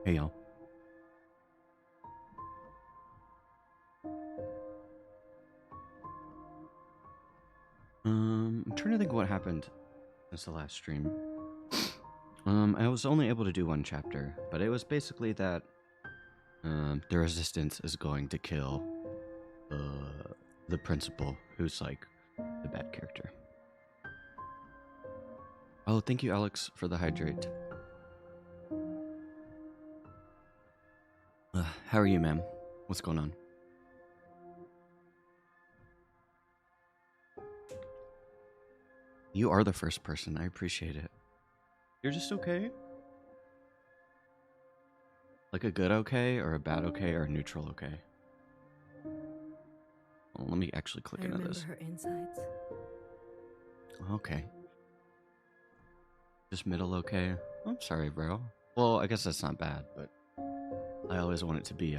Hey y'all. I'm trying to think what happened since the last stream. I was only able to do one chapter, but it was basically that the resistance is going to kill the principal, who's like the bad character. Oh, thank you, Alex, for the hydrate. How are you, ma'am? What's going on? You are the first person. I appreciate it. You're just okay? Like a good okay, or a bad okay, or a neutral okay? Well, let me actually click into this. I remember her insides. Okay. Just middle okay? I'm sorry, bro. Well, I guess that's not bad, but I always want it to be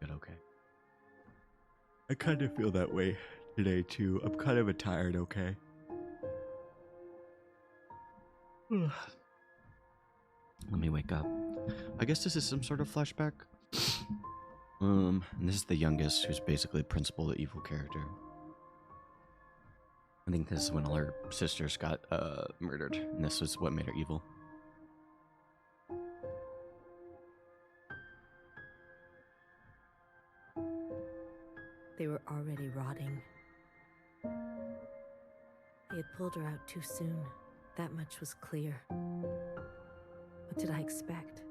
good okay. I kind of feel that way today, too. I'm kind of a tired okay. Let me wake up. I guess this is some sort of flashback. And this is the youngest, who's basically principal, the evil character. I think this is when all her sisters got murdered, and this was what made her evil. They were already rotting. They had pulled her out too soon. That much was clear. What did I expect?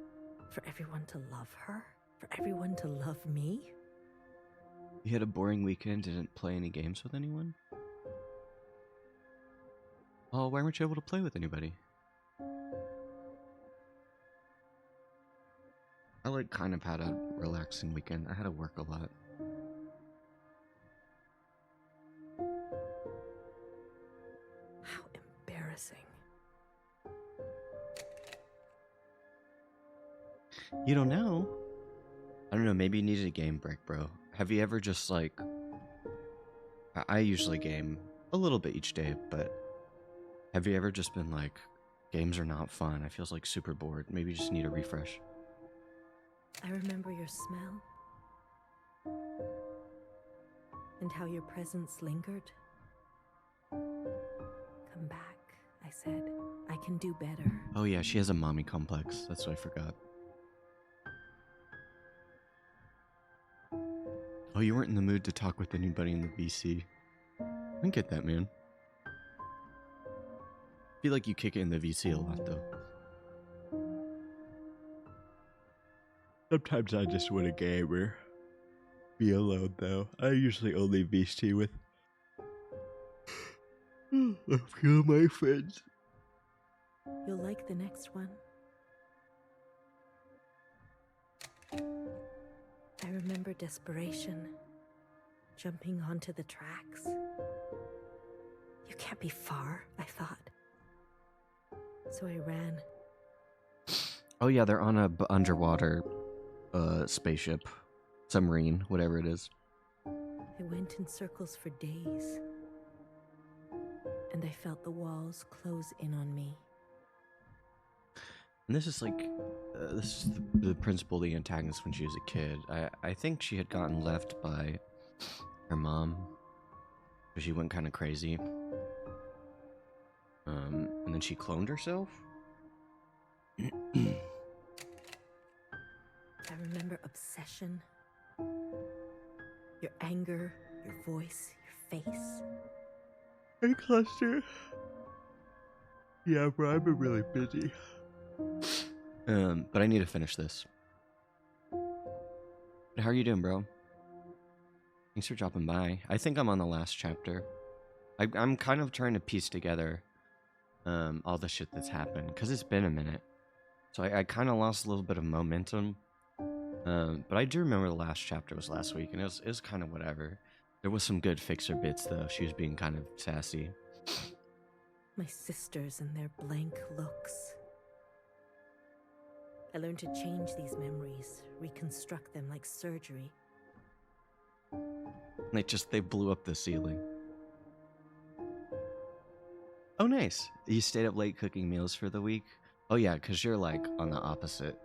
For everyone to love her? For everyone to love me? You had a boring weekend, didn't play any games with anyone? Oh, why weren't you able to play with anybody? I like kind of had a relaxing weekend. I had to work a lot. How embarrassing. You don't know? I don't know, maybe you needed a game break, bro. Have you ever just like... I usually game a little bit each day, but have you ever just been like, games are not fun, I feel like super bored, maybe you just need a refresh? I remember your smell. And how your presence lingered. Come back, I said. I can do better. Oh yeah, she has a mommy complex, that's what I forgot. Oh, you weren't in the mood to talk with anybody in the VC. I get that, man. I feel like you kick it in the VC a lot, though. Sometimes I just want a game or be alone, though. I usually only VC with a few of my friends. You'll like the next one. I remember desperation, jumping onto the tracks. You can't be far, I thought. So I ran. Oh yeah, they're on a underwater spaceship, submarine, whatever it is. I went in circles for days. And I felt the walls close in on me. And this is like, this is the principal, the antagonist when she was a kid. I think she had gotten left by her mom, but she went kind of crazy. And then she cloned herself? I remember obsession. Your anger, your voice, your face. Hey, Cluster. Yeah, bro, I've been really busy. But I need to finish this. How are you doing, bro? Thanks for dropping by. I think I'm on the last chapter. I'm kind of trying to piece together all the shit that's happened, because it's been a minute. So I kind of lost a little bit of momentum. But I do remember the last chapter was last week, and it was kind of whatever. There was some good fixer bits, though. She was being kind of sassy. My sisters and their blank looks. I learned to change these memories, reconstruct them like surgery. They blew up the ceiling. Oh, nice. You stayed up late cooking meals for the week? Oh, yeah, because you're, like, on the opposite.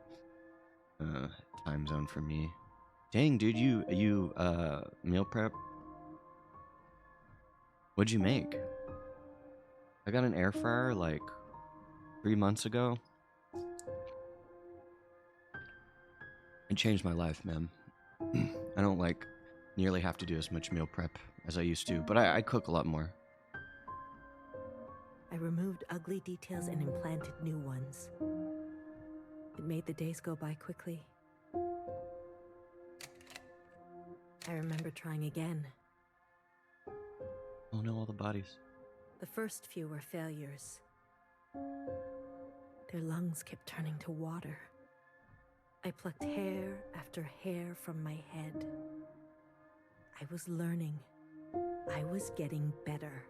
uh, time zone for me. Dang, dude, you meal prep? What'd you make? I got an air fryer like 3 months ago. It changed my life, man. I don't like nearly have to do as much meal prep as I used to, but I cook a lot more. I removed ugly details and implanted new ones. It made the days go by quickly. I remember trying again. Oh no, all the bodies. The first few were failures. Their lungs kept turning to water. I plucked hair after hair from my head. I was learning. I was getting better.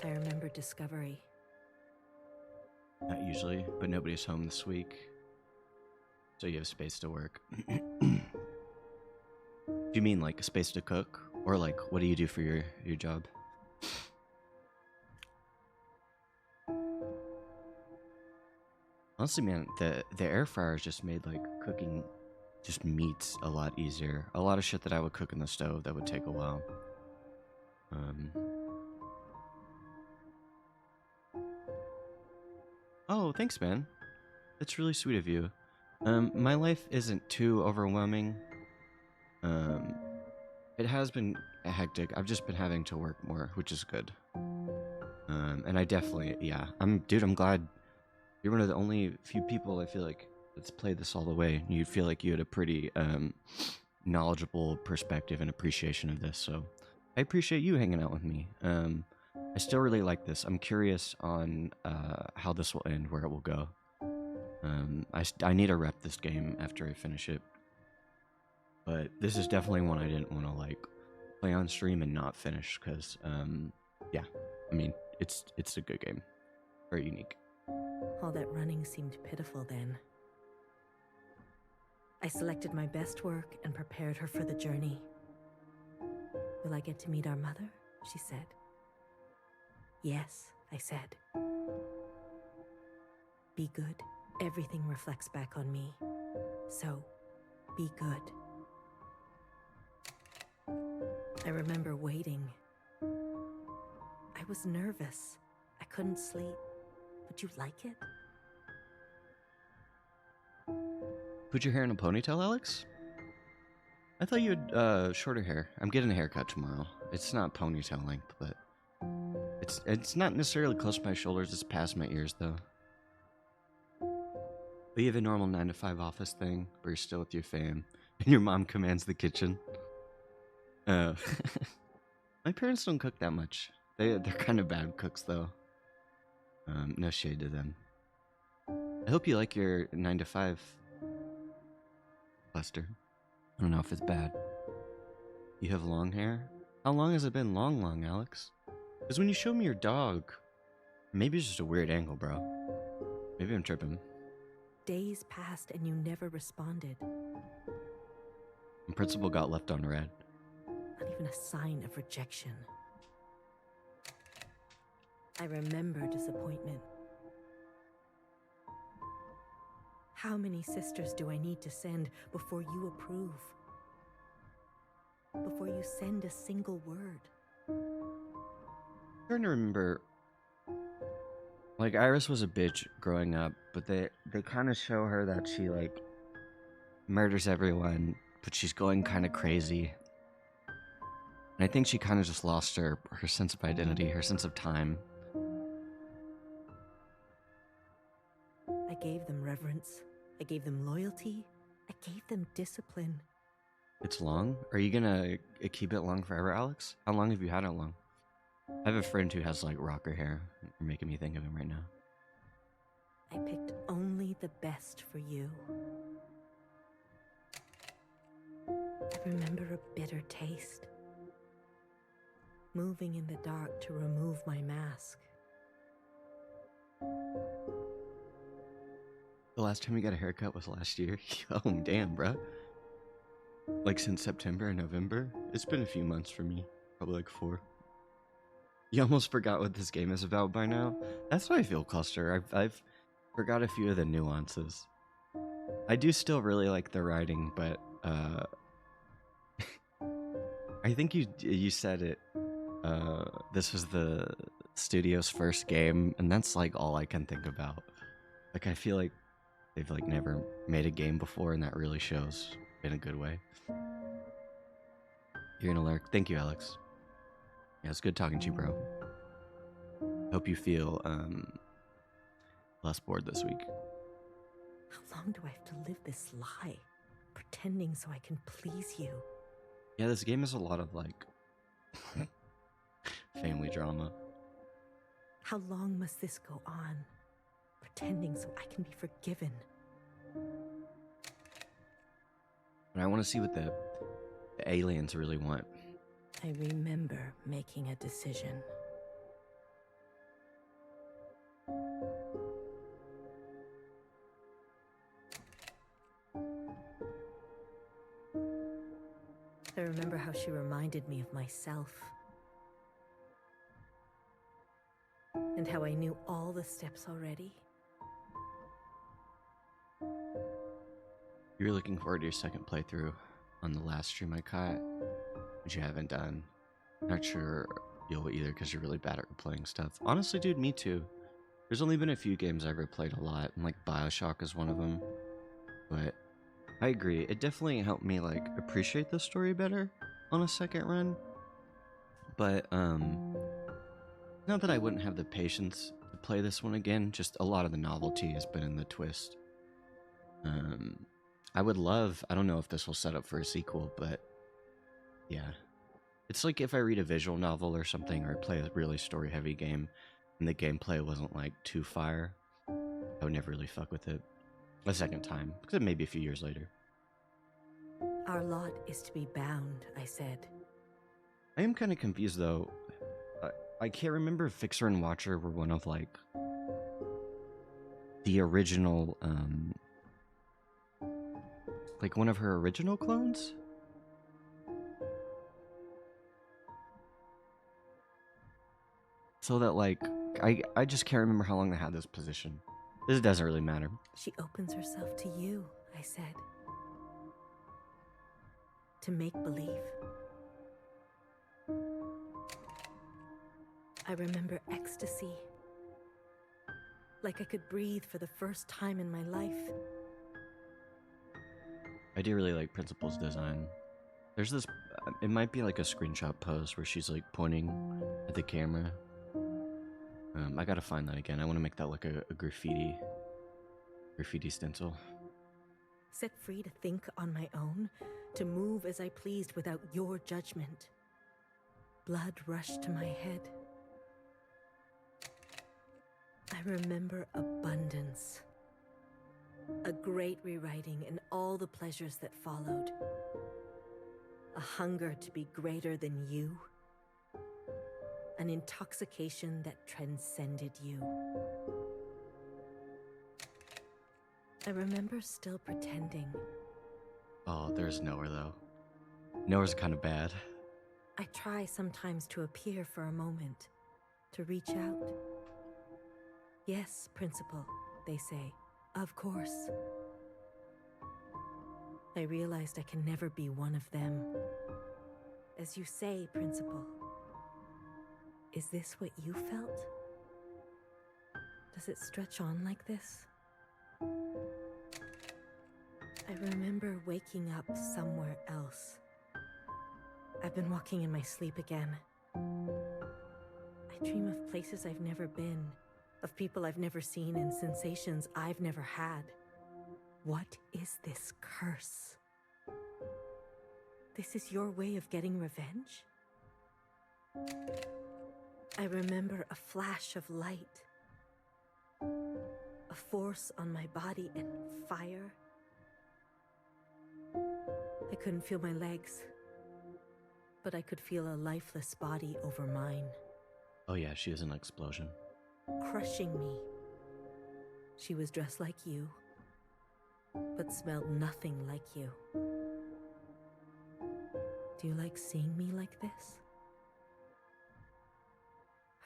I remember discovery. Not usually, but nobody's home this week. So you have space to work. Do you mean like a space to cook? Or like, what do you do for your job? Honestly, man, the air fryer just made like cooking just meats a lot easier. A lot of shit that I would cook in the stove that would take a while. Oh, thanks, man. That's really sweet of you. My life isn't too overwhelming. It has been hectic. I've just been having to work more, which is good. And I definitely, yeah. I'm glad you're one of the only few people I feel like that's played this all the way. You feel like you had a pretty knowledgeable perspective and appreciation of this, so I appreciate you hanging out with me. I still really like this. I'm curious on how this will end, where it will go. I need to rep this game after I finish it. But this is definitely one I didn't want to like play on stream and not finish because, yeah, I mean, it's a good game, very unique. All that running seemed pitiful then. I selected my best work and prepared her for the journey. Will I get to meet our mother? She said. Yes, I said. Be good. Everything reflects back on me. So, be good. I remember waiting. I was nervous. I couldn't sleep. Would you like it? Put your hair in a ponytail, Alex? I thought you had shorter hair. I'm getting a haircut tomorrow. It's not ponytail length, but it's not necessarily close to my shoulders. It's past my ears, though. But you have a normal 9 to 5 office thing where you're still with your fam, and your mom commands the kitchen. My parents don't cook that much. They're kind of bad cooks, though. No shade to them. I hope you like your 9 to 5, Lester. I don't know if it's bad. You have long hair? How long has it been long, Alex? Because when you showed me your dog, maybe it's just a weird angle, bro. Maybe I'm tripping. Days passed and you never responded. And principal got left on red. Not even a sign of rejection. I remember disappointment. How many sisters do I need to send before you approve? Before you send a single word? I'm trying to remember. Like, Iris was a bitch growing up, but they kind of show her that she, like, murders everyone, but she's going kind of crazy. And I think she kind of just lost her sense of identity, her sense of time. I gave them reverence. I gave them loyalty. I gave them discipline. It's long? Are you gonna keep it long forever, Alex? How long have you had it long? I have a friend who has, like, rocker hair. You're making me think of him right now. I picked only the best for you. I remember a bitter taste. Moving in the dark to remove my mask. The last time you got a haircut was last year? Oh, damn, bro. Like, since September and November? It's been a few months for me. Probably like 4. You almost forgot what this game is about by now? That's why I feel, Cluster. I've Forgot a few of the nuances. I do still really like the writing, but I think you said it. This was the studio's first game, and that's like all I can think about. Like I feel like they've like never made a game before, and that really shows in a good way. You're gonna lurk. Thank you, Alex. Yeah, it's good talking to you, bro. Hope you feel less bored this week. How long do I have to live this lie? Pretending so I can please you. Yeah, this game is a lot of like family drama. How long must this go on? Pretending so I can be forgiven. But I want to see what the aliens really want. I remember making a decision. I remember how she reminded me of myself. And how I knew all the steps already. You're looking forward to your second playthrough on the last stream I caught, which you haven't done. Not sure you'll either because you're really bad at replaying stuff. Honestly, dude, me too. There's only been a few games I've replayed a lot, and like Bioshock is one of them. But I agree, it definitely helped me like appreciate the story better on a second run. But not that I wouldn't have the patience to play this one again, just a lot of the novelty has been in the twist. I would love, I don't know if this will set up for a sequel, but yeah. It's like if I read a visual novel or something, or play a really story-heavy game, and the gameplay wasn't like too fire, I would never really fuck with it a second time, except maybe a few years later. Our lot is to be bound, I said. I am kind of confused though. I can't remember if Fixer and Watcher were one of like the original, like one of her original clones? So that like, I just can't remember how long they had this position. This doesn't really matter. She opens herself to you, I said. To make believe. I remember ecstasy. Like I could breathe for the first time in my life. I do really like Principal's design. There's this, it might be like a screenshot pose where she's like pointing at the camera. I gotta find that again. I want to make that like a graffiti stencil. Set free to think on my own, to move as I pleased without your judgment. Blood rushed to my head. I remember abundance. A great rewriting and all the pleasures that followed. A hunger to be greater than you. An intoxication that transcended you. I remember still pretending. Oh, there's Nowhere though. Nowhere's kind of bad. I try sometimes to appear for a moment, to reach out. Yes, Principal, they say. Of course. I realized I can never be one of them. As you say, Principal, is this what you felt? Does it stretch on like this? I remember waking up somewhere else. I've been walking in my sleep again. I dream of places I've never been, of people I've never seen, and sensations I've never had. What is this curse? This is your way of getting revenge? I remember a flash of light, a force on my body, and fire. I couldn't feel my legs, but I could feel a lifeless body over mine. Oh yeah, she is an explosion. Crushing me. She was dressed like you, but smelled nothing like you. Do you like seeing me like this?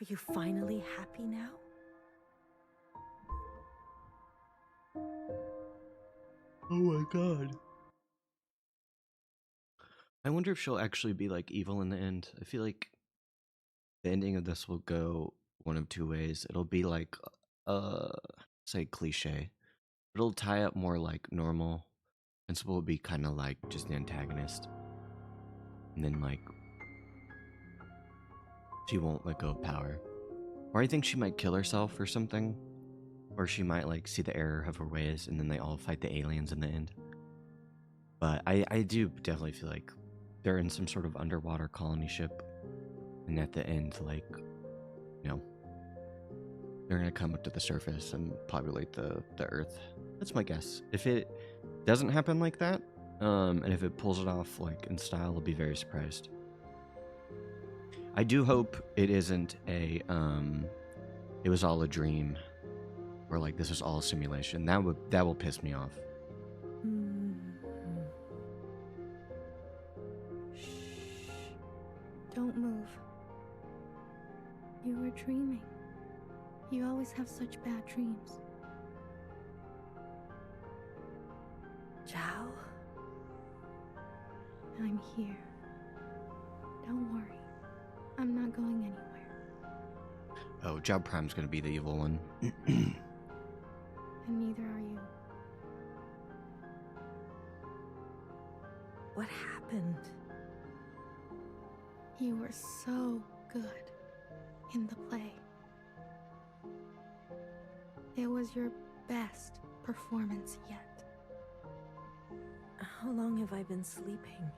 Are you finally happy now? my god. I wonder if she'll actually be like evil in the end. I feel like the ending of this will go one of two ways. It'll be like say cliche. It'll tie up more like normal. Principal will be kind of like just the antagonist. And then like she won't let go of power. Or I think she might kill herself or something. Or she might like see the error of her ways and then they all fight the aliens in the end. But I do definitely feel like they're in some sort of underwater colony ship. And at the end, like, you know, they're gonna come up to the surface and populate the Earth. That's my guess. If it doesn't happen like that, and if it pulls it off like in style, I'll be very surprised. I do hope it isn't a it was all a dream, or like this was all a simulation. That will piss me off. Shh. Don't move. You were dreaming. You always have such bad dreams. Zhao? I'm here. Don't worry. I'm not going anywhere. Oh, Zhao Prime's gonna be the evil one. And neither are you. What happened? You were so good in the play. It was your best performance yet. How long have I been sleeping?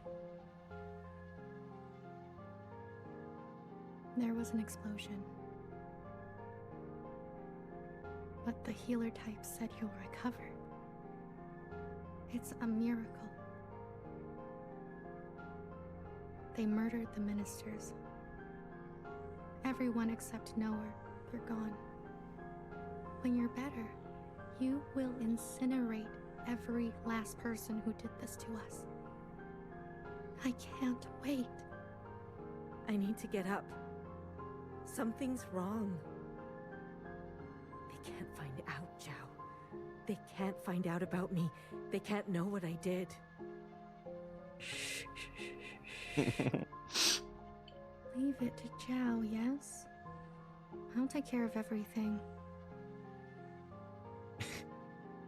There was an explosion. But the healer type said you'll recover. It's a miracle. They murdered the ministers. Everyone except Noah, they're gone. When you're better, you will incinerate every last person who did this to us. I can't wait. I need to get up. Something's wrong. They can't find out, Zhao. They can't find out about me. They can't know what I did. Shh, shh, shh, shh. Leave it to Zhao, yes? I'll take care of everything.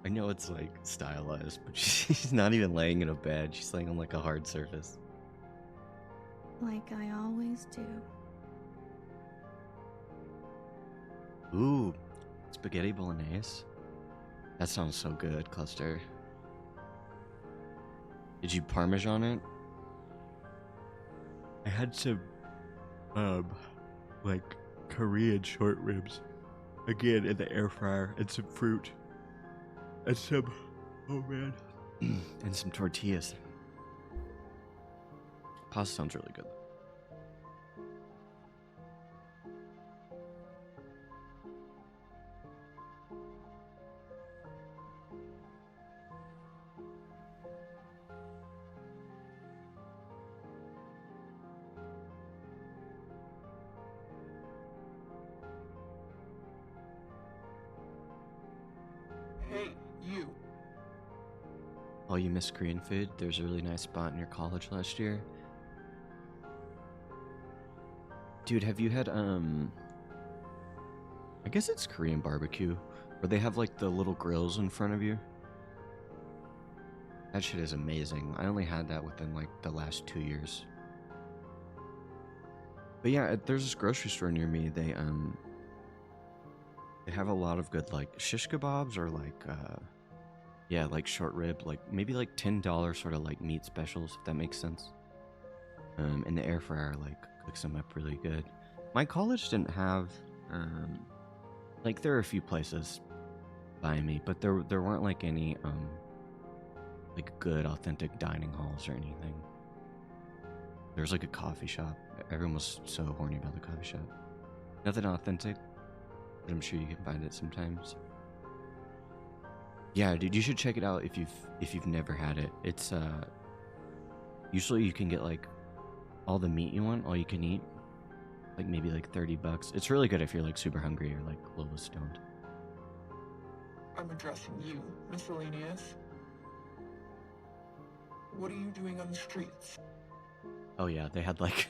I know it's like stylized, but she's not even laying in a bed. She's laying on like a hard surface. Like I always do. Ooh, spaghetti bolognese. That sounds so good, Cluster. Did you Parmesan it? I had some, like Korean short ribs. Again, in the air fryer, and some fruit. And some, oh man. And some tortillas. Pasta sounds really good. Hey, you. Oh, you miss Korean food? There's a really nice spot in your college last year. Dude, have you had, I guess it's Korean barbecue, where they have like the little grills in front of you? That shit is amazing. I only had that within like the last 2 years. But yeah, there's this grocery store near me. They have a lot of good like shish kebabs or like yeah, like short rib, like maybe like $10 sort of like meat specials, if that makes sense. And the air fryer like cooks them up really good. My college didn't have like there are a few places by me, but there weren't like any like good authentic dining halls or anything. There was like a coffee shop. Everyone was so horny about the coffee shop. Nothing authentic, but I'm sure you can find it sometimes. Yeah, dude, you should check it out if you've never had it. It's usually you can get like all the meat you want, all you can eat, like maybe like $30. It's really good if you're like super hungry or like a little stoned. I'm addressing you, miscellaneous. What are you doing on the streets? Oh yeah, they had like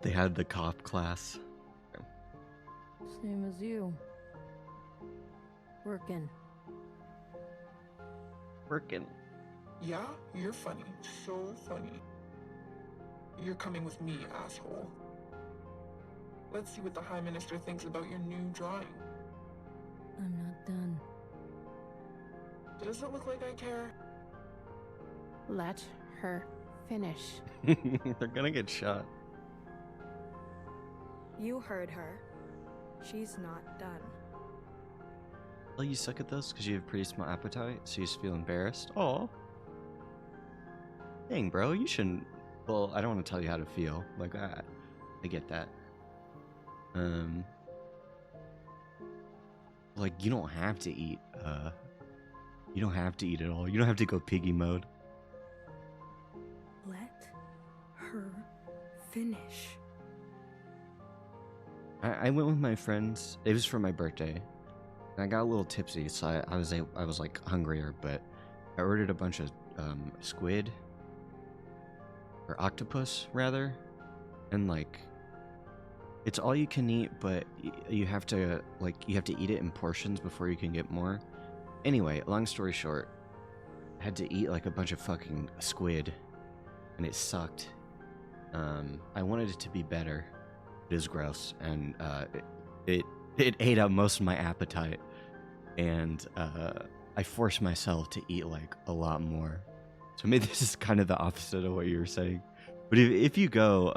they had the cop class. Same as you. Working. Working. Yeah, you're funny. So funny. You're coming with me, asshole. Let's see what the High Minister thinks about your new drawing. I'm not done. Does it look like I care? Let her finish. They're gonna get shot. You heard her. She's not done. Oh, you suck at those because you have pretty small appetite, so you just feel embarrassed. Oh, dang, bro, you shouldn't. Well, I don't want to tell you how to feel. Like that. I get that. Like you don't have to eat. You don't have to eat at all. You don't have to go piggy mode. Let her finish. I went with my friends. It was for my birthday. And I got a little tipsy, so I was like hungrier, but I ordered a bunch of squid or octopus rather, and like it's all you can eat, but you have to eat it in portions before you can get more. Anyway, long story short, I had to eat like a bunch of fucking squid, and it sucked. I wanted it to be better. It is gross, and it ate up most of my appetite, and I forced myself to eat like a lot more. So maybe this is kind of the opposite of what you were saying. But if you go,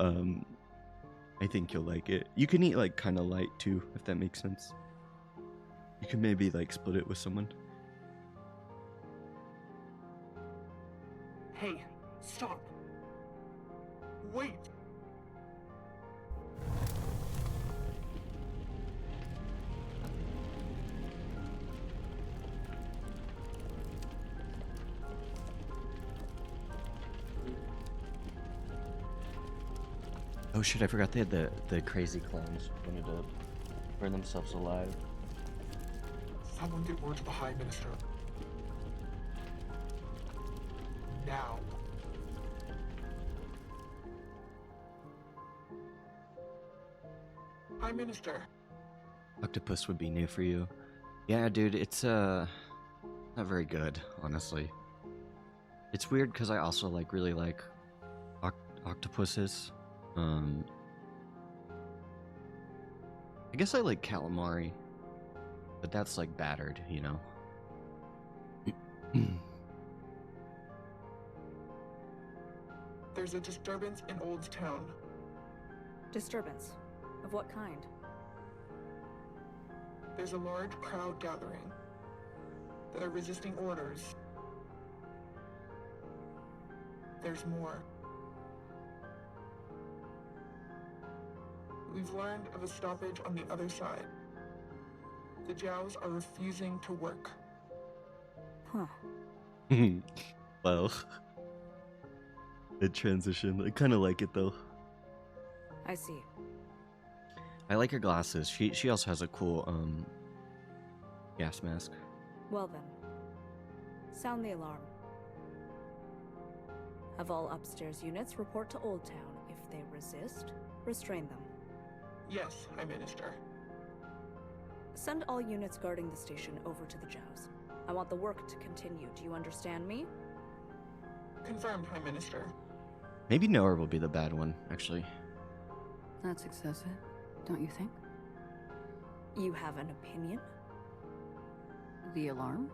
I think you'll like it. You can eat like kind of light too, if that makes sense. You can maybe like split it with someone. Hey, stop. Wait. Oh shit, I forgot they had the crazy clowns who wanted to burn themselves alive. Someone get word to the High Minister. Now. High Minister. Octopus would be new for you. Yeah, dude, it's not very good, honestly. It's weird because I also like really like octopuses. I guess I like calamari, but that's like battered, you know. There's a disturbance in Old Town. Disturbance? Of what kind? There's a large crowd gathering that are resisting orders. There's more. We've learned of a stoppage on the other side. The Jows are refusing to work. Huh. Well, the transition. I kind of like it though. I see. I like her glasses. She also has a cool gas mask. Well then. Sound the alarm. Have all upstairs units report to Old Town. If they resist, restrain them. Yes, High Minister. Send all units guarding the station over to the Jows. I want the work to continue. Do you understand me? Confirmed, High Minister. Maybe Noah will be the bad one, actually. That's excessive, don't you think? You have an opinion? The alarm?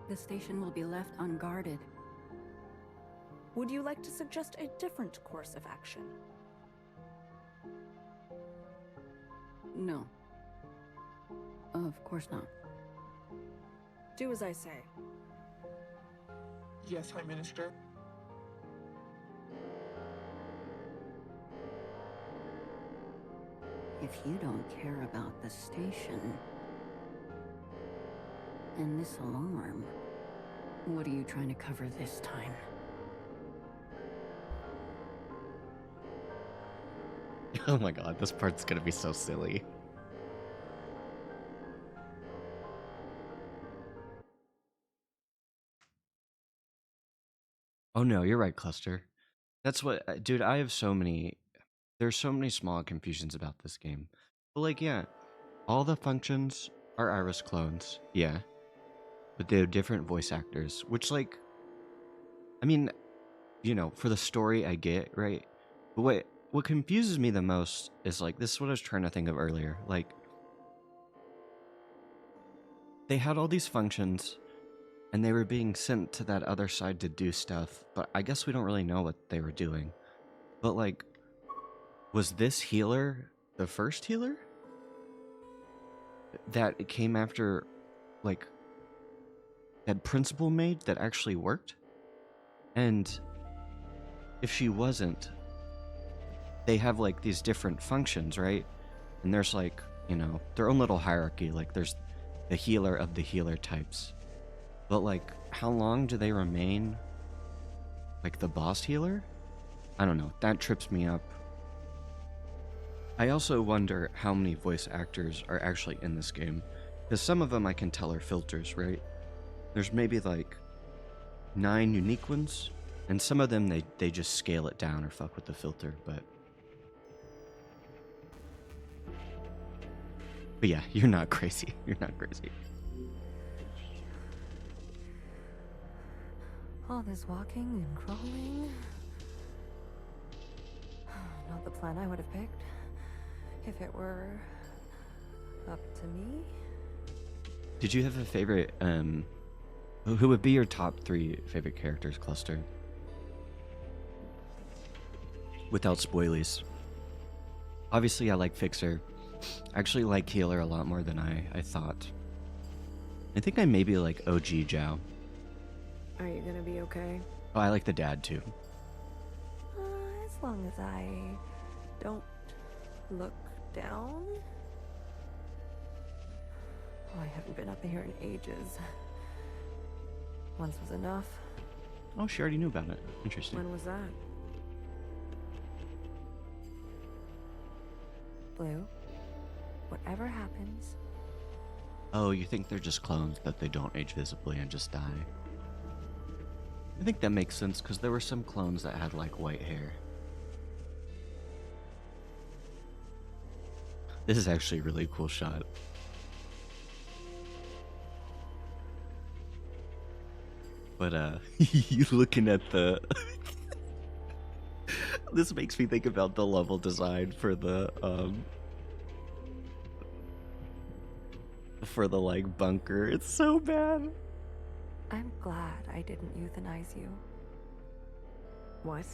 The station will be left unguarded. Would you like to suggest a different course of action? No. Of course not. Do as I say. Yes, High Minister. If you don't care about the station and this alarm, what are you trying to cover this time? Oh my god, this part's gonna be so silly. Oh no, you're right, Cluster. That's what, dude. I have so many. There's so many small confusions about this game. But like, yeah, all the functions are Iris clones. Yeah, but they're different voice actors. Which, like, I mean, you know, for the story, I get right. But what confuses me the most is like this is what I was trying to think of earlier. Like, they had all these functions and they were being sent to that other side to do stuff, but I guess we don't really know what they were doing. But like, was this healer the first healer that came after, like, that principal made that actually worked? And if she wasn't, they have like these different functions, right? And there's like, you know, their own little hierarchy. Like there's the healer of the healer types. But like, how long do they remain like the boss healer? I don't know. That trips me up. I also wonder how many voice actors are actually in this game. Because some of them I can tell are filters, right? There's maybe like 9 unique ones. And some of them, they just scale it down or fuck with the filter, but yeah, you're not crazy. You're not crazy. All this walking and crawling. Not the plan I would have picked. If it were up to me. Did you have a favorite, who would be your top 3 favorite characters, Cluster? Without spoilies. Obviously, I like Fixer. I actually like Healer a lot more than I thought. I think I maybe like OG Zhao. Are you gonna be okay? Oh, I like the dad too. As long as I don't look down. Oh, I haven't been up here in ages. Once was enough. Oh, she already knew about it. Interesting. When was that? Blue, whatever happens. Oh, you think they're just clones, that they don't age visibly and just die? I think that makes sense, because there were some clones that had, like, white hair. This is actually a really cool shot. But, you looking at the... This makes me think about the level design for the, like, bunker. It's so bad. I'm glad I didn't euthanize you. What?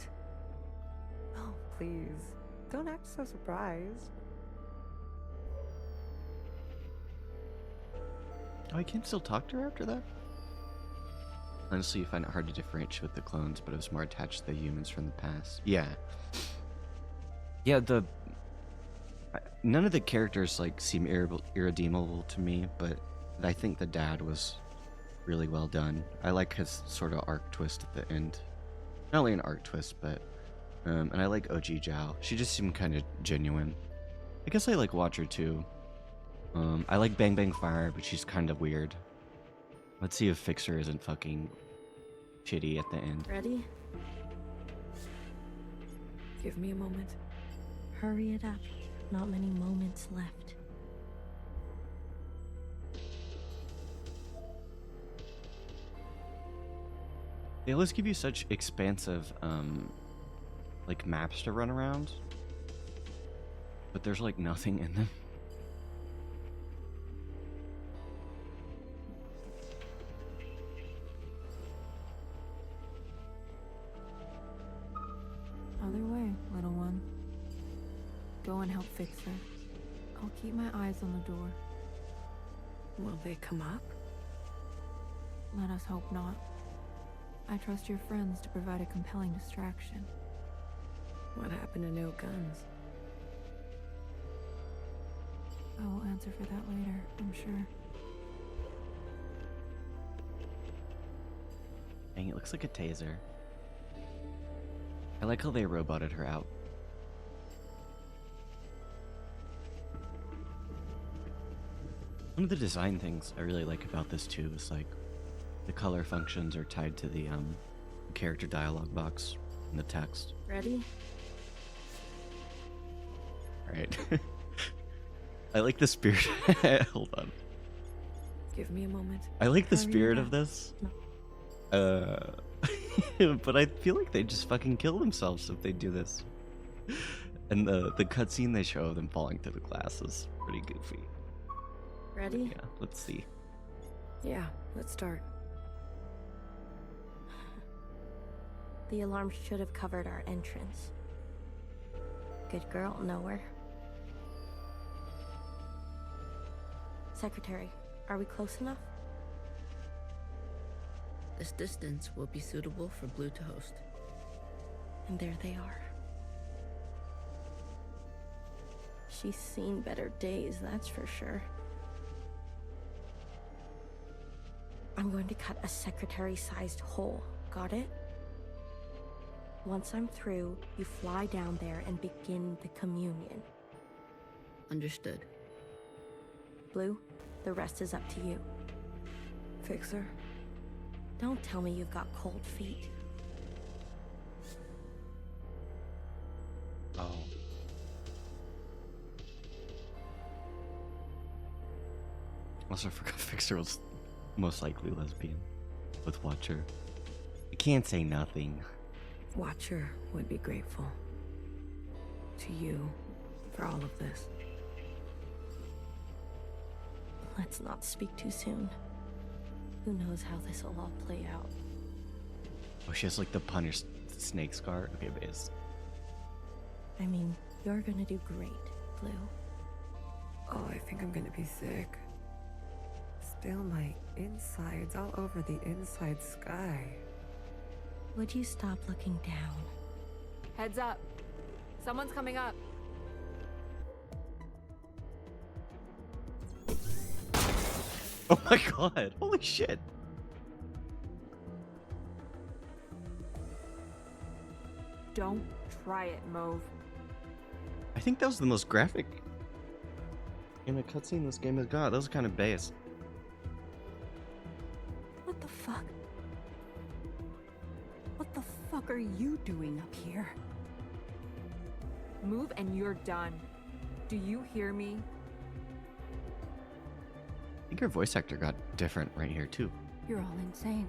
Oh, please. Don't act so surprised. Oh, I can still talk to her after that? Honestly, you find it hard to differentiate with the clones, but it was more attached to the humans from the past. Yeah. Yeah, none of the characters, like, seem irredeemable to me, but I think the dad was really well done. I like his sort of arc twist at the end. Not only an arc twist, but... and I like OG Zhao. She just seemed kind of genuine. I guess I like Watcher, too. I like Bang Bang Fire, but she's kind of weird. Let's see if Fixer isn't fucking shitty at the end. Ready? Give me a moment. Hurry it up. Not many moments left. They always give you such expansive, like, maps to run around. But there's, like, nothing in them. Other way, little one. Go and help fix her. I'll keep my eyes on the door. Will they come up? Let us hope not. I trust your friends to provide a compelling distraction. What happened to no guns? I will answer for that later, I'm sure. Dang, it looks like a taser. I like how they roboted her out. One of the design things I really like about this too is like the color functions are tied to the character dialogue box in the text. Ready? Right. I like the spirit. Hold on. Give me a moment. I like the Hurry spirit it of up. this. But I feel like they just fucking kill themselves if they do this. And the cutscene they show of them falling through the glass is pretty goofy. Ready? Yeah, let's see. Yeah, let's start. The alarm should have covered our entrance. Good girl, nowhere. Secretary, are we close enough? This distance will be suitable for Blue to host. And there they are. She's seen better days, that's for sure. I'm going to cut a secretary-sized hole. Got it? Once I'm through, you fly down there and begin the communion. Understood. Blue, the rest is up to you. Fixer? Don't tell me you've got cold feet. Oh. Also, I forgot Fixer was most likely lesbian with Watcher. I can't say nothing. Watcher would be grateful to you for all of this. Let's not speak too soon. Who knows how this will all play out? Oh, she has like the punish snake scar. Okay, base. I mean, you're gonna do great, Blue. Oh, I think I'm gonna be sick. Spill my insides all over the inside sky. Would you stop looking down? Heads up. Someone's coming up. Oh my god! Holy shit! Don't try it, Mauve. I think that was the most graphic in a cutscene this game has got. That was kind of base. What the fuck? What the fuck are you doing up here? Move and you're done. Do you hear me? I think her voice actor got different right here too. You're all insane.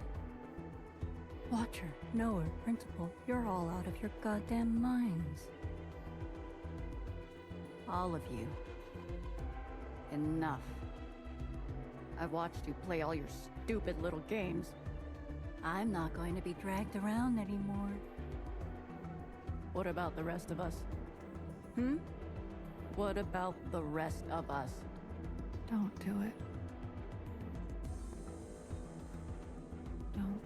Watcher, knower, principal, you're all out of your goddamn minds. All of you. Enough. I've watched you play all your stupid little games. I'm not going to be dragged around anymore. What about the rest of us? What about the rest of us? Don't do it. Don't.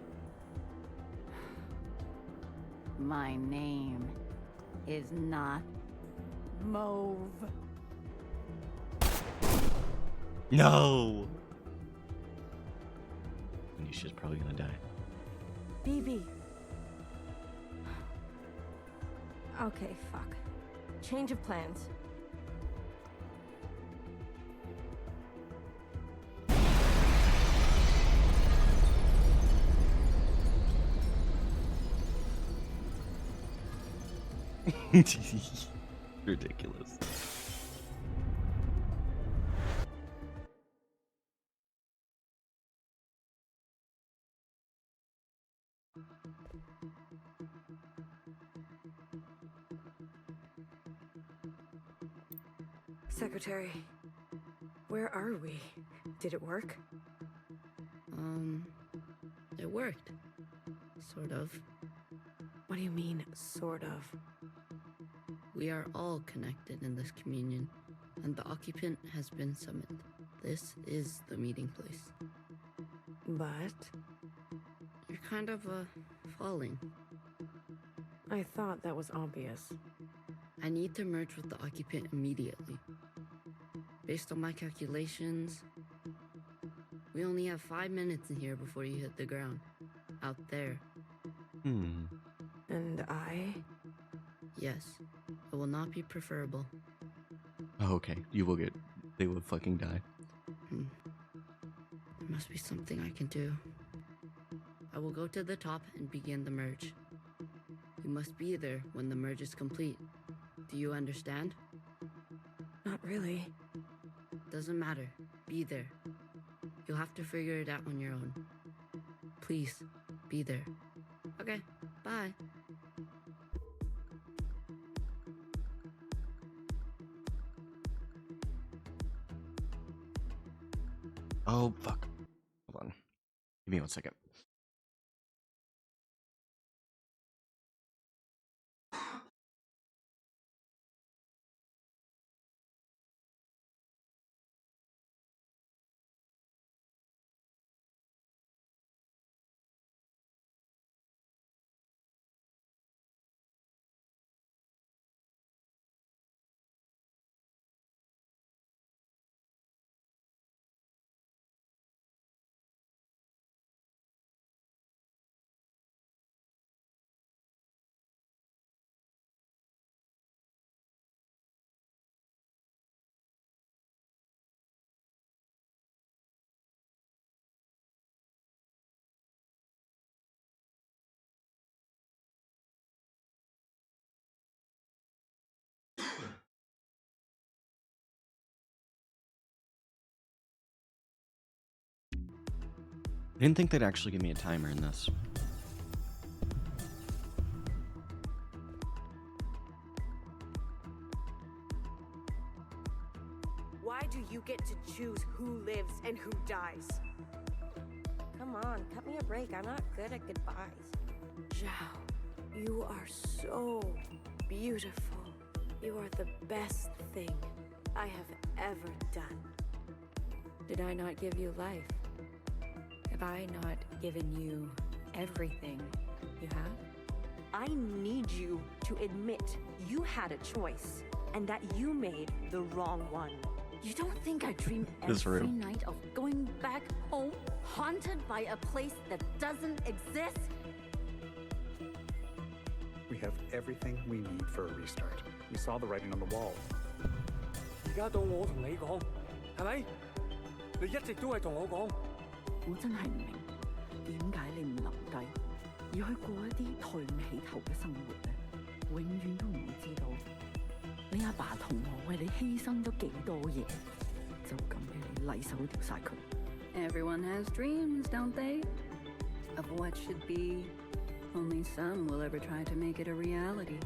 My name is not Mauve. No! Anisha's probably gonna die. BB. Okay, fuck. Change of plans. Ridiculous. Secretary, where are we? Did it work? It worked. Sort of. What do you mean, sort of? We are all connected in this communion, and the occupant has been summoned. This is the meeting place. But You're kind of, falling. I thought that was obvious. I need to merge with the occupant immediately. Based on my calculations, we only have 5 minutes in here before you hit the ground. Out there. And I? Yes. It will not be preferable. Oh, okay. You will get. They will fucking die. There must be something I can do. I will go to the top and begin the merge. You must be there when the merge is complete. Do you understand? Not really. Doesn't matter. Be there. You'll have to figure it out on your own. Please, be there. Okay, bye. Oh, fuck. Hold on. Give me 1 second. I didn't think they'd actually give me a timer in this. Why do you get to choose who lives and who dies? Come on, cut me a break. I'm not good at goodbyes. Zhao, you are so beautiful. You are the best thing I have ever done. Did I not give you life? Have I not given you everything you have? I need you to admit you had a choice and that you made the wrong one. You don't think I dream This every room. night of going back home, haunted by a place that doesn't exist? We have everything we need for a restart. We saw the writing on the wall. 而家到我同你講，係咪？你一直都係同我講。我真係唔明，點解你唔留低，而去過一啲抬唔起頭嘅生活呢？永遠都唔會知道，你阿爸同我為你犧牲咗幾多嘢，就咁俾你禮手掉晒佢。Everyone has dreams, don't they? Of what should be. Only some will ever try to make it a reality.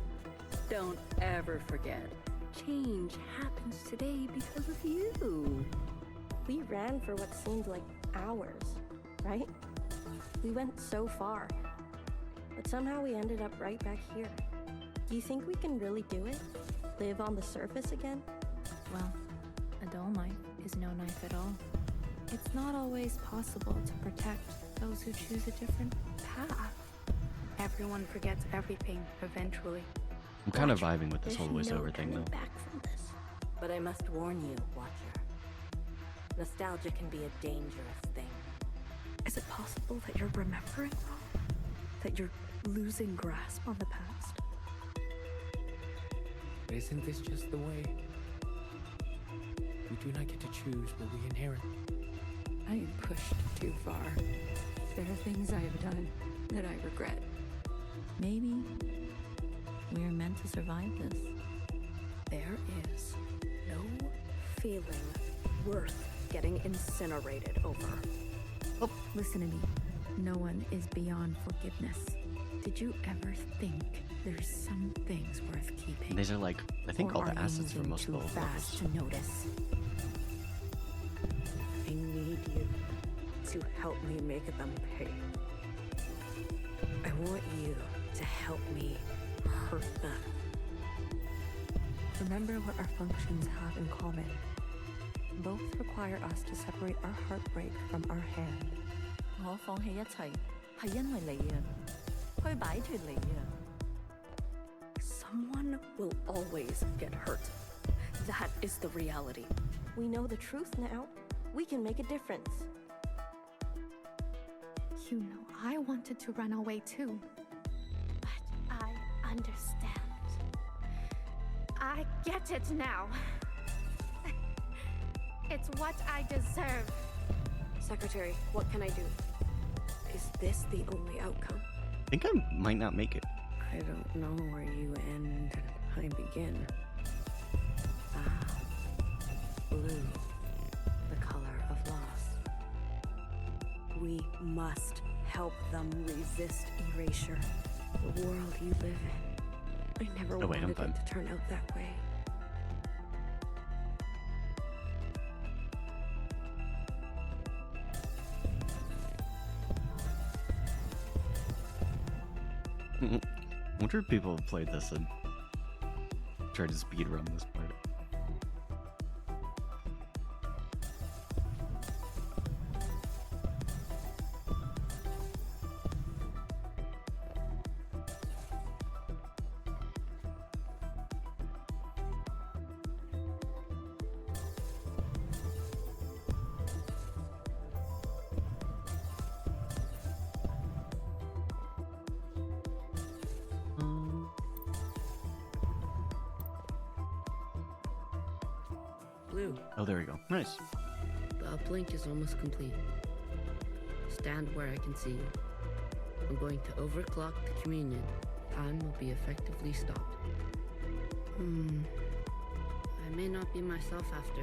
Don't ever forget, change happens today because of you. We ran for what seemed like hours, right? We went so far, but somehow we ended up right back here. Do you think we can really do it? Live on the surface again? Well, a dull knife is no knife at all. It's not always possible to protect those who choose a different path. Everyone forgets everything eventually. I'm kind of vibing with this whole voiceover thing, though. Back from this. But I must warn you, Watcher. Nostalgia can be a dangerous thing. Is it possible that you're remembering wrong? That you're losing grasp on the past? Isn't this just the way? We do not get to choose what we inherit. I am pushed too far. There are things I have done that I regret. Maybe we're meant to survive this. There is no feeling worth getting incinerated over. Oh, listen to me. No one is beyond forgiveness. Did you ever think there's some things worth keeping? These are like, I think Or all the are you assets for moving most of too the fast levels. to notice? I need you to help me make them pay. I want you to help me hurt them. Remember what our functions have in common. Both require us to separate our heartbreak from our hand. 我放棄一切係因為你啊，去擺脫你啊。Someone will always get hurt. That is the reality. We know the truth now. We can make a difference. You know, I wanted to run away too. But I understand. I get it now. It's what I deserve. Secretary, what can I do? Is this the only outcome? I think I might not make it. I don't know where you end and I begin. Ah, blue, the color of loss. We must help them resist erasure. The world you live in. I never Oh, wait, I'm wanted fine. it to turn out that way. I wonder if people have played this and tried to speedrun this part. Blue, Oh, there we go. Nice. the uplink is almost complete. Stand where I can see you. I'm going to overclock the communion. Time will be effectively stopped. I may not be myself after.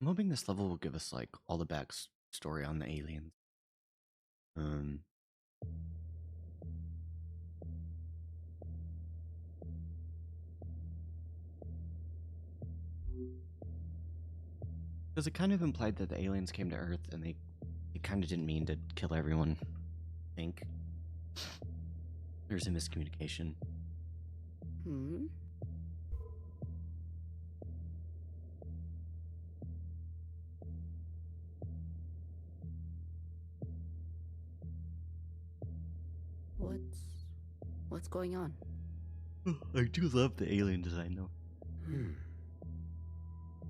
I'm hoping this level will give us like all the backstory on the aliens. Because it kind of implied that the aliens came to Earth and they kind of didn't mean to kill everyone. I think there's a miscommunication. What's going on? I do love the alien design though.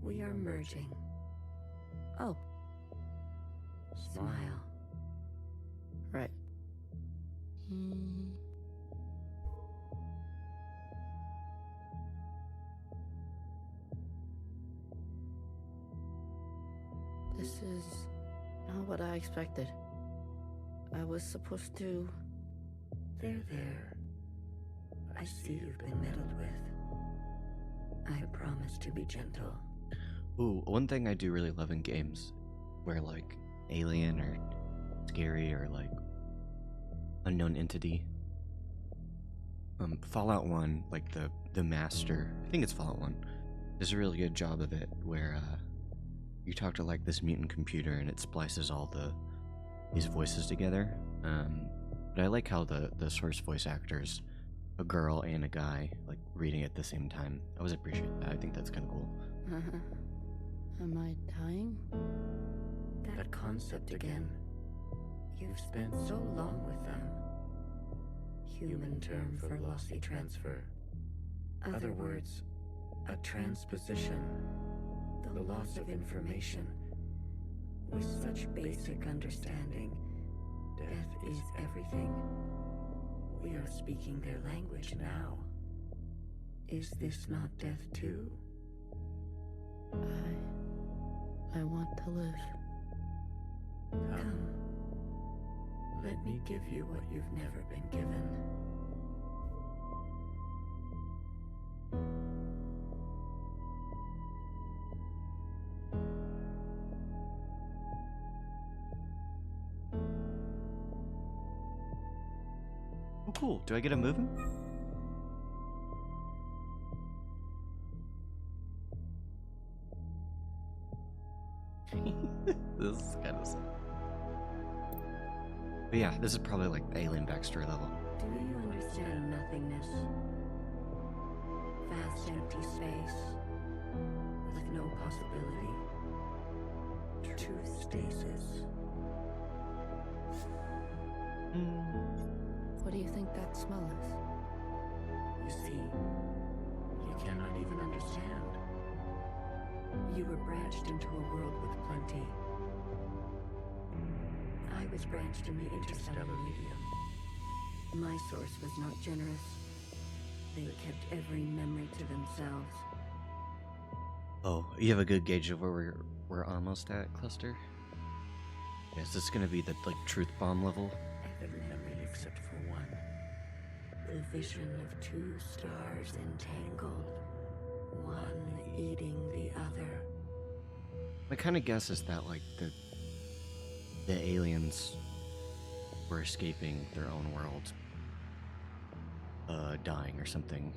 We are merging. Oh. Smile. Right. This is not what I expected. I was supposed to... There. I see you've been meddled with. I promise to be gentle. Ooh, one thing I do really love in games where like alien or scary or like unknown entity. Fallout 1, like the master, I think it's Fallout 1, does a really good job of it where you talk to like this mutant computer and it splices all these voices together. But I like how the source voice actors, a girl and a guy, like reading it at the same time. I always appreciate that. I think that's kind of cool. Am I dying? That concept again. You've spent so long with them. Human term for lossy transfer. Other words, a transposition. The loss of information. With such basic understanding, death is everything. We are speaking their language now. Is this not death too? I want to live. Come. Let me give you what you've never been given. Oh, cool. Do I get a moving? This is kind of sad. But yeah, this is probably like the alien backstory level. Do you understand nothingness? Vast empty space with no possibility. True stasis. What do you think that smell is? You see, you cannot even understand. You were branched into a world with plenty. I was branched in the interstellar medium. My source was not generous. They kept every memory to themselves. Oh, you have a good gauge of where we're almost at, Cluster? Yeah, is this gonna be the, like, truth bomb level? Every memory except for one. The vision of two stars entangled, one eating the other. My kind of guess is that, like, the aliens were escaping their own world, dying or something.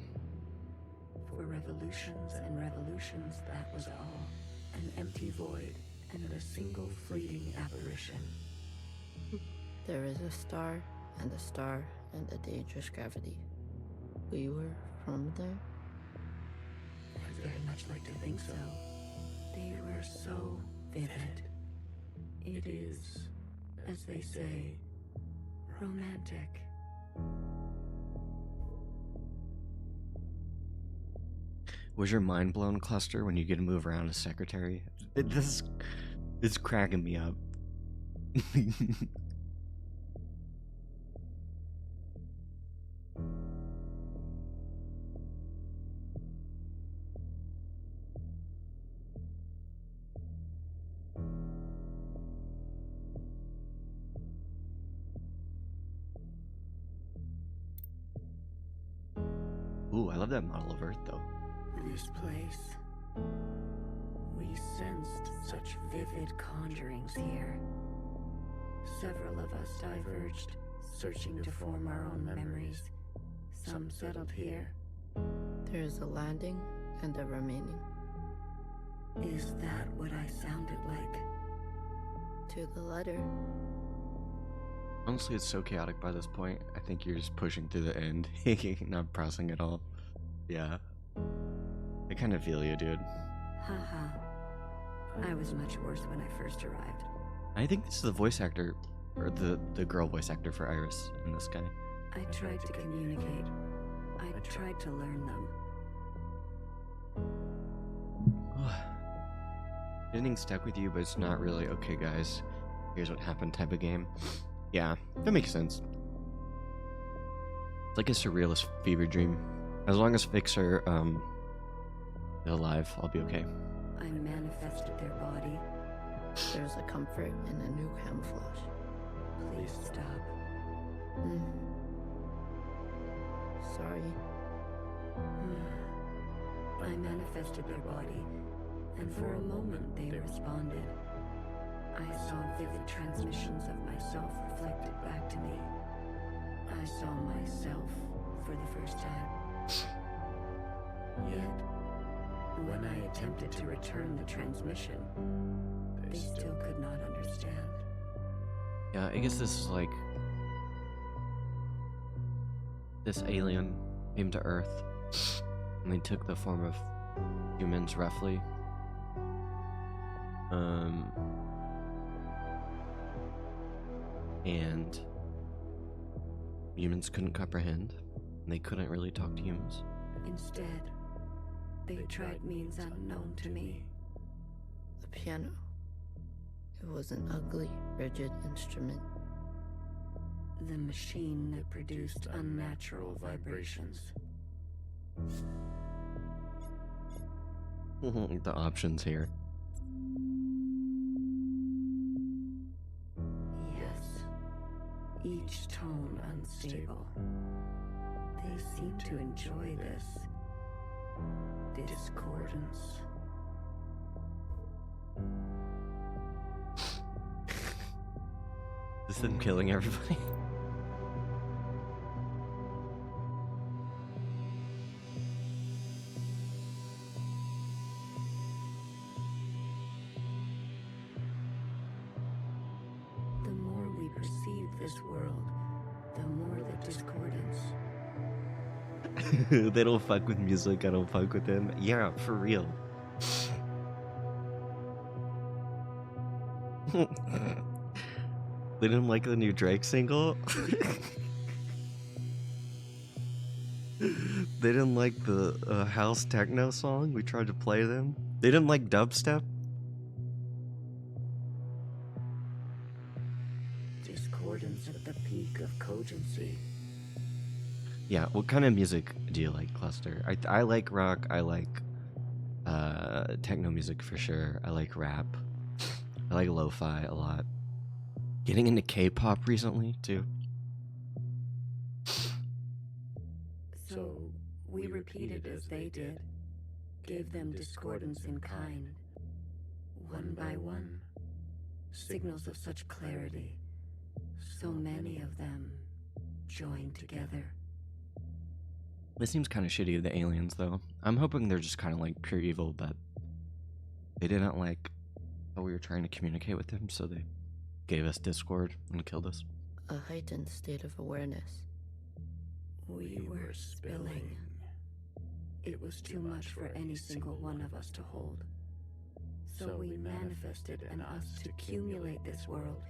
For revolutions and revolutions, that was all. An empty void and a single fleeting apparition. There is a star and a dangerous gravity. We were from there? I'd very much like to think so. They were so vivid. It is, as they say, romantic. Was your mind blown, Cluster, when you get to move around as secretary? It's cracking me up. Ooh, I love that model of Earth, though. This place. We sensed such vivid conjurings here. Several of us diverged, searching to form our own memories. Some settled here. There is a landing and a remaining. Is that what I sounded like? To the letter. Honestly, it's so chaotic by this point. I think you're just pushing through the end, not pressing at all. Yeah. I kind of feel you, dude. Haha. I was much worse when I first arrived. I think this is the voice actor, or the girl voice actor for Iris in this guy. I tried to communicate. I tried to learn them. Getting stuck with you, but it's not really, okay guys, here's what happened type of game. Yeah, that makes sense. It's like a surrealist fever dream. As long as Vix are, alive, I'll be okay. I manifested their body. There's a comfort in a new camouflage. Please stop. Sorry. I manifested their body, and for a moment they responded. I saw vivid transmissions of myself reflected back to me. I saw myself for the first time. Yet, when I attempted to return the transmission, they still could not understand. Yeah, I guess this is like... This alien came to Earth, and they took the form of humans, roughly. And humans couldn't comprehend, and they couldn't really talk to humans. Instead, they tried means unknown to me. The piano. It was an ugly, rigid instrument. The machine that produced unnatural vibrations. The options here. Yes. Each tone unstable. They seem to enjoy this discordance. Is this them killing everybody? The more we perceive this world, the more the discordance. They don't fuck with music, I don't fuck with them. Yeah, for real. They didn't like the new Drake single? They didn't like the house techno song we tried to play them? They didn't like dubstep? Discordance at the peak of cogency. Yeah, what kind of music do you like, Cluster? I like rock. I like techno music for sure. I like rap. I like lo-fi a lot. Getting into K-pop recently too. So we repeated as they did, gave them discordance in kind, one by one, signals of such clarity, so many of them joined together. This seems kind of shitty of the aliens, though. I'm hoping they're just kind of like pure evil, but they didn't like how we were trying to communicate with them, so they gave us Discord and killed us. A heightened state of awareness. We were spilling. It was too much for any single one of us to hold. So we manifested an us to accumulate this world,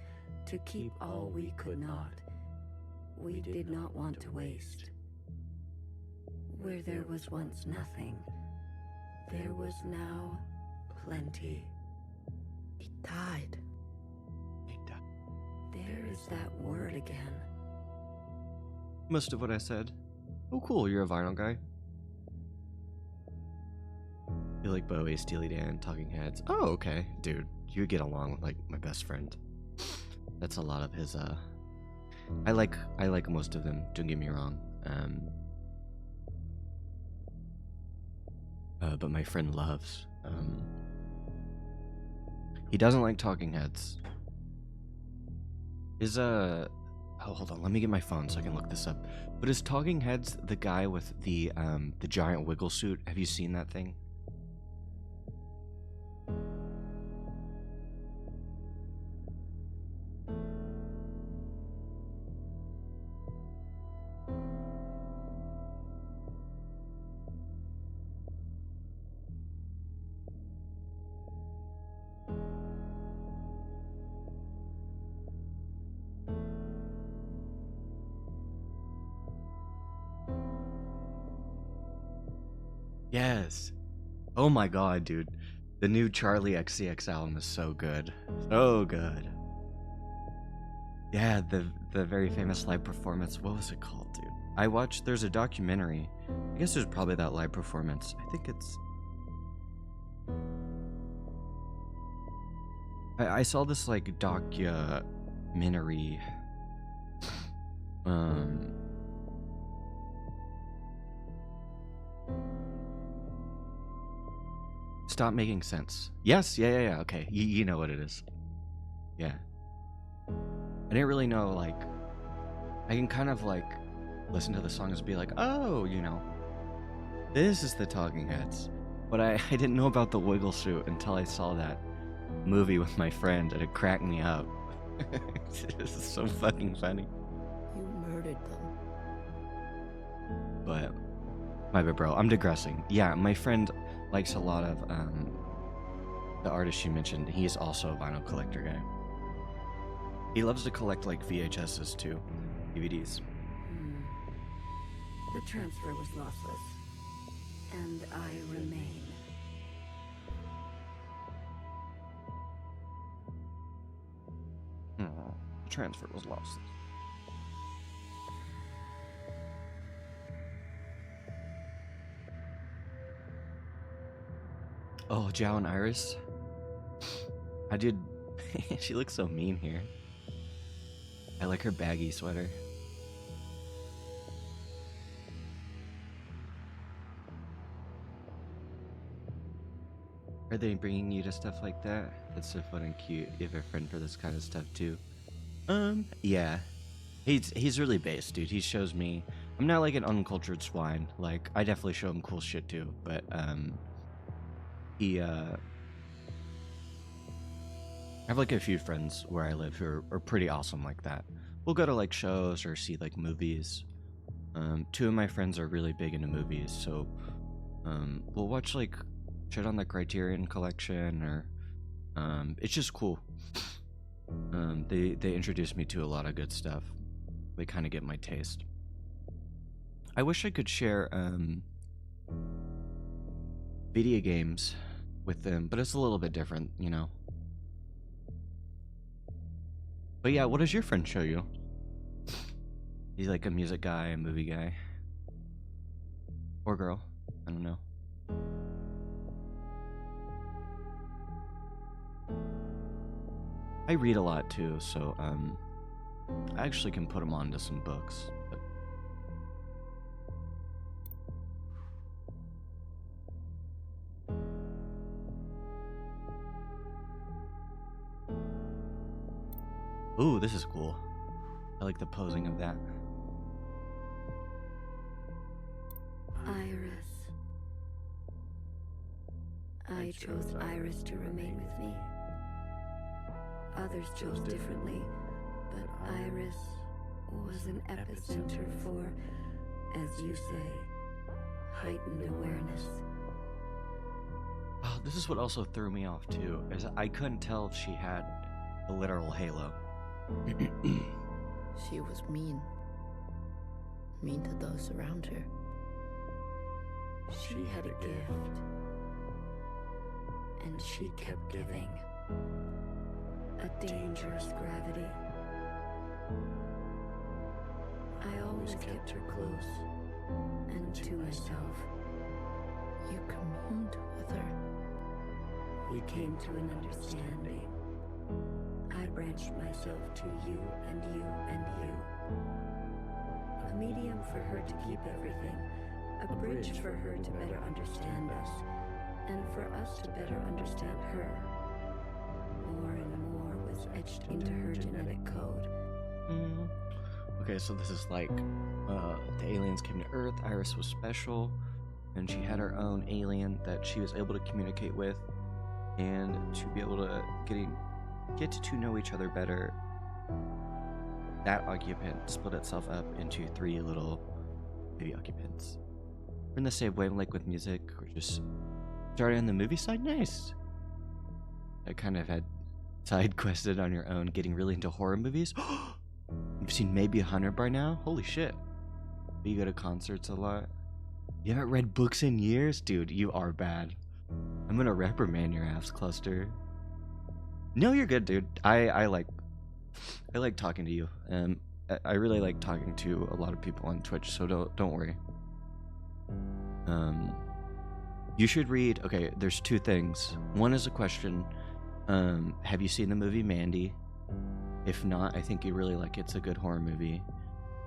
to keep all we could not. We did not want to waste. Where there was once nothing, there was now plenty. He died. There is that word again. Most of what I said. Oh, cool, you're a vinyl guy. You like Bowie, Steely Dan, Talking Heads. Oh, okay. Dude, you get along with, like, my best friend. That's a lot of his, I like most of them, don't get me wrong. But my friend loves, he doesn't like Talking Heads. Oh, hold on, let me get my phone so I can look this up. But is Talking Heads the guy with the giant wiggle suit? Have you seen that thing? Yes. Oh my god, dude. The new Charlie XCX album is so good. So good. Yeah, the very famous live performance. What was it called, dude? I watched, there's a documentary. I guess there's probably that live performance. I think it's... I saw this, like, documentary. Stop Making Sense. Yes, yeah, okay. You know what it is. Yeah. I didn't really know, like... I can kind of, like, listen to the songs and be like, oh, you know, this is the Talking Heads. But I didn't know about the wiggle suit until I saw that movie with my friend, and it cracked me up. This is so fucking funny. You murdered them. But, my bad, bro. I'm digressing. Yeah, my friend likes a lot of the artist you mentioned. He's also a vinyl collector guy. He loves to collect like VHSs too, DVDs. The transfer was lossless, and I remain. The transfer was lossless. Oh, Zhao and Iris. I did. She looks so mean here. I like her baggy sweater. Are they bringing you to stuff like that? That's so fun and cute. You have a friend for this kind of stuff too. Yeah. He's really based, dude. He shows me. I'm not like an uncultured swine. Like, I definitely show him cool shit too. But, I have like a few friends where I live who are pretty awesome like that. We'll go to like shows or see like movies. Two of my friends are really big into movies, so we'll watch like shit on the Criterion Collection, or it's just cool. They introduced me to a lot of good stuff. They kind of get my taste. I wish I could share video games with them, but it's a little bit different, you know. But yeah, what does your friend show you? He's like a music guy, a movie guy. Or girl. I don't know. I read a lot too, so I actually can put them onto some books. But... Ooh, this is cool. I like the posing of that. Iris. I chose Iris to remain with me. Others chose differently, but Iris was an epicenter for, as you say, heightened awareness. Oh, this is what also threw me off too, is I couldn't tell if she had a literal halo. She was mean. Mean to those around her. She had a gift, and she kept giving. A dangerous gravity. I always kept her close, and to myself. You communed with her. We came to an understanding. I branched myself to you and you and you. A medium for her to keep everything. A bridge for her to better understand us. And for us to better understand her. More and more was etched into her genetic code. Okay, so this is like the aliens came to Earth, Iris was special, and she had her own alien that she was able to communicate with, and to be able to get to know each other better. That occupant split itself up into 3 little baby occupants. We're in the same wavelength with music. We're just starting on the movie side. Nice. I kind of had side quested on your own, getting really into horror movies. You've seen maybe 100 by now? Holy shit. You go to concerts a lot. You haven't read books in years? Dude, you are bad. I'm gonna reprimand your ass, Cluster. No, you're good, dude. I like talking to you. I really like talking to a lot of people on Twitch, so don't worry. You should read. Okay, there's 2 things. One is a question. Have you seen the movie Mandy? If not, I think you really like it. It's a good horror movie.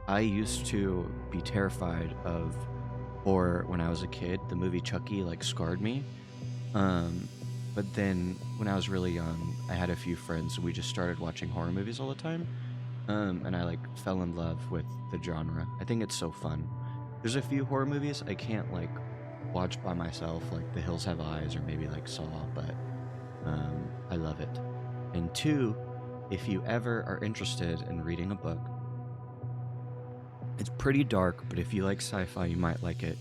I used to be terrified of horror when I was a kid. The movie Chucky scarred me. But then when I was really young, I had a few friends and we just started watching horror movies all the time. And I fell in love with the genre. I think it's so fun. There's a few horror movies I can't watch by myself, like The Hills Have Eyes or maybe Saw, but I love it. And 2, if you ever are interested in reading a book, it's pretty dark, but if you like sci-fi, you might like it.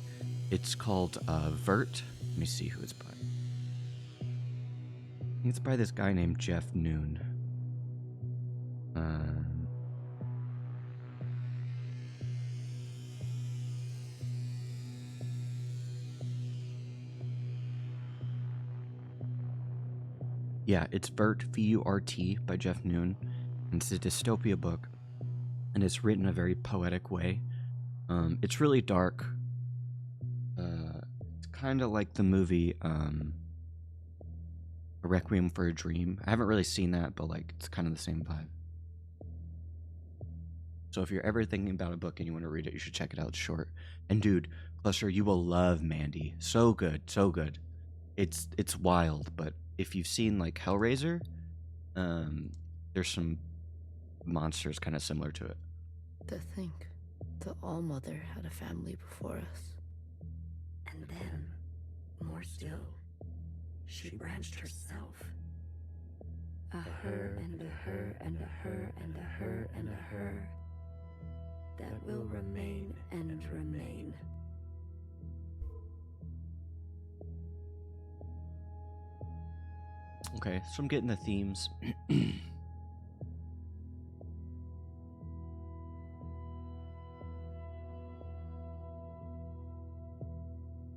It's called Vert. Let me see who it's by. I think it's by this guy named Jeff Noon. Yeah, it's Vert, V-U-R-T, by Jeff Noon. And it's a dystopia book, and it's written in a very poetic way. It's really dark. It's kind of like the movie A Requiem for a Dream. I haven't really seen that, but it's kind of the same vibe. So if you're ever thinking about a book and you want to read it, you should check it out. It's short. And dude, Cluster, you will love Mandy. So good, so good. It's wild, but if you've seen Hellraiser, there's some monsters kind of similar to it. To think the All-Mother had a family before us. And then, more still, she branched herself. A her and a her and a her and a her and a her that will remain and remain. Okay, so I'm getting the themes.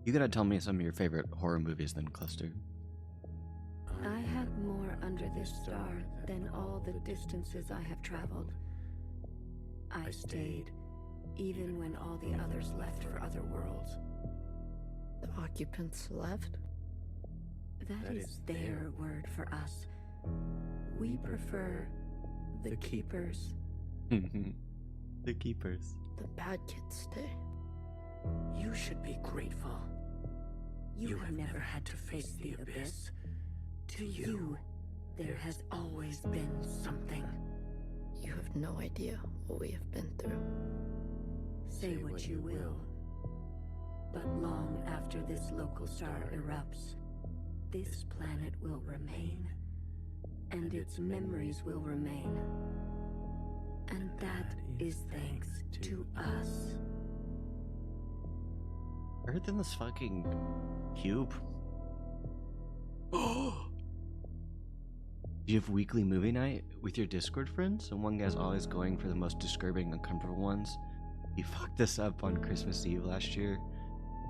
You gotta tell me some of your favorite horror movies then, Cluster. I had more under this star than all the distances I have traveled. I stayed, even when all the others left for other worlds. The occupants left? That is their word for us. We prefer the keepers. The keepers. The bad kids stay. You should be grateful. You have never had to face the abyss. To you, there has always been something. You have no idea what we have been through. Say what you will. But long after this local star erupts, this planet will remain. And its memories will remain. And that is thanks to us. Earth in this fucking cube. You have weekly movie night with your Discord friends, and one guy's always going for the most disturbing, uncomfortable ones. He fucked us up on Christmas Eve last year.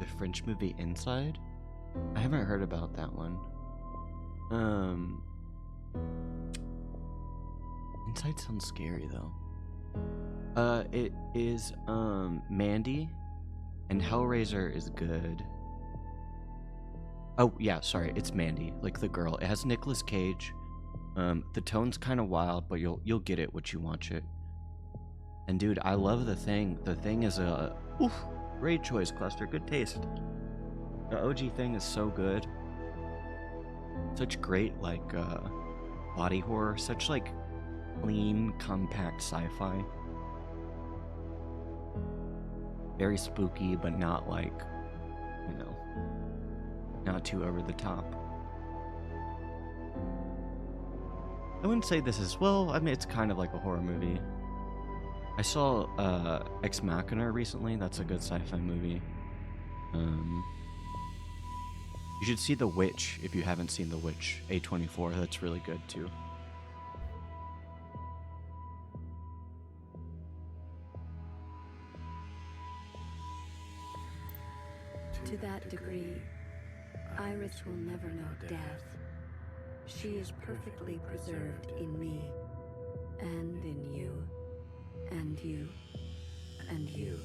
The French movie Inside? I haven't heard about that one. Inside sounds scary though. It is Mandy, and Hellraiser is good. Oh yeah, sorry, it's Mandy, like the girl. It has Nicolas Cage. The tone's kind of wild, but you'll get it what you watch it. And dude, I love The Thing. The Thing is a great choice, Cluster. Good taste. The OG Thing is so good. Such great like body horror. Such like clean, compact sci-fi. Very spooky, but not like, you know, not too over the top. I wouldn't say this is, well, I mean, it's kind of like a horror movie. I saw Ex Machina recently. That's a good sci-fi movie. You should see The Witch if you haven't seen The Witch. A24, that's really good too. To that degree, Iris will never know death. She is perfectly preserved in me, and in you, and you, and you.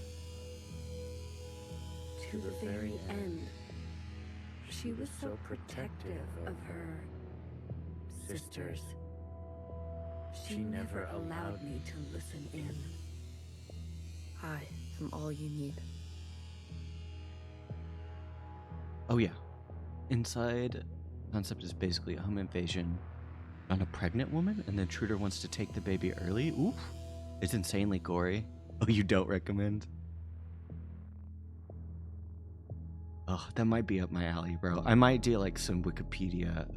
To the very end, she was so protective of her sisters. She never allowed me to listen in. I am all you need. Oh yeah. Inside, concept is basically a home invasion on a pregnant woman, and the intruder wants to take the baby early. Oof. It's insanely gory. Oh, you don't recommend? Oh, that might be up my alley, bro. I might do like some Wikipedia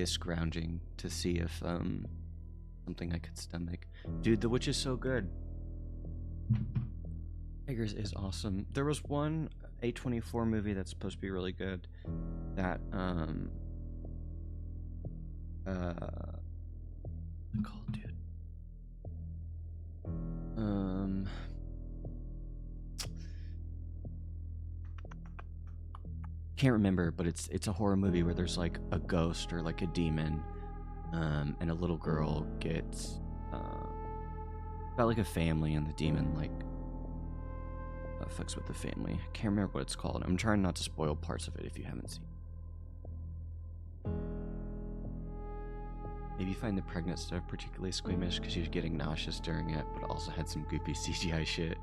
scrounging to see if something I could stomach. Dude, The Witch is so good. Tigers is awesome. There was one A24 movie that's supposed to be really good that what's it called, dude? Can't remember, but it's a horror movie where there's like a ghost or like a demon, and a little girl gets about like a family, and the demon like fucks with the family. I can't remember what it's called. I'm trying not to spoil parts of it if you haven't seen. Maybe you find the pregnant stuff particularly squeamish because she was getting nauseous during it, but also had some goofy CGI shit.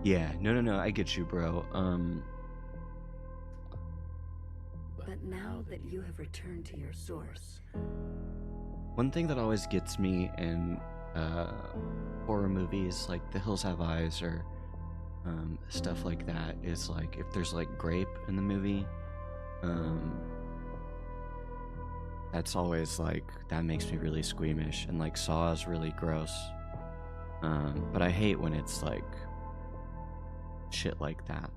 Yeah, no, I get you, bro. But now that you have returned to your source, one thing that always gets me in horror movies like The Hills Have Eyes or stuff like that is like if there's like grape in the movie, that's always like, that makes me really squeamish, and like Saw is really gross, but I hate when it's like shit like that.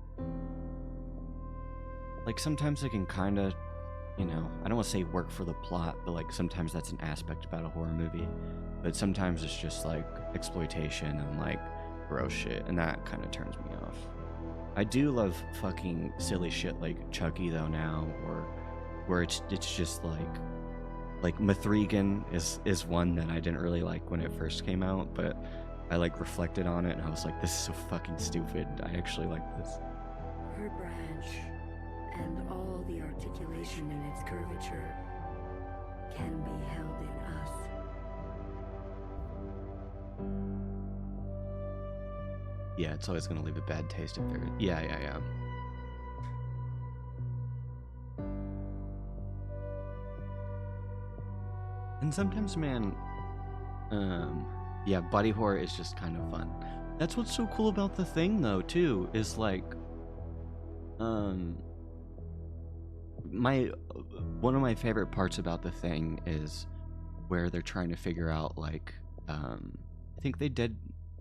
Like sometimes it can kind of, you know, I don't want to say work for the plot, but like sometimes that's an aspect about a horror movie, but sometimes it's just like exploitation and like gross shit, and that kind of turns me off. I do love fucking silly shit like Chucky though now, or where it's just like Mithrigan is one that I didn't really like when it first came out, but I like reflected on it and I was like, this is so fucking stupid. I actually like this. upper branch and all the articulation in its curvature can be held in us. Yeah, it's always gonna leave a bad taste if there. Yeah. And sometimes, man, yeah, body horror is just kind of fun. That's what's so cool about The Thing, though, too, is like, one of my favorite parts about The Thing is where they're trying to figure out, like, I think they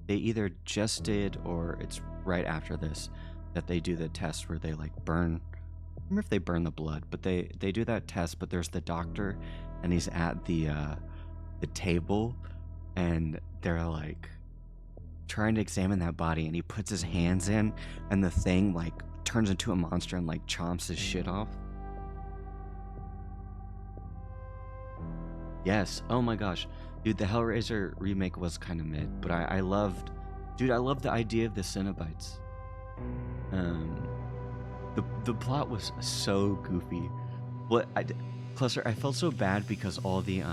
either just did, or it's right after this, that they do the test where they, like, burn, I don't remember if they burn the blood, but they do that test, but there's the doctor, and he's at the table, and they're, like, trying to examine that body, and he puts his hands in, and the thing, like, turns into a monster and, like, chomps his shit off. Yes, oh my gosh. Dude, the Hellraiser remake was kind of mid, but I loved the idea of the Cenobites. The plot was so goofy. Cluster, I felt so bad because all the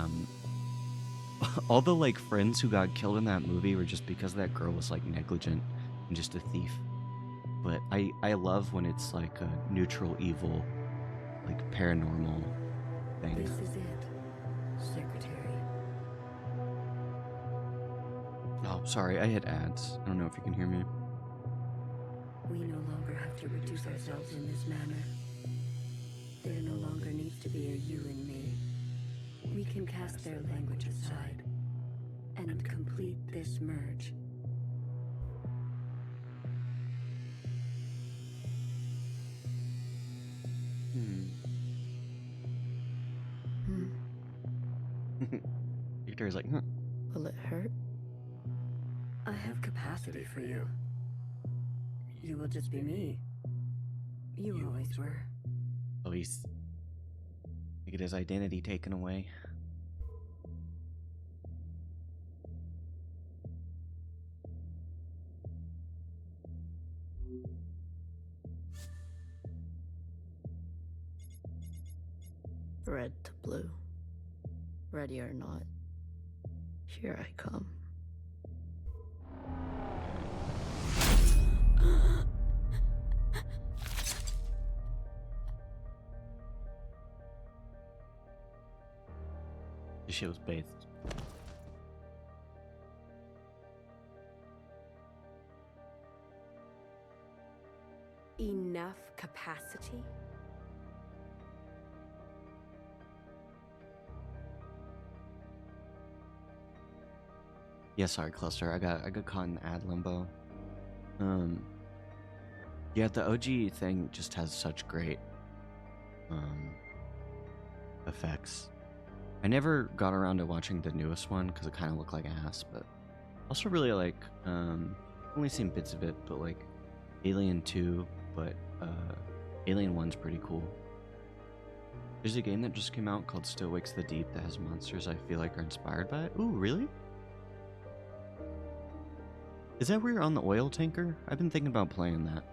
like friends who got killed in that movie were just because that girl was like negligent and just a thief. But I love when it's like a neutral evil, like paranormal thing. This is it, Secretary. Oh, sorry, I hit ads. I don't know if you can hear me. We no longer have to reduce ourselves in this manner. There no longer needs to be a you and me. We can cast their language aside and complete this merge. Victor's like, Will it hurt? I have capacity for you. You will just be me. You always were. Oh, he's to get his identity taken away. Red to blue. Ready or not, here I come. This shit was bathed. Enough capacity? Yeah, sorry, Cluster. I got caught in ad limbo. Yeah, the OG thing just has such great effects. I never got around to watching the newest one because it kind of looked like ass, but also really like only seen bits of it, but like Alien 2, but Alien 1's pretty cool. There's a game that just came out called Still Wakes the Deep that has monsters I feel like are inspired by it. Ooh, really? Is that where you're on the oil tanker? I've been thinking about playing that.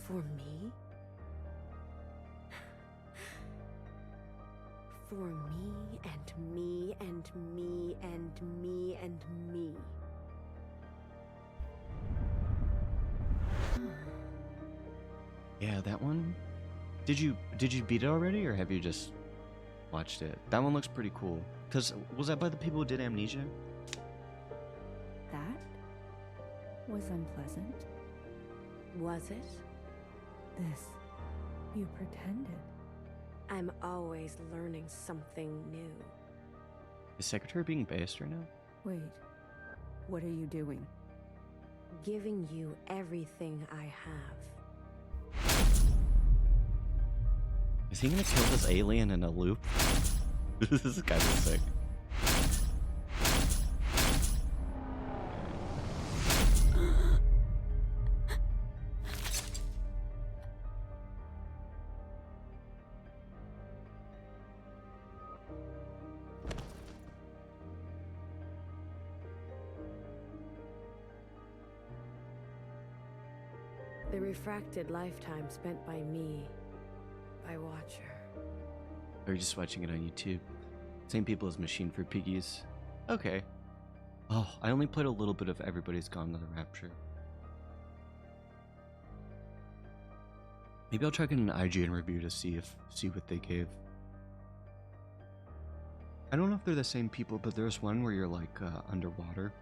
For me? For me and me and me and me and me. Yeah, that one. Did you beat it already, or have you just watched it? That one looks pretty cool. Cause was that by the people who did Amnesia? That was unpleasant. Was it? This. You pretended. I'm always learning something new. Is Secretary being based right now? Wait. What are you doing? Giving you everything I have. Is he gonna kill this alien in a loop? This is kind of sick. The refracted lifetime spent by me, by Watcher. Or you're just watching it on YouTube. Same people as Machine for Piggies. Okay. Oh, I only played a little bit of Everybody's Gone to the Rapture. Maybe I'll try getting an IGN review to see what they gave. I don't know if they're the same people, but there's one where you're like underwater.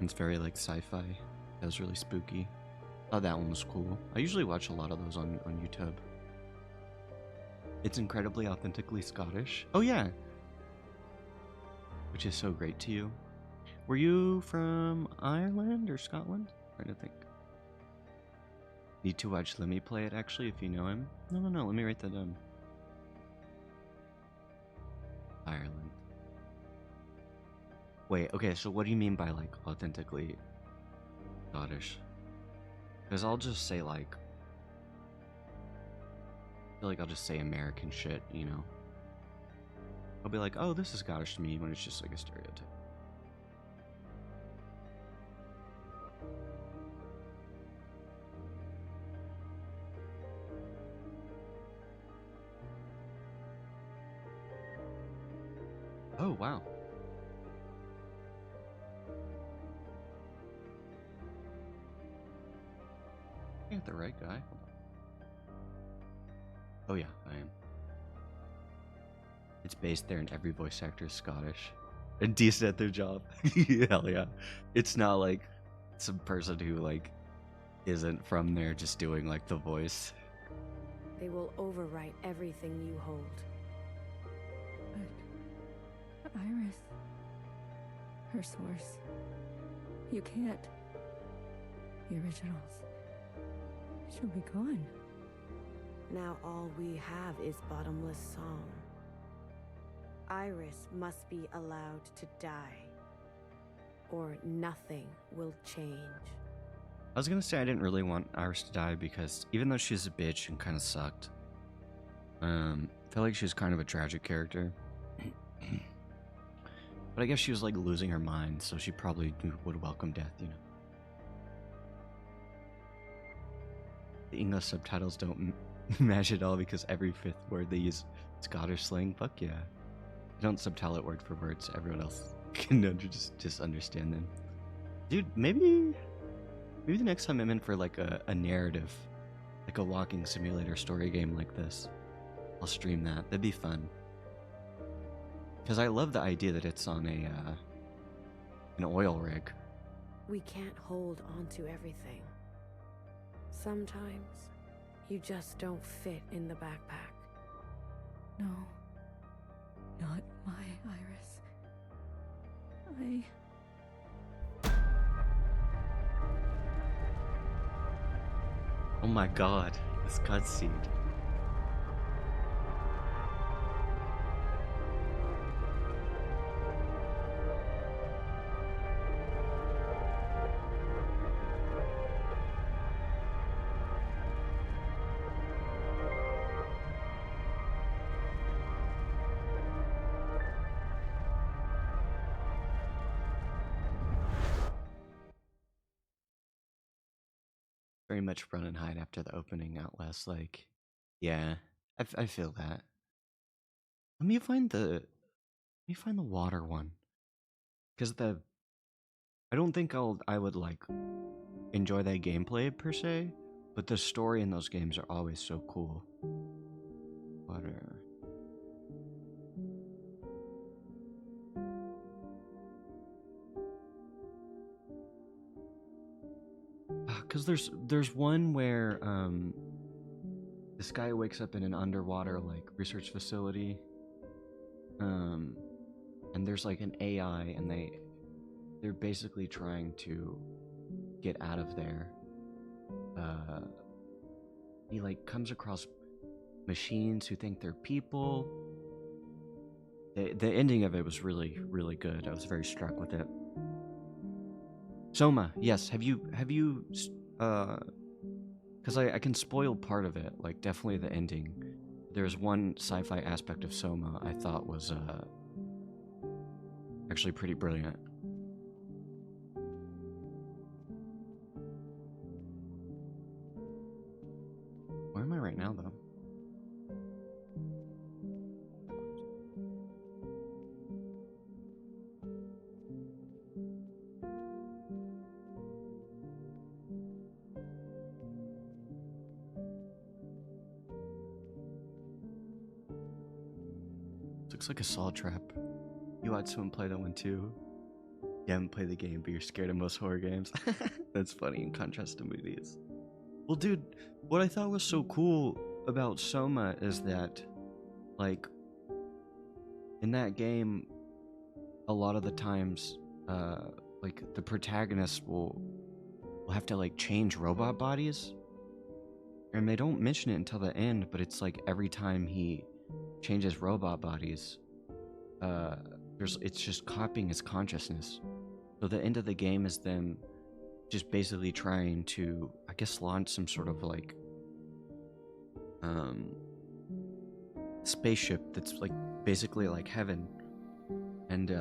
It's very like sci-fi. That was really spooky. Oh, that one was cool. I usually watch a lot of those on YouTube. It's incredibly authentically Scottish. Oh yeah. Which is so great to you. Were you from Ireland or Scotland? I'm trying to think. Need to watch Lemmy play it actually if you know him. No, let me write that down. Ireland. Wait, okay, so what do you mean by like authentically Scottish? Because I'll just say like, I feel like I'll just say American shit, you know? I'll be like, oh, this is Scottish to me, when it's just like a stereotype. Oh, wow. I ain't the right guy. Hold on. Oh yeah, I am. It's based there and every voice actor is Scottish. And decent at their job. Hell yeah. It's not like some person who like isn't from there just doing like the voice. They will overwrite everything you hold. But Iris, her source, you can't. The originals, she'll be gone. Now all we have is bottomless song. Iris must be allowed to die, or nothing will change. I was gonna say I didn't really want Iris to die because even though she's a bitch and kind of sucked, I feel like she was kind of a tragic character. But I guess she was like losing her mind, so she probably would welcome death, you know. The English subtitles don't match at all because every fifth word they use Scottish slang. Fuck yeah. They don't subtitle it word for word so everyone else can just understand them. Dude, maybe the next time I'm in for like a narrative, like a walking simulator story game like this, I'll stream that. That'd be fun. Because I love the idea that it's on an oil rig. We can't hold on to everything. Sometimes you just don't fit in the backpack. No, not my Iris. Oh my god, this cutscene. Very much run and hide after the opening Outlast, like, yeah, I feel that. Let me find the water one, because I don't think I would like enjoy that gameplay per se, but the story in those games are always so cool. Water. Because there's one where this guy wakes up in an underwater like research facility, and there's like an AI, and they're basically trying to get out of there. He like comes across machines who think they're people. The ending of it was really, really good. I was very struck with it. Soma, yes. Have you because I can spoil part of it, like definitely the ending. There's one sci-fi aspect of Soma I thought was actually pretty brilliant. now, though. Looks like a saw trap. You watch someone play that one too. You haven't played the game, but you're scared of most horror games. That's funny in contrast to movies. Well, dude, what I thought was so cool about Soma is that, like, in that game, a lot of the times, like, the protagonist will have to, like, change robot bodies. And they don't mention it until the end, but it's like every time he changes robot bodies, it's just copying his consciousness. So the end of the game is them just basically trying to, I guess, launch some sort of like spaceship that's like basically like heaven, and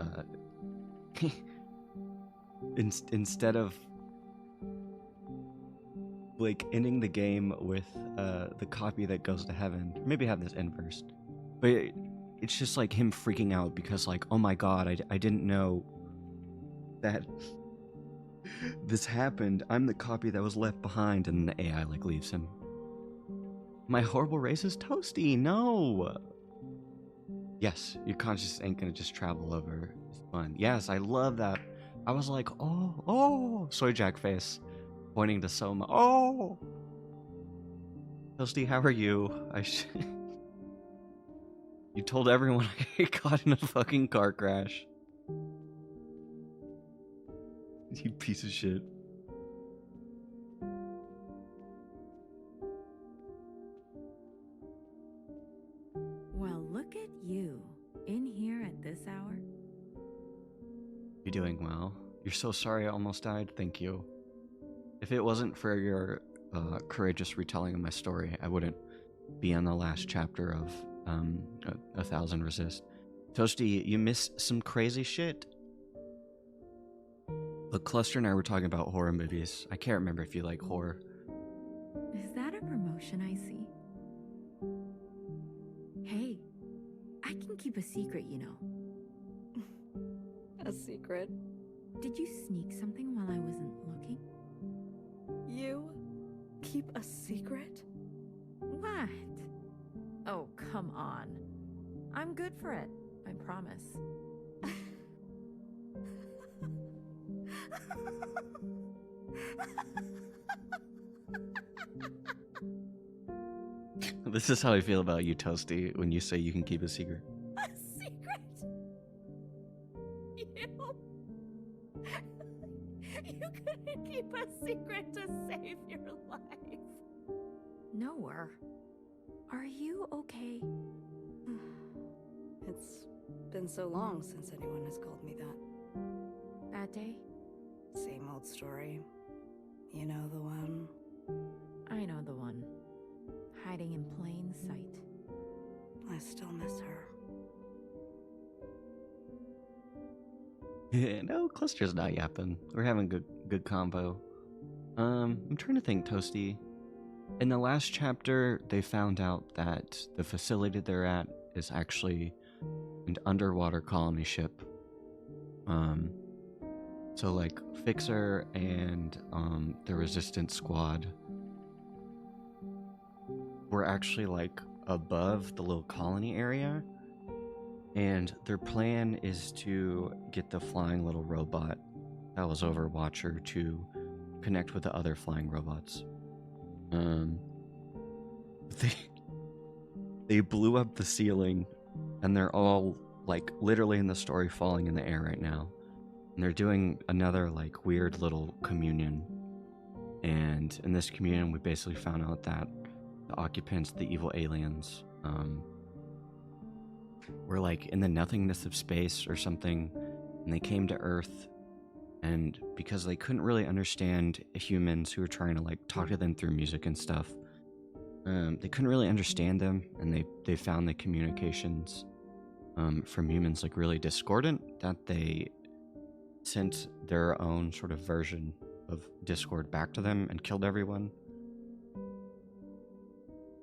instead of like ending the game with the copy that goes to heaven, maybe have this end first, but it's just like him freaking out because like, oh my god, I didn't know that this happened. I'm the copy that was left behind, and the AI like leaves him. My horrible racist Toasty, no! Yes, your conscience ain't gonna just travel over. It's fun. Yes, I love that. I was like, oh, soy jack face, pointing to Soma. Oh! Toasty, how are you? You told everyone I got in a fucking car crash. You piece of shit. Well, look at you. In here at this hour? You're doing well. You're so sorry I almost died. Thank you. If it wasn't for your courageous retelling of my story, I wouldn't be on the last chapter of 1000xResist. Toasty, you missed some crazy shit. Look, Cluster and I were talking about horror movies. I can't remember if you like horror. Is that a promotion I see? Hey, I can keep a secret, you know. A secret? Did you sneak something while I wasn't looking? You keep a secret? What? Oh, come on. I'm good for it, I promise. This is how I feel about you, Toasty, when you say you can keep a secret. A secret? You couldn't keep a secret to save your life. Nowhere. Are you okay? It's been so long since anyone has called me that. Bad day? Same old story. You know the one. I know the one. Hiding in plain sight. I still miss her. Yeah, no, Cluster's not yapping. We're having good combo. I'm trying to think, Toasty. In the last chapter, they found out that the facility they're at is actually an underwater colony ship. So like Fixer and the Resistance Squad were actually like above the little colony area, and their plan is to get the flying little robot that was Overwatcher to connect with the other flying robots. They blew up the ceiling, and they're all like literally in the story falling in the air right now. And they're doing another like weird little communion. And in this communion, we basically found out that the occupants, the evil aliens, were like in the nothingness of space or something, and they came to Earth, and because they couldn't really understand humans who were trying to like talk to them through music and stuff, they couldn't really understand them, and they found the communications from humans like really discordant, that they sent their own sort of version of Discord back to them and killed everyone.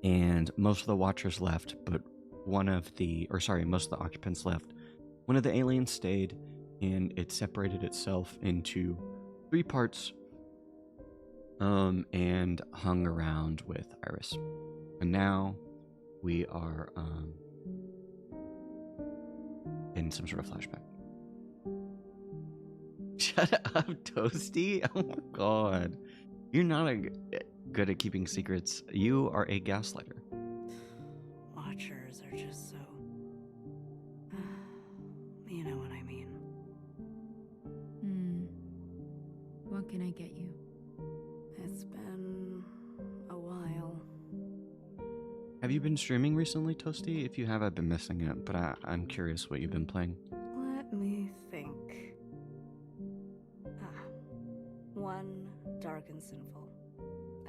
and most of the Watchers left, but most of the occupants left. One of the aliens stayed, and it separated itself into 3 parts, and hung around with Iris. And now we are in some sort of flashback. Shut up, Toasty. Oh my god. You're not good at keeping secrets. You are a gaslighter. Watchers are just so... you know what I mean. What can I get you? It's been a while. Have you been streaming recently, Toasty? If you have, I've been missing it, but I'm curious what you've been playing. Let me think. One dark and sinful.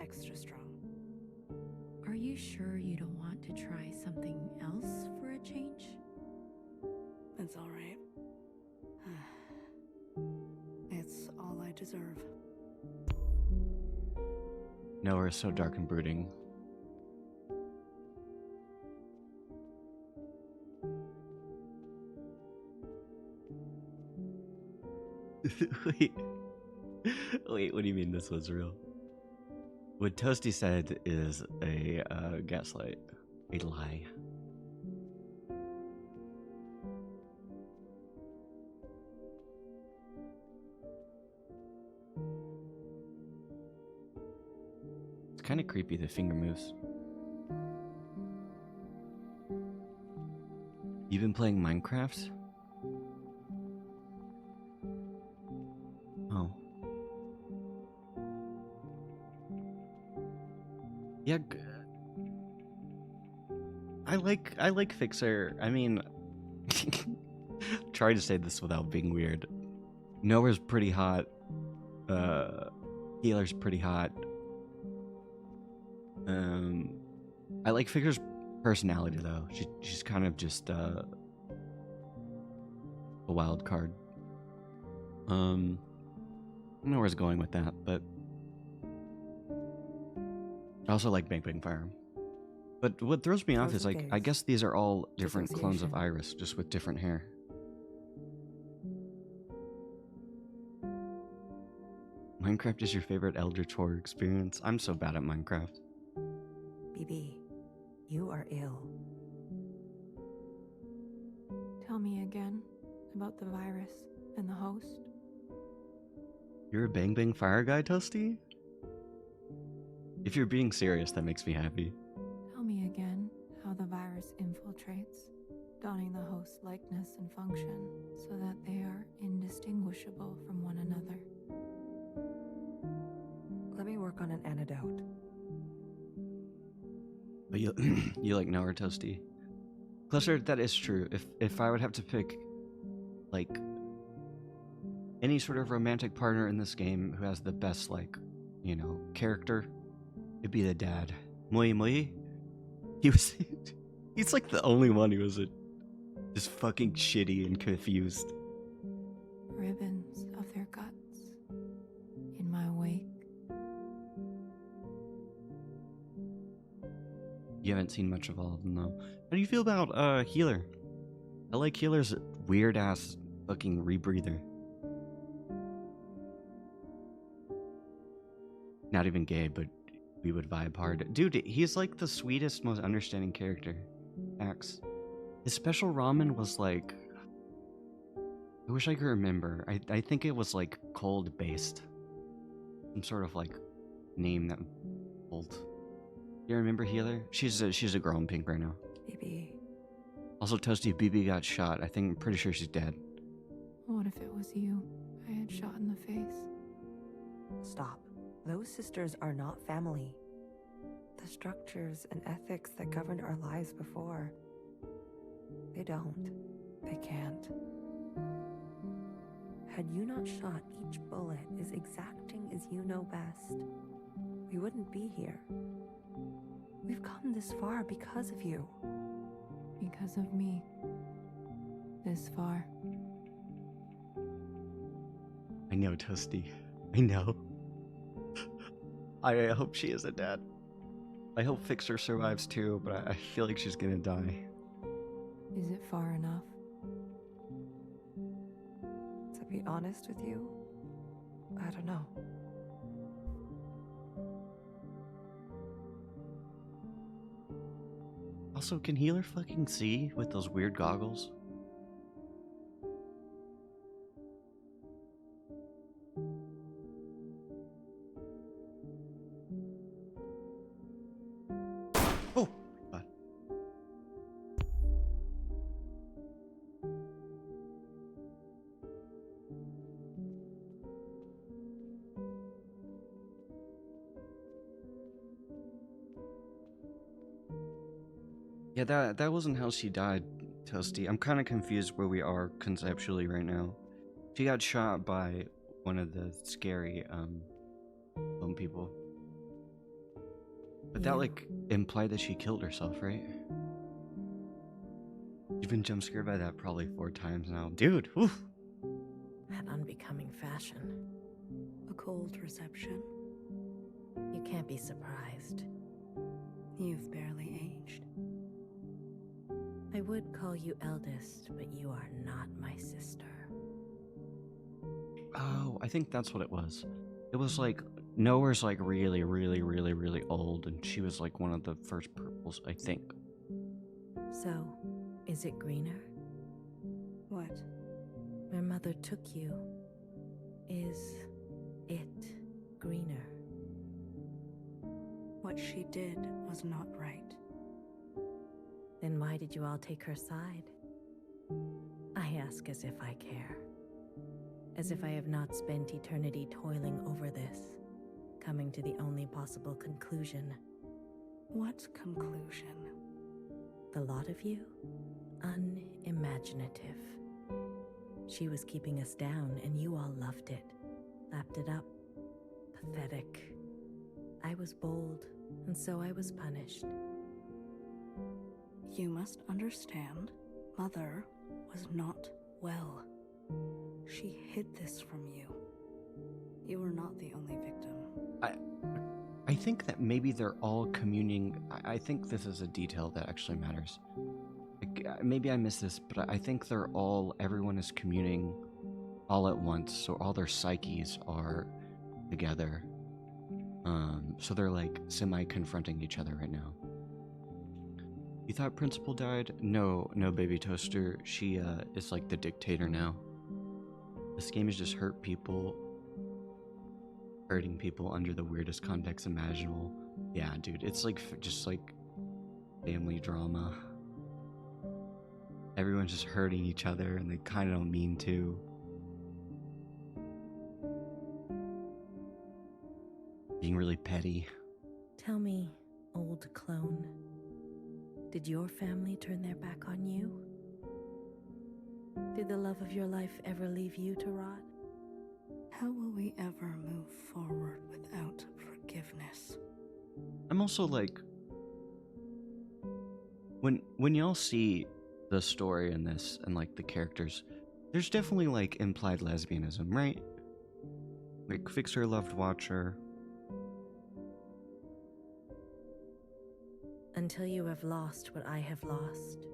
Extra strong. Are you sure you don't want to try something else for a change? It's all right. It's all I deserve. Nowhere is so dark and brooding. Wait, what do you mean this was real? What Toasty said is a gaslight, a lie. It's kind of creepy, the finger moves. You've been playing Minecraft? Oh. Yeah, I like Fixer. I mean, try to say this without being weird. Nowhere's pretty hot. Healer's pretty hot. I like Fixer's personality though. She's kind of just a wild card. I don't know where I was going with that, but I also like Bang Bang Fire. But what throws me off is, like, I guess these are all different clones of Iris, just with different hair. Minecraft is your favorite Eldritch Horror experience? I'm so bad at Minecraft. BB, you are ill. Tell me again about the virus and the host. You're a Bang Bang Fire guy, Toasty? If you're being serious, that makes me happy. Tell me again how the virus infiltrates, donning the host's likeness and function so that they are indistinguishable from one another. Let me work on an antidote. But you like Nowhere, Toasty? Closer, that is true. If I would have to pick, like, any sort of romantic partner in this game who has the best, like, you know, character, it'd be the dad. Moi Moi. He's like the only one who was just fucking shitty and confused. Ribbons of their guts in my wake. You haven't seen much of all of them though. How do you feel about Healer? I like Healer's weird ass fucking rebreather. Not even gay, but we would vibe hard. Dude, he's like the sweetest, most understanding character. Axe. His special ramen was like... I wish I could remember. I think it was like cold based. Some sort of like name that old. You remember Healer? She's a girl in pink right now. BB. Also, Toasty, BB got shot. I'm pretty sure she's dead. What if it was you I had shot in the face? Stop. Those sisters are not family. The structures and ethics that governed our lives before, they don't. They can't. Had you not shot each bullet as exacting as you know best, we wouldn't be here. We've come this far because of you. Because of me. This far. I know, Toasty. I know. I hope she isn't dead. I hope Fixer survives too, but I feel like she's gonna die. Is it far enough? To be honest with you, I don't know. Also, can Healer fucking see with those weird goggles? Oh, God. Yeah, that wasn't how she died, Toasty. I'm kind of confused where we are conceptually right now. She got shot by one of the scary phone people. But that like implied that she killed herself, right? You've been jump scared by that probably 4 times now. Dude, oof. That unbecoming fashion. A cold reception. You can't be surprised. You've barely aged. I would call you eldest, but you are not my sister. Oh, I think that's what it was. It was like Nowhere's like really, really, really, really old, and she was like one of the first purples, I think. So, is it greener? What? Where Mother took you. Is it greener? What she did was not right. Then why did you all take her side? I ask as if I care. As if I have not spent eternity toiling over this, coming to the only possible conclusion. What conclusion? The lot of you? Unimaginative. She was keeping us down, and you all loved it. Lapped it up. Pathetic. I was bold, and so I was punished. You must understand, Mother was not well. She hid this from you. You were not the only victim. I think that maybe they're all communing. I think this is a detail that actually matters. Like, maybe I missed this, but I think everyone is communing all at once, so all their psyches are together. So they're like semi-confronting each other right now. You thought Principal died? No, Baby Toaster. She is like the dictator now. This game has just hurting people under the weirdest context imaginable. Yeah, dude, it's like just like family drama. Everyone's just hurting each other, and they kind of don't mean to. Being really petty. Tell me, old clone, did your family turn their back on you? Did the love of your life ever leave you to rot? How will we ever move forward without forgiveness? I'm also like, when y'all see the story in this and like the characters, there's definitely like implied lesbianism, right? Like Fixer loved Watcher. Until you have lost what I have lost.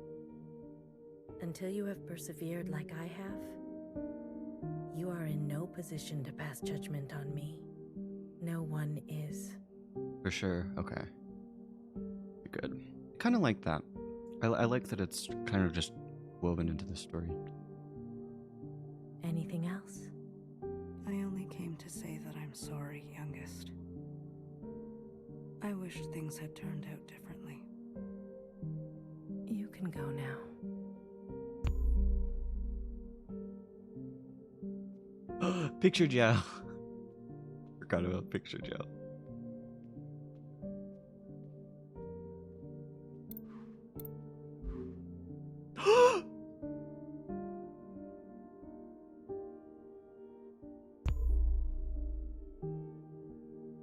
Until you have persevered like I have, you are in no position to pass judgment on me. No one is. For sure, okay. Good. Kind of like that. I like that it's kind of just woven into the story. Anything else? I only came to say that I'm sorry, youngest. I wish things had turned out differently. You can go now. Picture Joe. Forgot about Picture Joe.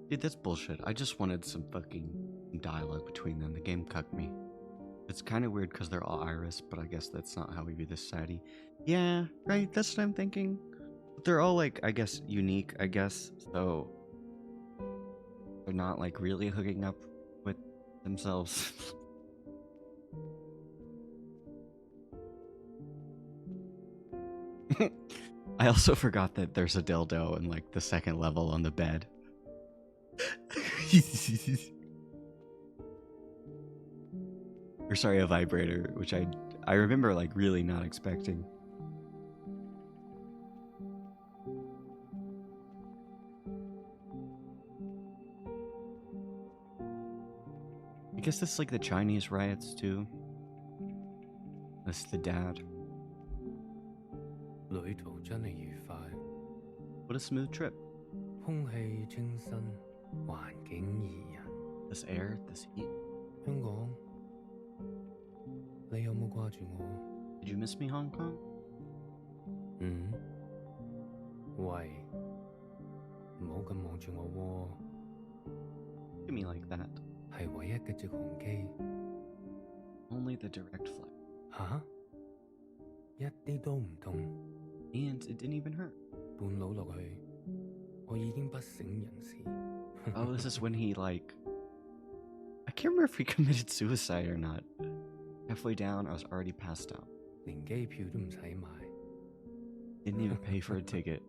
Dude, that's bullshit. I just wanted some fucking dialogue between them. The game cucked me. It's kind of weird because they're all Iris, but I guess that's not how we view this society. Yeah, right, that's what I'm thinking. But they're all, like, I guess, unique, I guess, so they're not, like, really hooking up with themselves. I also forgot that there's a dildo in like the second level on the bed. Or sorry, a vibrator, which I remember like really not expecting. I guess that's like the Chinese riots too. That's the dad. 旅途真係愉快， What a smooth trip. 空氣清新，環境宜人。 This air, this heat. 香港，你有冇掛住我？ Did you miss me, Hong Kong? 嗯？喂，唔好咁望住我喎。 Look at me like that. 係唯一嘅直航機。 Only the direct flight. 吓？一啲都唔痛。 And it didn't even hurt. 半路落去，我已經不省人事。 Oh, this is when he like... I can't remember if he committed suicide or not. Halfway down, I was already passed out. 連機票都唔使買。 Didn't even pay for a ticket.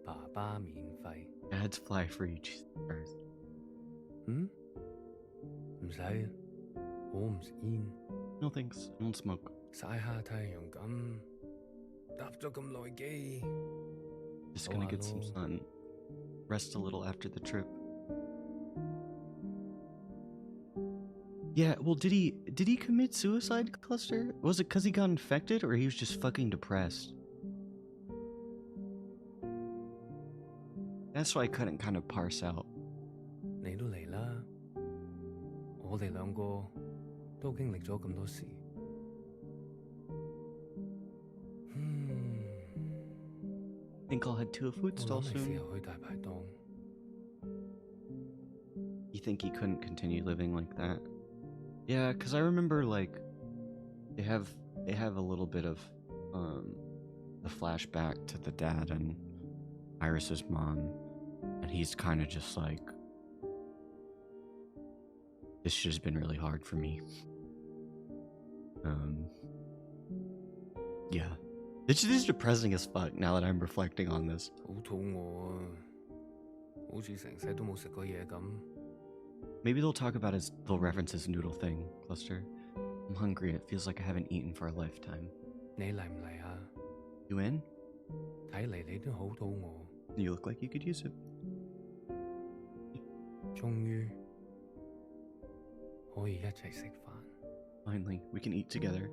爸爸免費。 Dad's fly free. Jesus Christ. 嗯？唔使，我唔食煙。 No thanks. I don't smoke. 曬下太陽咁，搭咗咁耐機。 Just gonna get some sun. Rest a little after the trip. Yeah, well, did he commit suicide, Cluster? Was it because he got infected, or he was just fucking depressed? That's why I couldn't kind of parse out. 你都嚟啦，我哋兩個都經歷咗咁多事。 Think I'll head to a food stall soon. You think he couldn't continue living like that? Yeah, because I remember like they have a little bit of the flashback to the dad and Iris's mom, and he's kind of just like, this shit has been really hard for me. Yeah. This is depressing as fuck now that I'm reflecting on this. 好肚餓啊，好似成世都冇食過嘢咁。 Maybe they'll talk about they'll reference his noodle thing, Cluster. I'm hungry. It feels like I haven't eaten for a lifetime. 你嚟唔嚟啊？ You in? 睇嚟你都好肚餓。 You look like you could use it. 終於可以一齊食飯。 Finally, we can eat together.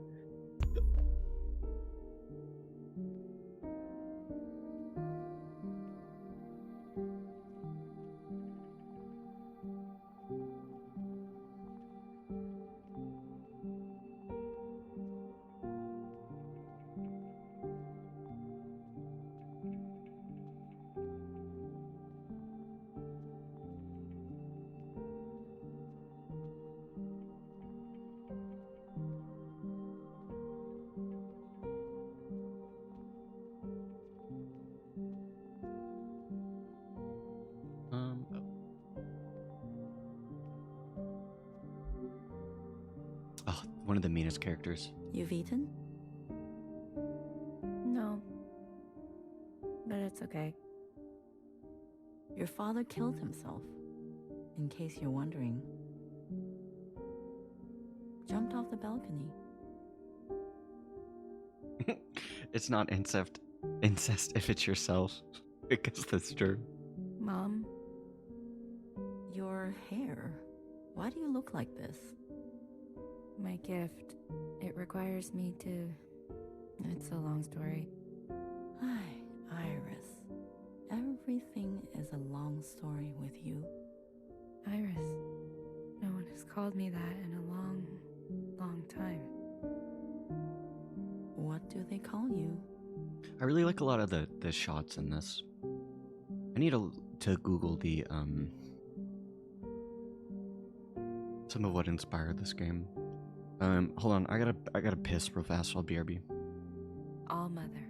Oh, one of the meanest characters. You've eaten? No. But it's okay. Your father killed himself, in case you're wondering. Jumped off the balcony. It's not incest if it's yourself. I guess that's true. Mom? Your hair. Why do you look like this? My gift. It requires me to... It's a long story. Iris. Everything is a long story with you. Iris. No one has called me that in a long, long time. What do they call you? I really like a lot of the shots in this. I need to Google the some of what inspired this game. Hold on, I gotta piss real fast. I'll BRB. All Mother.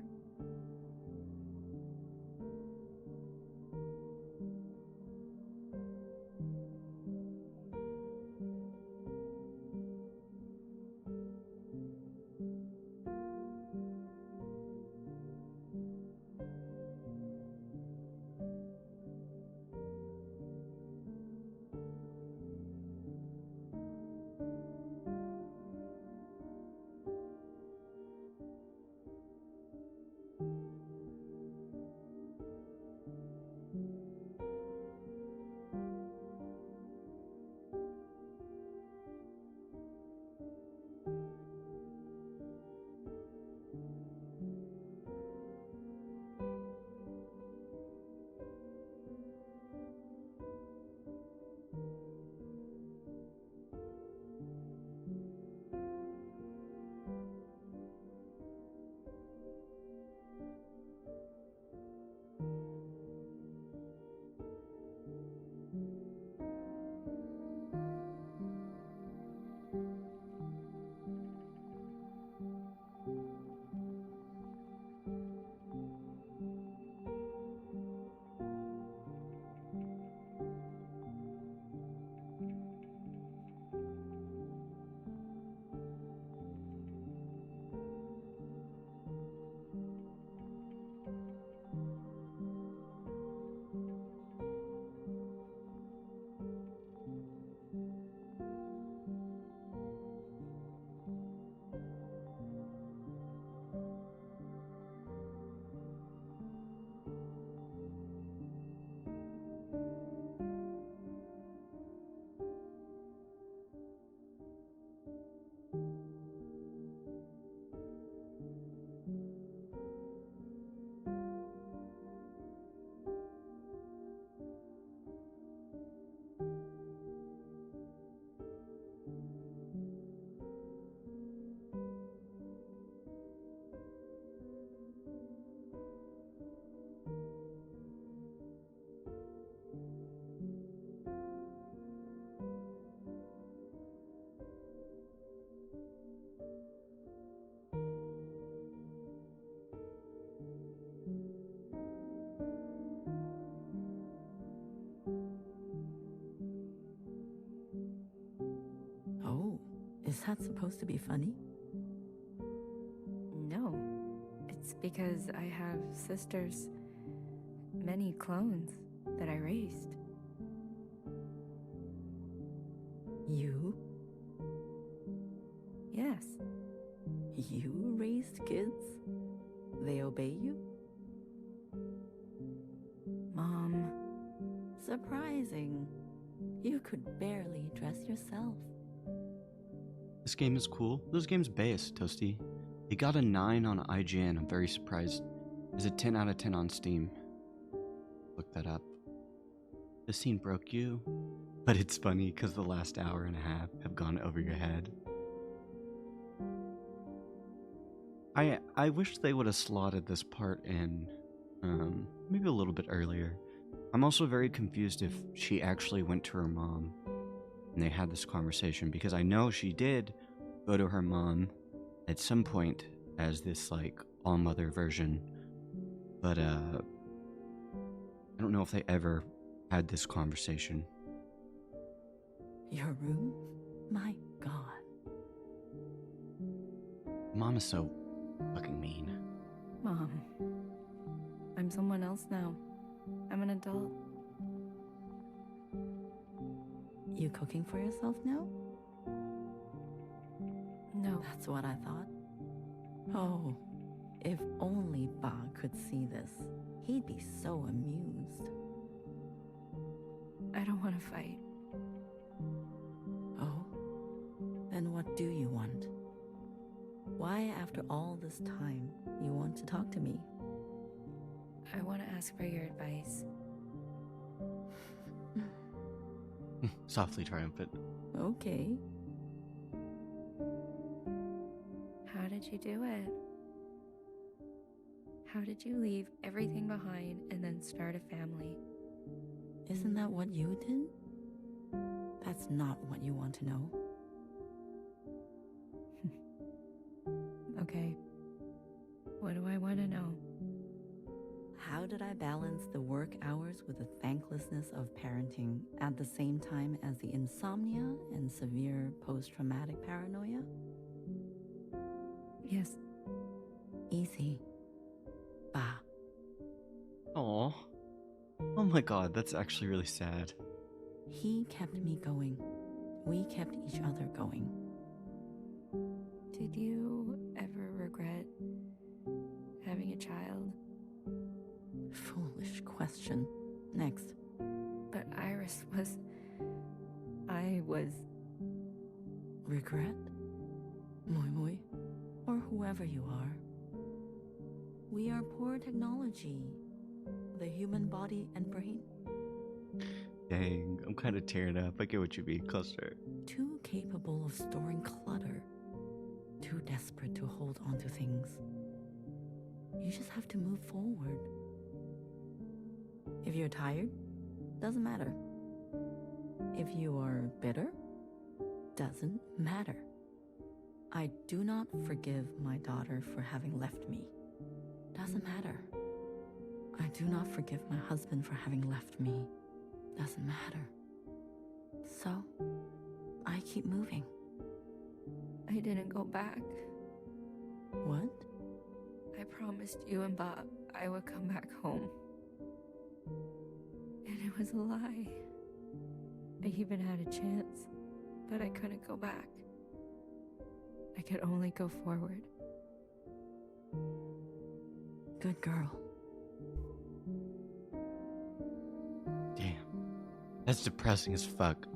Is that supposed to be funny? No. It's because I have sisters, many clones that I raised. You? Yes. You raised kids? They obey you? Mom. Surprising. You could barely dress yourself. This game is cool. This game's based, Toasty. It got a 9 on IGN. I'm very surprised. It's a 10 out of 10 on Steam. Look that up. This scene broke you, but it's funny because the last hour and a half have gone over your head. I wish they would have slotted this part in maybe a little bit earlier. I'm also very confused if she actually went to her mom and they had this conversation, because I know she did go to her mom at some point as this like all-mother version, but I don't know if they ever had this conversation. Your room? My God. Mom is so fucking mean. Mom. I'm someone else now. I'm an adult. You cooking for yourself now? No. That's what I thought. Oh, if only Ba could see this. He'd be so amused. I don't want to fight. Oh? Then what do you want? Why, after all this time, you want to talk to me? I want to ask for your advice. Softly triumphant. Okay. How did you do it? How did you leave everything behind and then start a family? Isn't that what you did? That's not what you want to know. Okay. What do I want to know? How did I balance the work hours with the thanklessness of parenting at the same time as the insomnia and severe post-traumatic paranoia? Yes. Easy. Ba. Aw. Oh my god, that's actually really sad. He kept me going. We kept each other going. Did you ever regret having a child? Foolish question. Next. But Iris was... I was... Regret? Moi moi. Or whoever you are. We are poor technology. The human body and brain. Dang, I'm kind of tearing up. I get what you mean, Cluster. Too capable of storing clutter. Too desperate to hold on to things. You just have to move forward. If you're tired, doesn't matter. If you are bitter, doesn't matter. I do not forgive my daughter for having left me. Doesn't matter. I do not forgive my husband for having left me. Doesn't matter. So, I keep moving. I didn't go back. What? I promised you and Bob I would come back home. And it was a lie. I even had a chance, but I couldn't go back. I could only go forward. Good girl. Damn. That's depressing as fuck.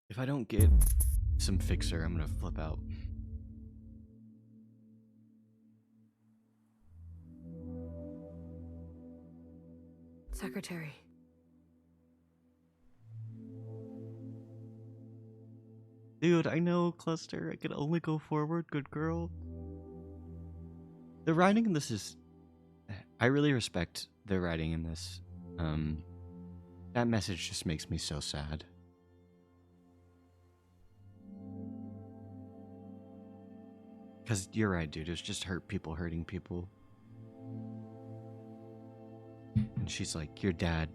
If I don't get some fixer, I'm gonna flip out. Secretary. Dude, I know, Cluster. I can only go forward, good girl. The writing in this is... I really respect the writing in this. That message just makes me so sad. Because you're right, dude. It's just people hurting people. And she's like, your dad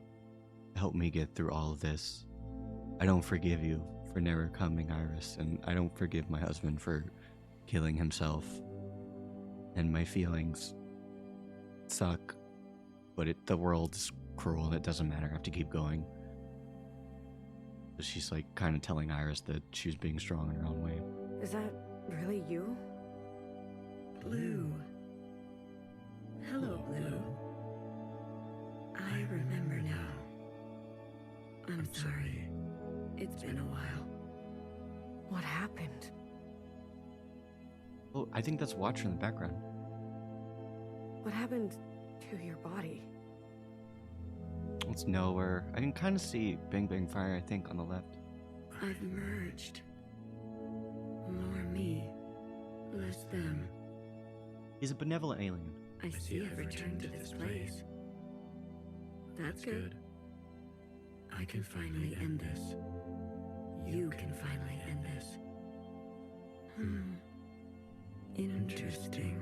helped me get through all of this. I don't forgive you for never coming, Iris. And I don't forgive my husband for killing himself. And my feelings suck. But the world's cruel and it doesn't matter. I have to keep going. But she's like kind of telling Iris that she was being strong in her own way. Is that really you? Blue. Hello, Blue. I remember now. I'm sorry. It's been a while. What happened? Oh, I think that's Watcher in the background. What happened to your body? It's nowhere. I can kind of see Bang Bang Fire, I think, on the left. I've merged. More me, less them. He's a benevolent alien. I see I've returned to this place. That's good. I can finally end this. You can finally end this. Interesting.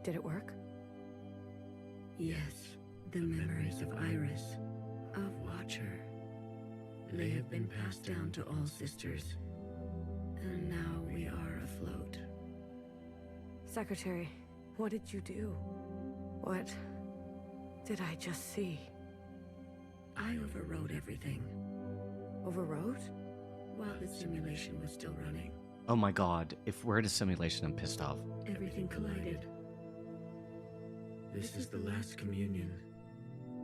Did it work? Yes, the memories of Iris, of Watcher. They have been passed down to all sisters. And now we are afloat. Secretary, what did you do? What did I just see? I overrode everything. Overrode? While the simulation was still running. Oh my god, if we're in a simulation, I'm pissed off. Everything collided. This is the last communion.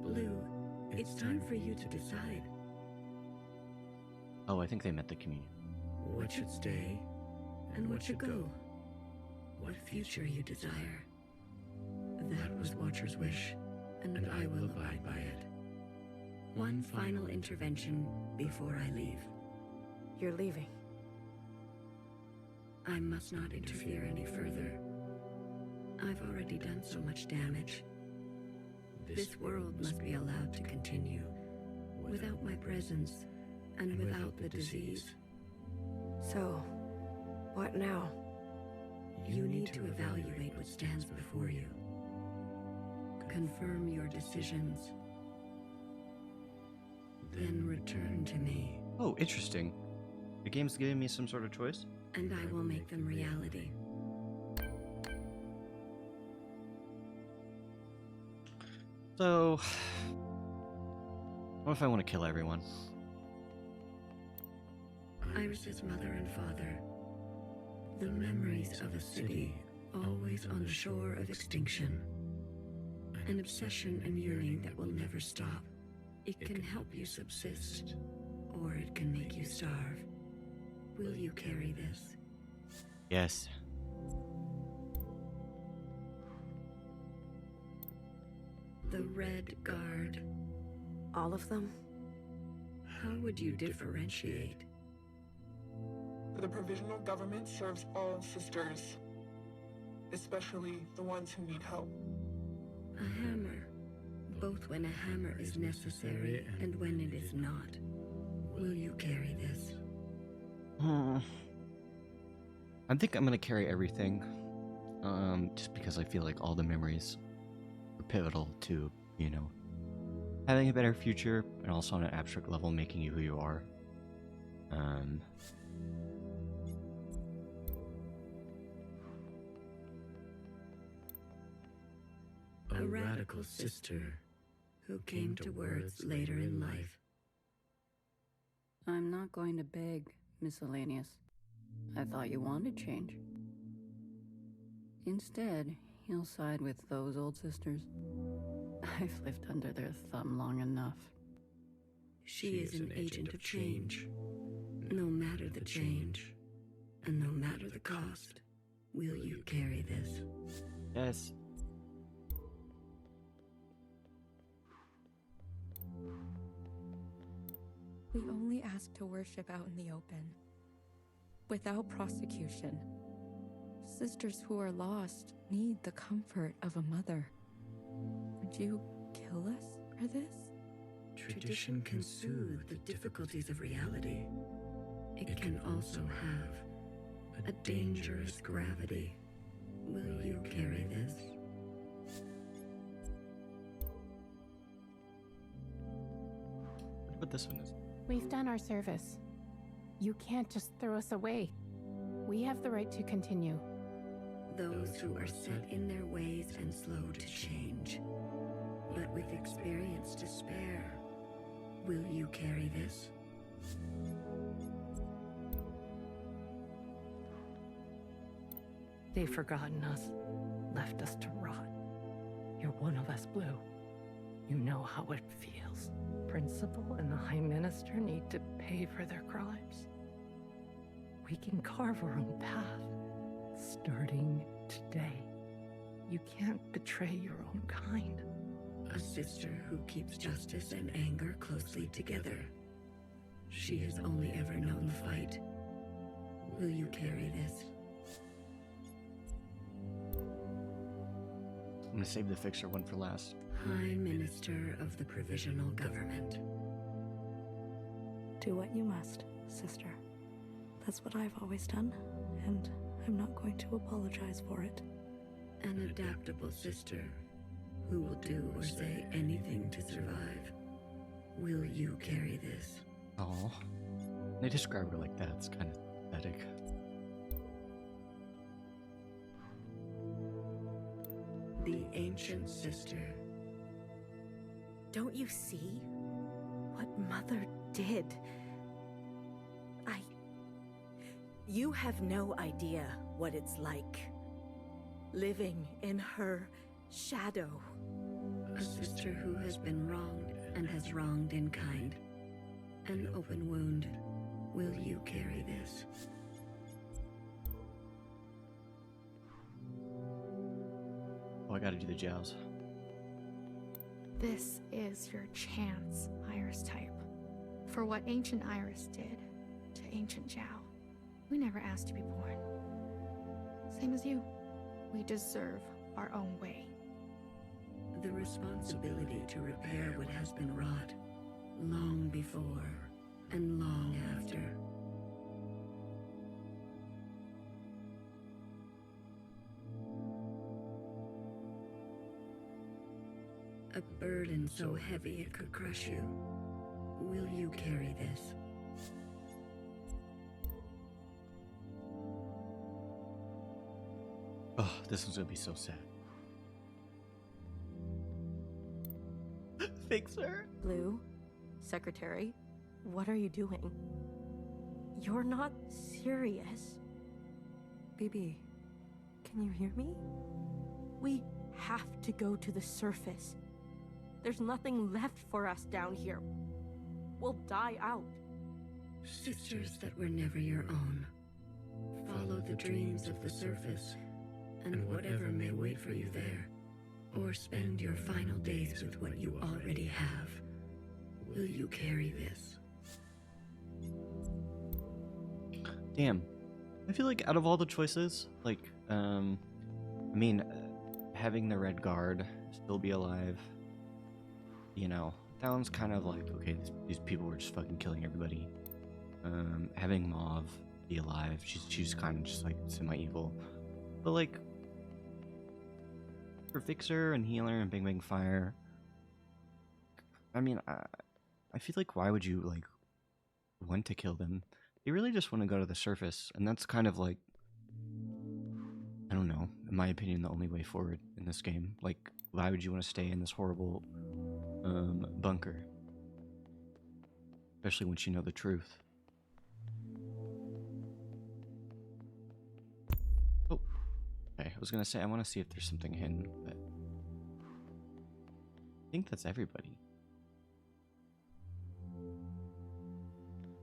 Blue, it's time for you to decide. Oh, I think they meant the communion. What should stay, and what should go? What future you desire. That was Watcher's wish, and I will abide by it. One final intervention before I leave. You're leaving. I must not interfere any further. I've already done so much damage. This world must be allowed to continue, without my presence, and without the disease. So, what now? You need to evaluate what stands before you. Confirm your decisions. Then return to me. Oh, interesting. The game's giving me some sort of choice? And I will make them reality. So, what if I want to kill everyone? Iris's mother and father. The memories of a city, always on the shore of extinction. An obsession and yearning that will never stop. It can help you subsist, or it can make you starve. Will you carry this? Yes. The Red Guard. All of them? How would you differentiate? The provisional government serves all sisters, especially the ones who need help. A hammer. Both when a hammer is necessary and when it is not. Will you carry this? I think I'm gonna carry everything. Just because I feel like all the memories are pivotal to, you know, having a better future and also on an abstract level making you who you are. A radical sister who came to words later in life. I'm not going to beg, Miscellaneous. I thought you wanted change. Instead, he'll side with those old sisters. I've lived under their thumb long enough. She is an agent of change. No matter the change, and no matter the cost, will you carry this? Yes. We only ask to worship out in the open, without prosecution. Sisters who are lost need the comfort of a mother. Would you kill us? for this? Tradition can soothe the difficulties of reality. It can also have a dangerous gravity. Will you carry this? What this one is? We've done our service. You can't just throw us away. We have the right to continue. Those who are set in their ways and slow to change, but with experience to spare, will you carry this? They've forgotten us, left us to rot. You're one of us, Blue. You know how it feels. Principal and the High Minister need to pay for their crimes. We can carve our own path, starting today. You can't betray your own kind. A sister who keeps justice and anger closely together. She has only ever known the fight. Will you carry this? I'm gonna save the Fixer one for last. High Minister of the Provisional Government. Do what you must, sister. That's what I've always done, and I'm not going to apologize for it. An adaptable sister who will do or say anything to survive. Will you carry this? Oh, they describe her like that. It's kind of pathetic. The Ancient Sister. Don't you see what Mother did? You have no idea what it's like living in her shadow. A sister who has been wronged and has wronged in kind. An open wound. Will you carry this? Oh, I gotta do the jowls. This is your chance, Iris type. For what ancient Iris did to ancient Zhao. We never asked to be born. Same as you. We deserve our own way. The responsibility to repair what has been wrought, long before and long after. A burden so heavy it could crush you. Will you carry this? Oh, this one's gonna be so sad. Fixer? Blue, Secretary, what are you doing? You're not serious. BB, can you hear me? We have to go to the surface. There's nothing left for us down here. We'll die out. Sisters that were never your own. Follow the dreams of the surface, and whatever may wait for you there, or spend your final days with what you already have. Will you carry this? Damn. I feel like out of all the choices, like, having the Red Guard still be alive, you know, that one's kind of like, okay, these people were just fucking killing everybody. Having Mauve be alive, she's kind of just like semi-evil. But like, for Fixer and Healer and Bang Bang Fire, I mean, I feel like why would you like want to kill them? They really just want to go to the surface, and that's kind of like, I don't know, in my opinion, the only way forward in this game. Like, why would you want to stay in this horrible bunker? Especially once you know the truth. Oh, okay, I was gonna say, I want to see if there's something hidden, but I think that's everybody.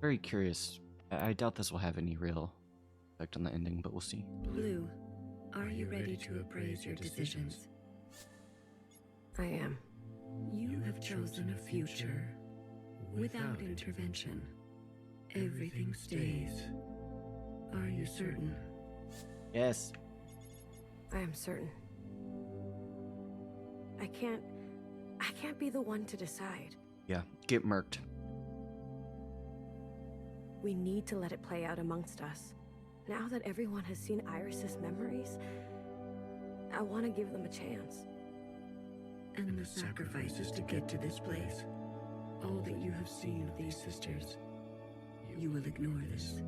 Very curious. I doubt this will have any real effect on the ending, but we'll see. Blue, are you ready to appraise your decisions? I am. You have chosen a future without intervention. Everything stays. Are you certain? Yes. I am certain. I can't I can't be the one to decide. Yeah, get murked. We need to let it play out amongst us. Now that everyone has seen Iris's memories, I want to give them a chance. And the sacrifices to get to this place, all that you have seen of these sisters, you will ignore this.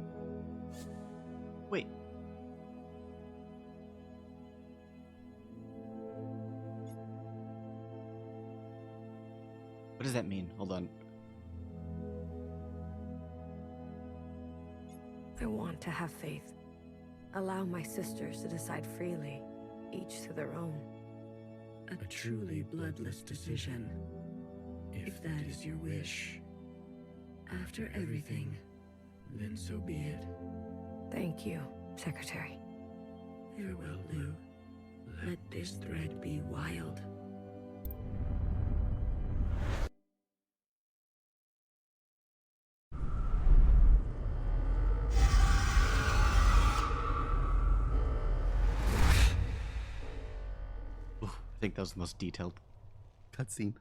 Wait. What does that mean? Hold on. I want to have faith. Allow my sisters to decide freely, each to their own. A truly bloodless decision, if that is your wish. After everything, then so be it. Thank you, Secretary. Farewell, Lou. Let this thread be wild. I think that was the most detailed cutscene.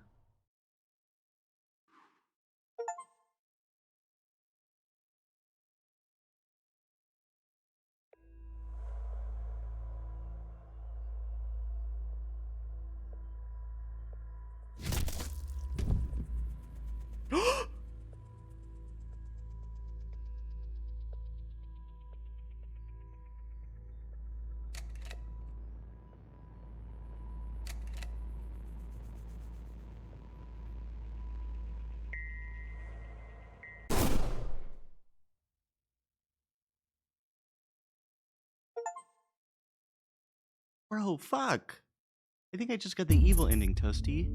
Bro, fuck. I think I just got the evil ending, Toasty.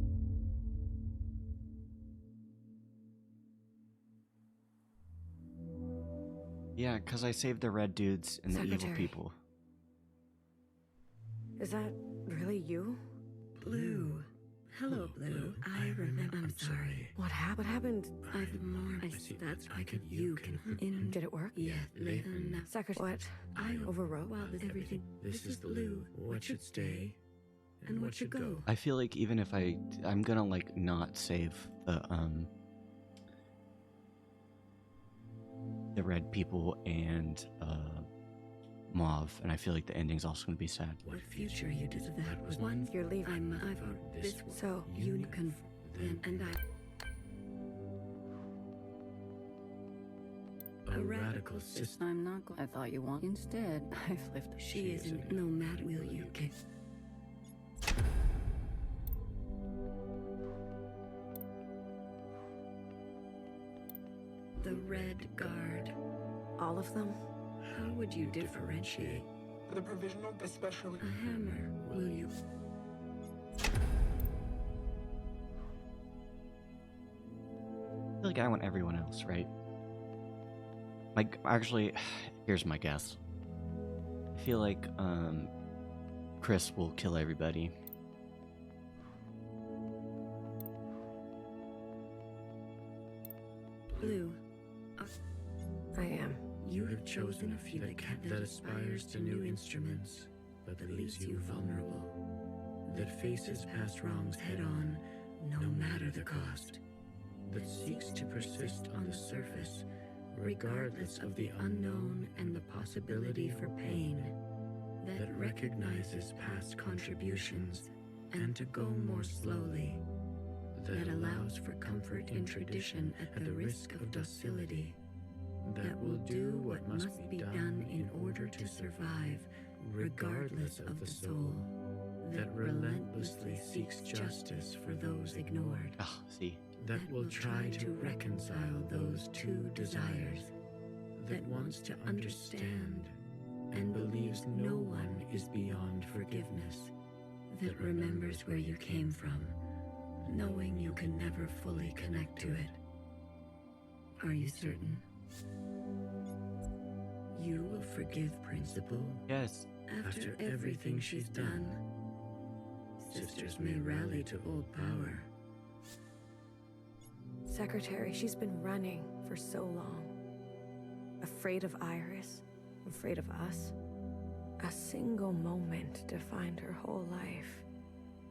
Yeah, because I saved the red dudes and the evil Secretary. people. Is that really you? Blue. Hello, Blue. I remember. I'm sorry. What happened? I've more. That's I could. You can. Did it work? Yeah, listen. Secretary. What? I Overwrote? Well, everything. This is Blue. What should stay, and what should go? I feel like even if I'm gonna like not save the red people and Mauve, and I feel like the ending's also gonna be sad. What future you did that was one. You're leaving. I've this. So You can. Then and I. A radical system. I'm not I thought you want. Instead, I've lived. She isn't. No matter. Will you kick? The Red Guard. All of them? How would you differentiate? The provisional, especially. A hammer, will you? I feel like I want everyone else, right? Like, actually, here's my guess. I feel like Chris will kill everybody. Blue. I am. You have chosen a few that aspires to new instruments, but that leaves you vulnerable. That faces past wrongs head on, no matter the cost. That seeks to persist on the surface, regardless of the unknown and the possibility for pain. That recognizes past contributions and to go more slowly. That allows for comfort in tradition at the risk of docility. That will do what must be done in order to survive, regardless of the soul. That relentlessly seeks justice for those ignored. Ah, see. That will try to reconcile those two desires. That wants to understand and believes no one is beyond forgiveness. That remembers where you came from, knowing you can never fully connect to it. Are you certain? You will forgive Principal? Yes. After everything she's done, sisters may rally to old power. Secretary, she's been running for so long. Afraid of Iris, afraid of us. A single moment defined her whole life.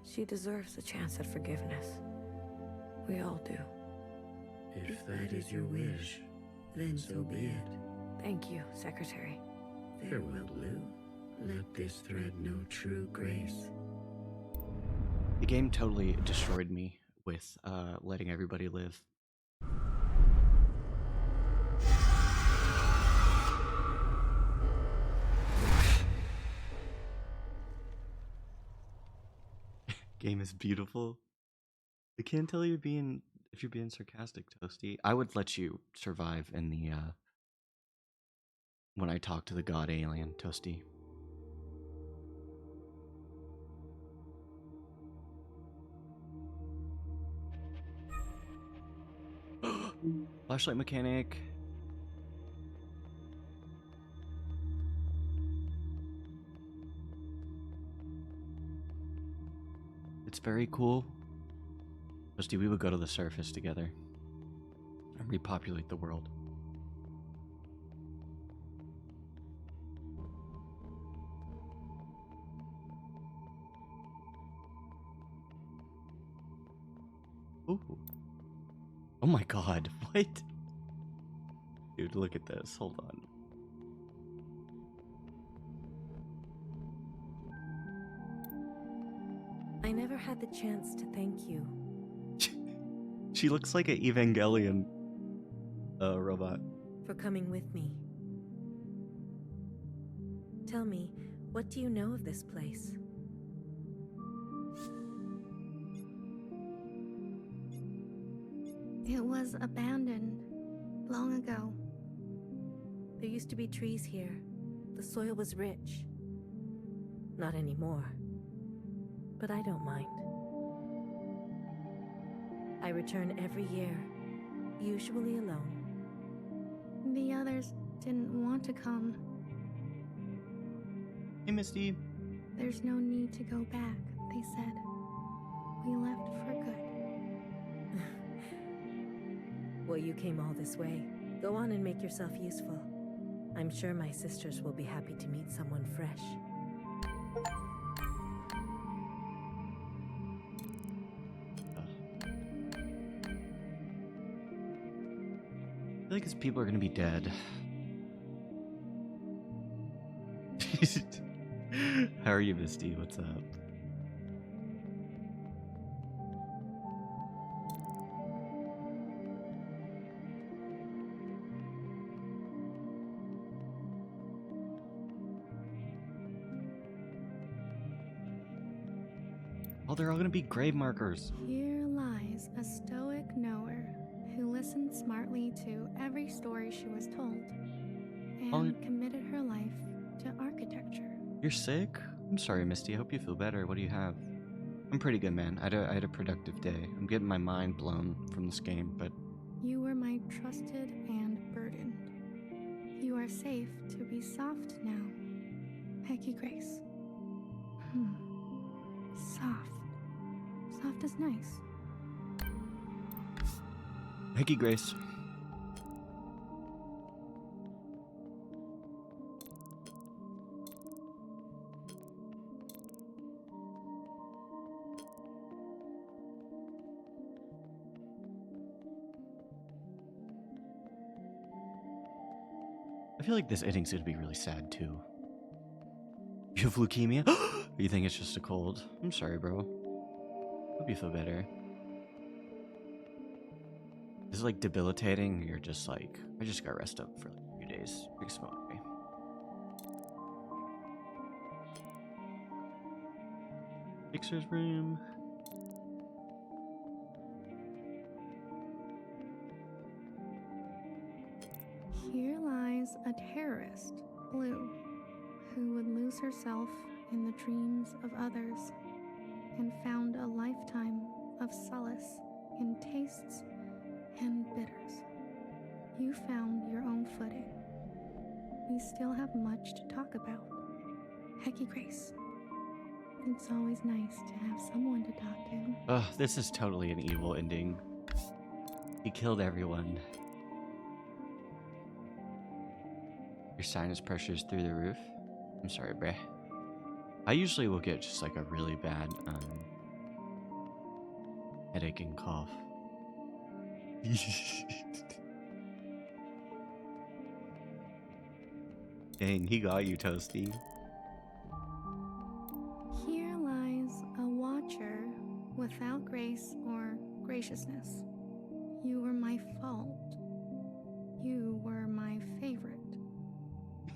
She deserves a chance at forgiveness. We all do. If that is your wish, then so be it. Thank you, Secretary. Farewell, Blue. Let this thread know true grace. The game totally destroyed me with letting everybody live. Game is beautiful. I can't tell you if you're being sarcastic, Toasty. I would let you survive in the when I talk to the god alien, Toasty. Flashlight mechanic. It's very cool. Toasty, we would go to the surface together and repopulate the world. Ooh. Oh my god, what? Dude, look at this. Hold on. I never had the chance to thank you. She looks like an Evangelion robot. For coming with me. Tell me, what do you know of this place? It was abandoned long ago. There used to be trees here. The soil was rich. Not anymore. But I don't mind. I return every year, usually alone. The others didn't want to come. Hey, Misty. There's no need to go back, they said. We left for good. Well, you came all this way. Go on and make yourself useful. I'm sure my sisters will be happy to meet someone fresh. I feel like his people are gonna be dead. How are you, Misty? What's up? Oh, they're all gonna be grave markers. Here lies a stoic knower who listened smartly to every story she was told and committed her life to architecture. You're sick? I'm sorry, Misty. I hope you feel better. What do you have? I'm pretty good, man. I had a productive day. I'm getting my mind blown from this game, but... You were my trusted and burdened. You are safe to be soft now. Hecky Grace. Soft. Soft is nice. Hecky Grace. I feel like this ending's gonna be really sad too. You have leukemia? You think it's just a cold? I'm sorry, bro. Hope you feel better. Is it like debilitating? You're just like, I just got rest up for like a few days. Pretty smoke me. Fixer's room. Here lies a terrorist, Blue, who would lose herself in the dreams of others and found a lifetime of solace in tastes and bitters. You found your own footing. We still have much to talk about. Hecky Grace. It's always nice to have someone to talk to. Ugh, this is totally an evil ending. He killed everyone. Your sinus pressure is through the roof? I'm sorry, bruh. I usually will get just like a really bad Headache and cough. Dang, he got you, Toasty. Here lies a watcher without grace or graciousness. You were my fault. You were my favorite.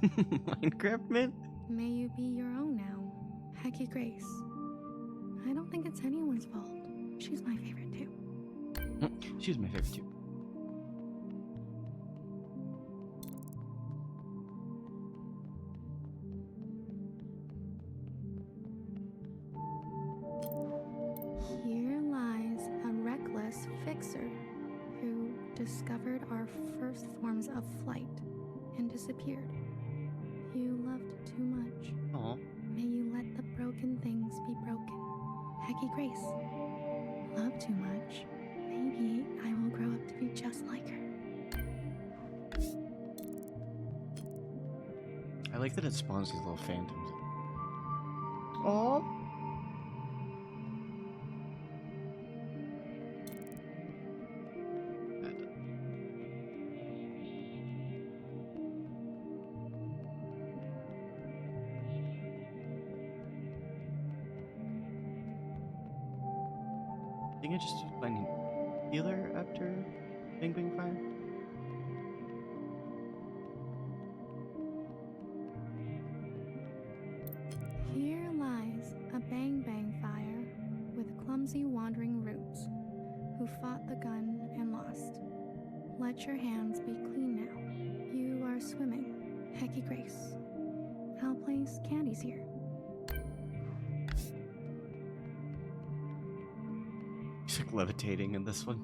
Minecraft man? May you be your own now, Hecky Grace. I don't think it's anyone's fault. She's my favorite too. She's my favorite too. Here lies a reckless fixer who discovered our first forms of flight and disappeared. You loved too much. Aw. May you let the broken things be broken. Hecky Grace. Love too much. Maybe I will grow up to be just like her. I like that it spawns these little phantoms. Aw. I think I just find healer after Bang Bang Fire. Here lies a Bang Bang Fire with clumsy wandering roots who fought the gun and lost. Let your hands be clean now. You are swimming, Hecky Grace. I'll place candies here. He's like levitating in this one.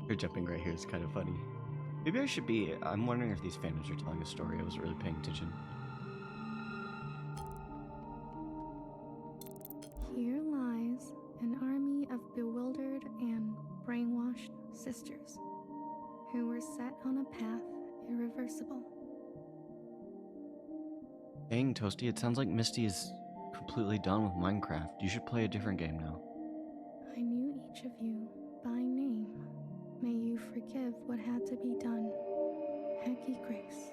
Her jumping right here is kind of funny. Maybe I should be. I'm wondering if these phantoms are telling a story. I wasn't really paying attention. Here lies an army of bewildered and brainwashed sisters who were set on a path irreversible. Dang, Toasty, it sounds like Misty is completely done with Minecraft. You should play a different game now. I knew each of you by name. May you forgive what had to be done. Hecky Grace.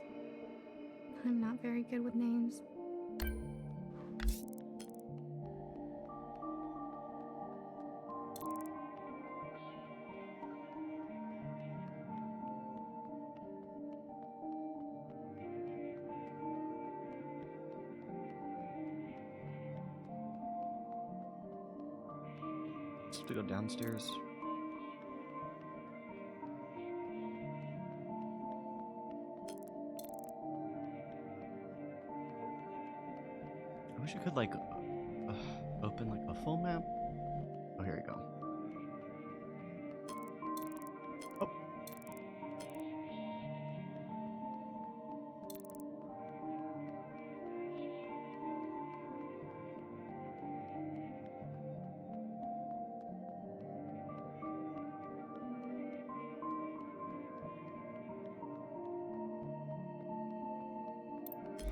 I'm not very good with names. Just have to go downstairs. I wish I could like open like a full map. Oh, here we go. Oh.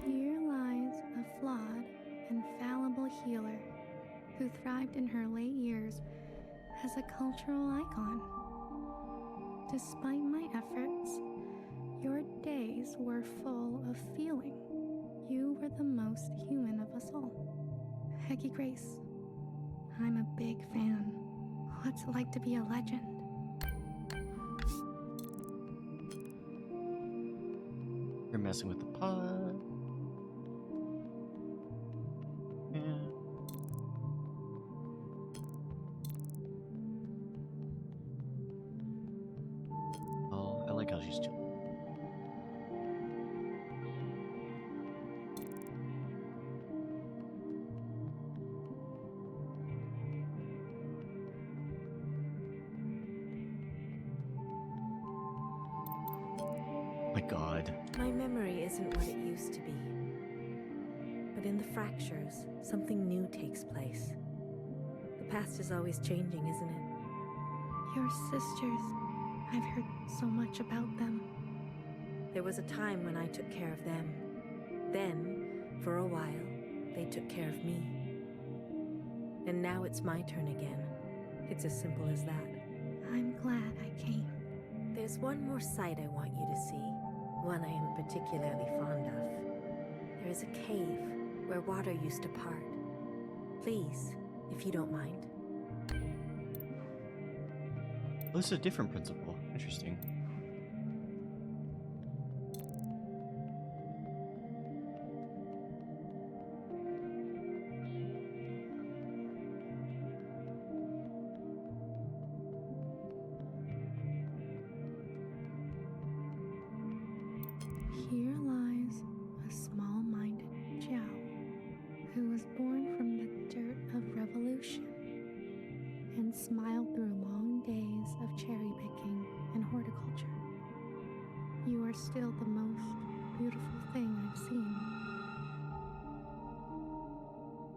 Here lies a flawed and fallible healer who thrived in her late years as a cultural icon. Despite my efforts, your days were full of feeling. You were the most human of us all. Hecky Grace, I'm a big fan. What's it like to be a legend? You're messing with the pod. Yeah. Oh, I like how she's chilling. My God. My memory isn't what it used to be. But in the fractures, something new takes place. The past is always changing, isn't it? Your sisters. I've heard so much about them. There was a time when I took care of them. Then, for a while, they took care of me. And now it's my turn again. It's as simple as that. I'm glad I came. There's one more sight I want you to see. One I am particularly fond of. There is a cave where water used to part. Please, if you don't mind. Well, this is a different principle. Interesting. Here lies a small-minded Jiao who was born from the dirt of revolution and smiled through long days of cherry picking and horticulture. You are still the most beautiful thing I've seen.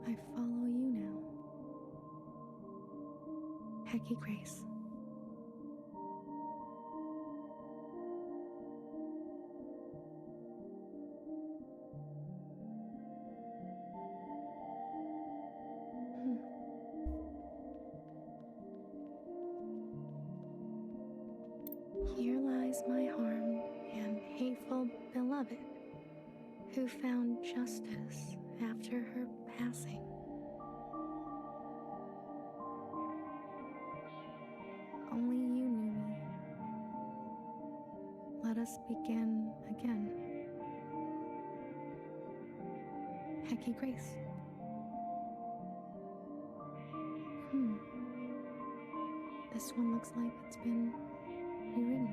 I follow you now. Hecky Grace. Here lies my harmed and hateful beloved, who found justice after her passing. Only you knew me. Let us begin again. Hecky Grace. This one looks like it's been rewritten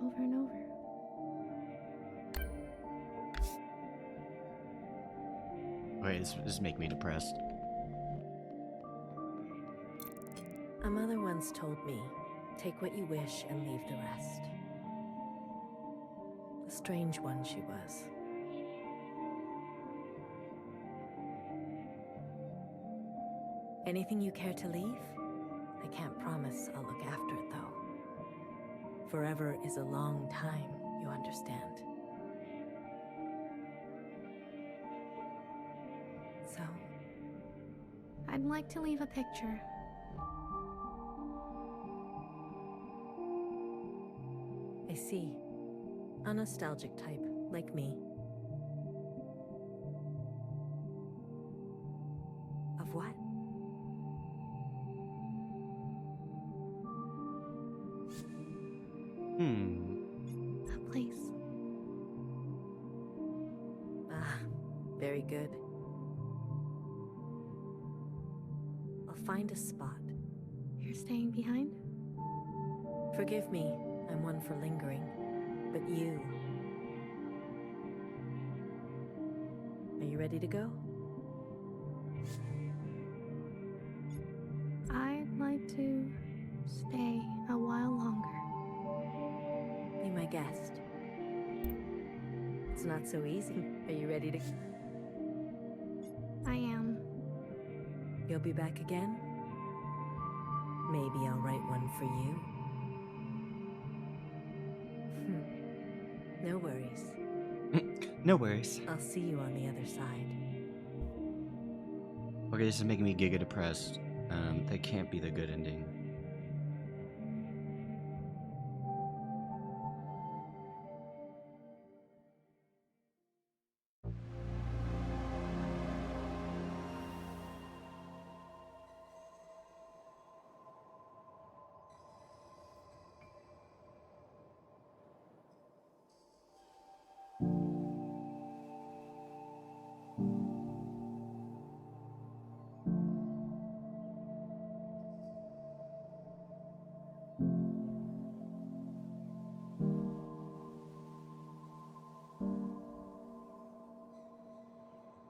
over and over. Wait, this is making me depressed. A mother once told me, take what you wish and leave the rest. A strange one she was. Anything you care to leave? I can't promise I'll look after it, though. Forever is a long time, you understand. So? I'd like to leave a picture. I see. A nostalgic type, like me. Of what? A place. Ah, very good. I'll find a spot. You're staying behind? Forgive me, I'm one for lingering. But you... Are you ready to go? I'd like to stay a while longer. Be my guest. It's not so easy. Are you ready to... I am. You'll be back again? Maybe I'll write one for you. No worries. No worries. I'll see you on the other side. Okay, this is making me giga depressed. That can't be the good ending.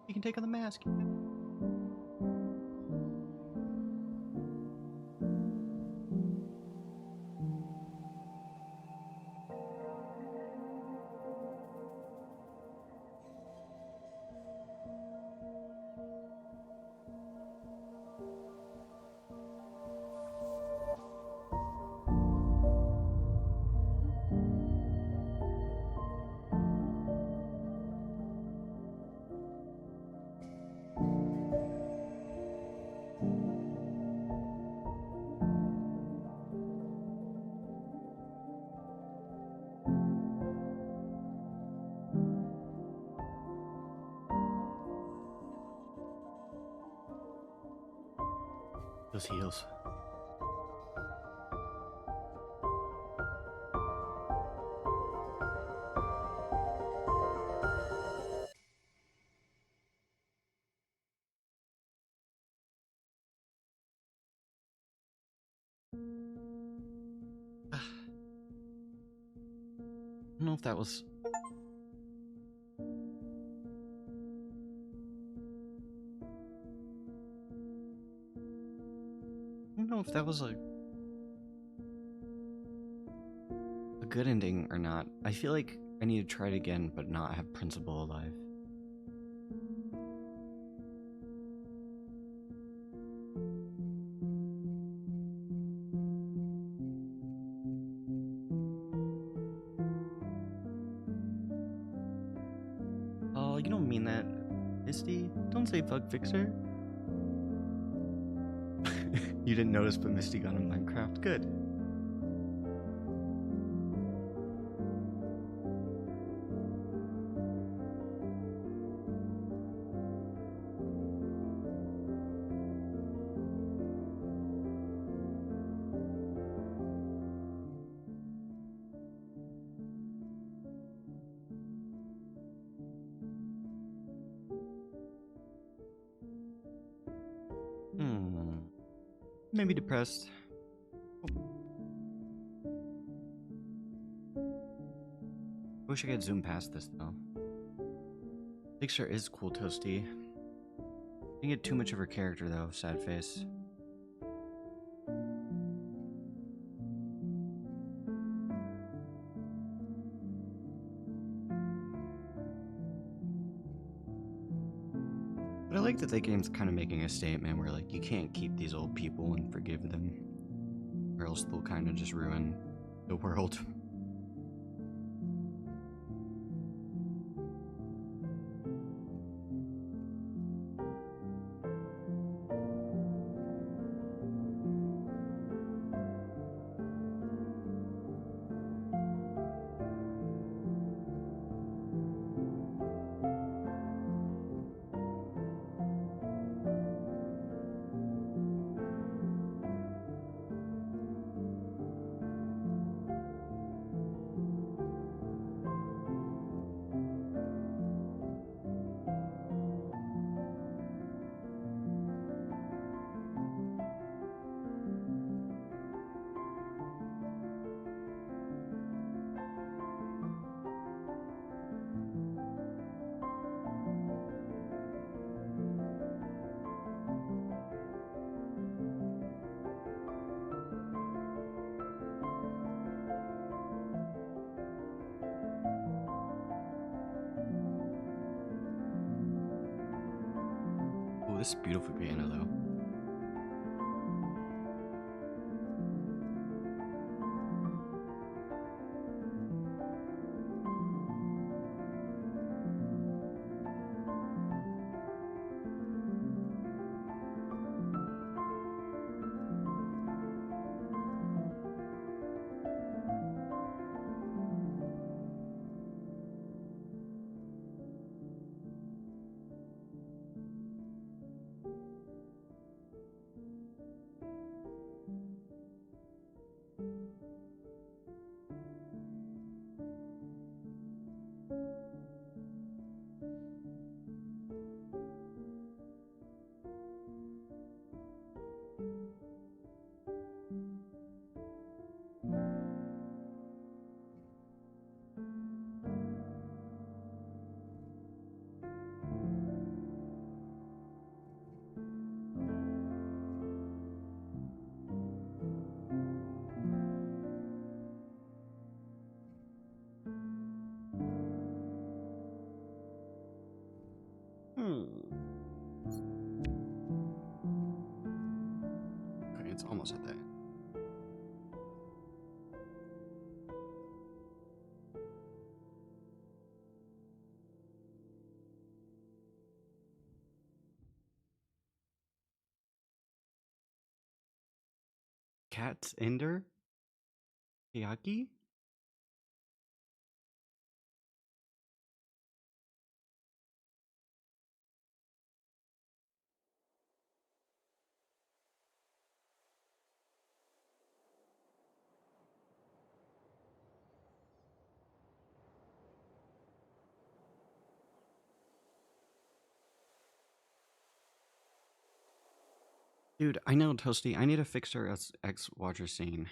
You can take on the mask. Those heels. I don't know if that was... I don't know if that was a good ending or not. I feel like I need to try it again, but not have Principal alive. Oh, you don't mean that, Misty. Don't say fuck fixer. You didn't notice, but Misty got on Minecraft. Good. Maybe depressed. I wish I could zoom past this though. Fixer is cool, Toasty. Didn't get too much of her character though, sad face. But I like that the game's kind of making a statement where like you can't keep these old people and forgive them, or else they'll kind of just ruin the world. Oh, this is beautiful piano though. Okay, it's almost at that. Cat's Ender? Kiyaki? Dude, I know, Toasty. I need to fix our ex-watcher scene.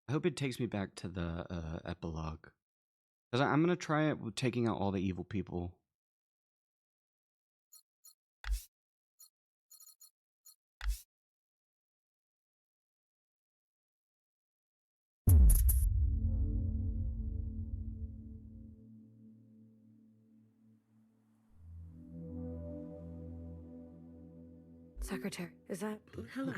I hope it takes me back to the epilogue. Because I'm going to try it with taking out all the evil people. Secretary, is that... Hello,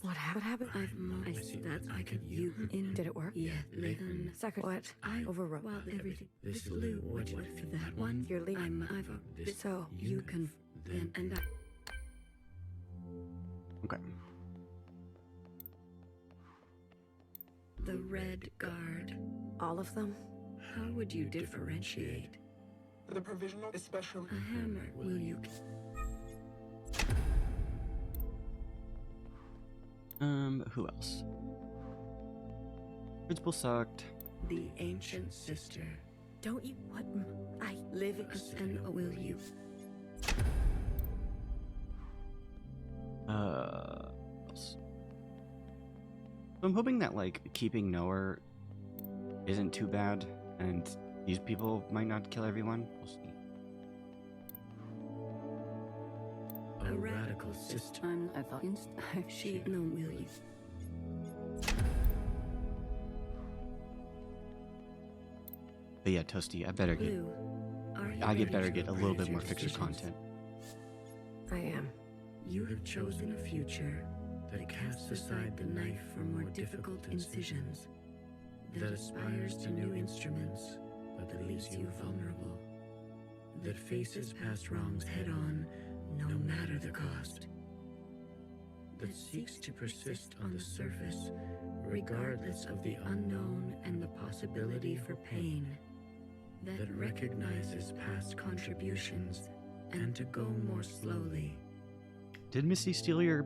what happened? I could you in. Did it work? Yeah, listen. Secretary, what? I Overrode. Well, everything. This blue. What for that one? You're leaving. So, You can. And that. Okay. The Red Guard. all of them? How would you differentiate? The provisional is special. A hammer, will you? Who else? Principal sucked. The ancient sister. Don't you what? I live in and will you? Else. So I'm hoping that like keeping Noah isn't too bad, and these people might not kill everyone. We'll see. A radical sister. I thought she no will you? But yeah, Toasty, I better get. Get a little bit more fixer content. I am. You have chosen a future that casts aside the knife for more difficult incisions, that aspires to new instruments, but that leaves you vulnerable, that faces past wrongs head-on, no matter the cost, that seeks to persist on the surface, regardless of the unknown and the possibility for pain, that recognizes past contributions and to go more slowly. Did Missy steal your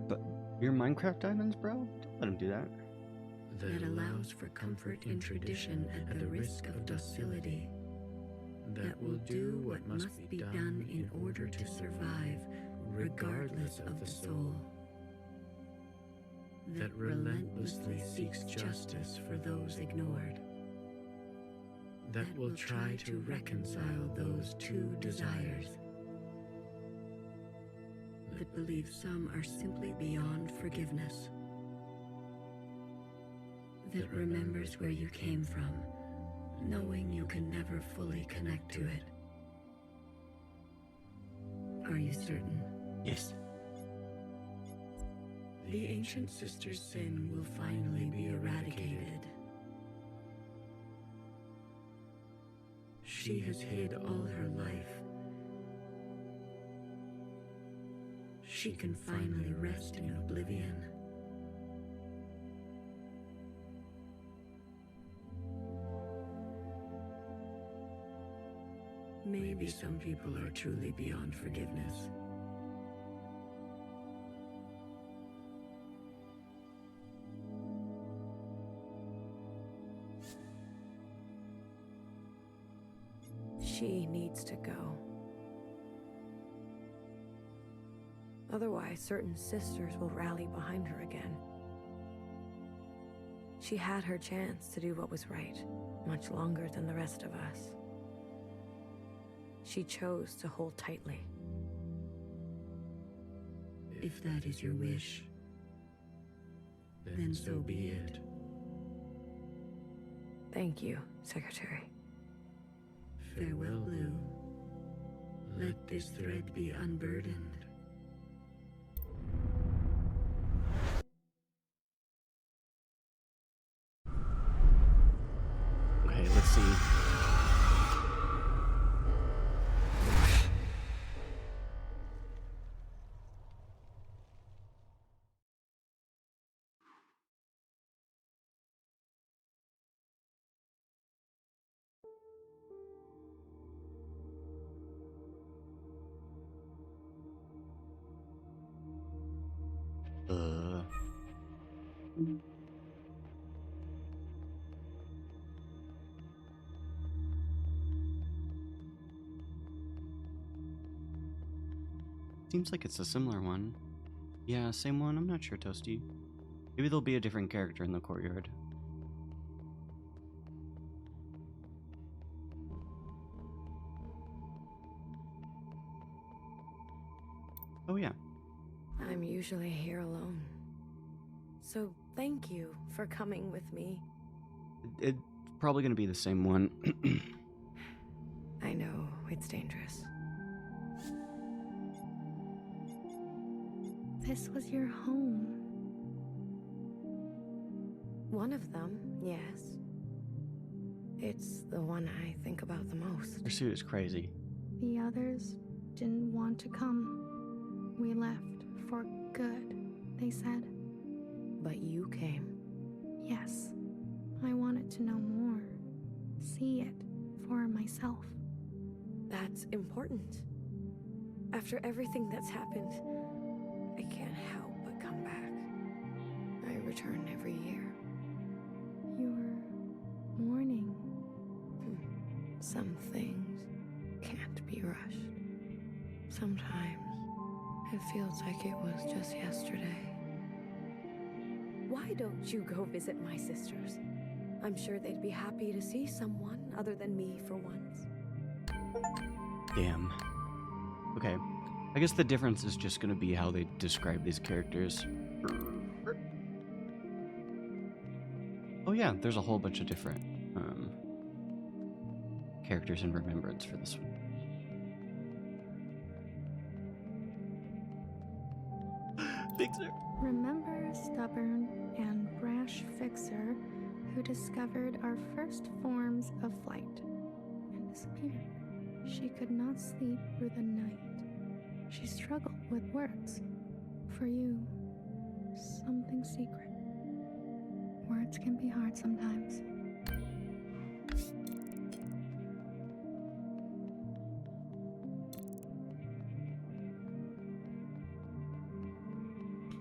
Minecraft diamonds, bro? Don't let him do that. That allows for comfort in tradition at the risk of docility. That will do what must be done in order to survive, regardless of the soul. That relentlessly seeks justice for those ignored. That will try to reconcile those two desires. That believes some are simply beyond forgiveness. That remembers where you came from, knowing you can never fully connect to it. Are you certain? Yes. The ancient sister's sin will finally be eradicated. She has hid all her life. She can finally rest in oblivion. Maybe some people are truly beyond forgiveness. She needs to go. Otherwise, certain sisters will rally behind her again. She had her chance to do what was right, much longer than the rest of us. She chose to hold tightly. If that is your wish, then so be it. Thank you, Secretary. Farewell, Blue. Let this thread be unburdened. Okay, let's see. Seems like it's a similar one. Yeah, same one. I'm not sure, Toasty. Maybe there'll be a different character in the courtyard. Oh, yeah. I'm usually here alone. So thank you for coming with me. It's probably going to be the same one. I know it's dangerous. This was your home. One of them, yes. It's the one I think about the most. Pursuit is crazy. The others didn't want to come. We left for good, they said. But you came. Yes. I wanted to know more. See it for myself. That's important. After everything that's happened, I can't help but come back. I return every year. You're mourning. Some things can't be rushed. Sometimes it feels like it was just yesterday. Why don't you go visit my sisters? I'm sure they'd be happy to see someone other than me for once. Damn. Okay. I guess the difference is just going to be how they describe these characters. Oh yeah, there's a whole bunch of different characters in Remembrance for this one. Fixer. Remember a stubborn and brash fixer who discovered our first forms of flight and disappeared. She could not sleep through the night. She struggled with words. For you, something secret. Words can be hard sometimes.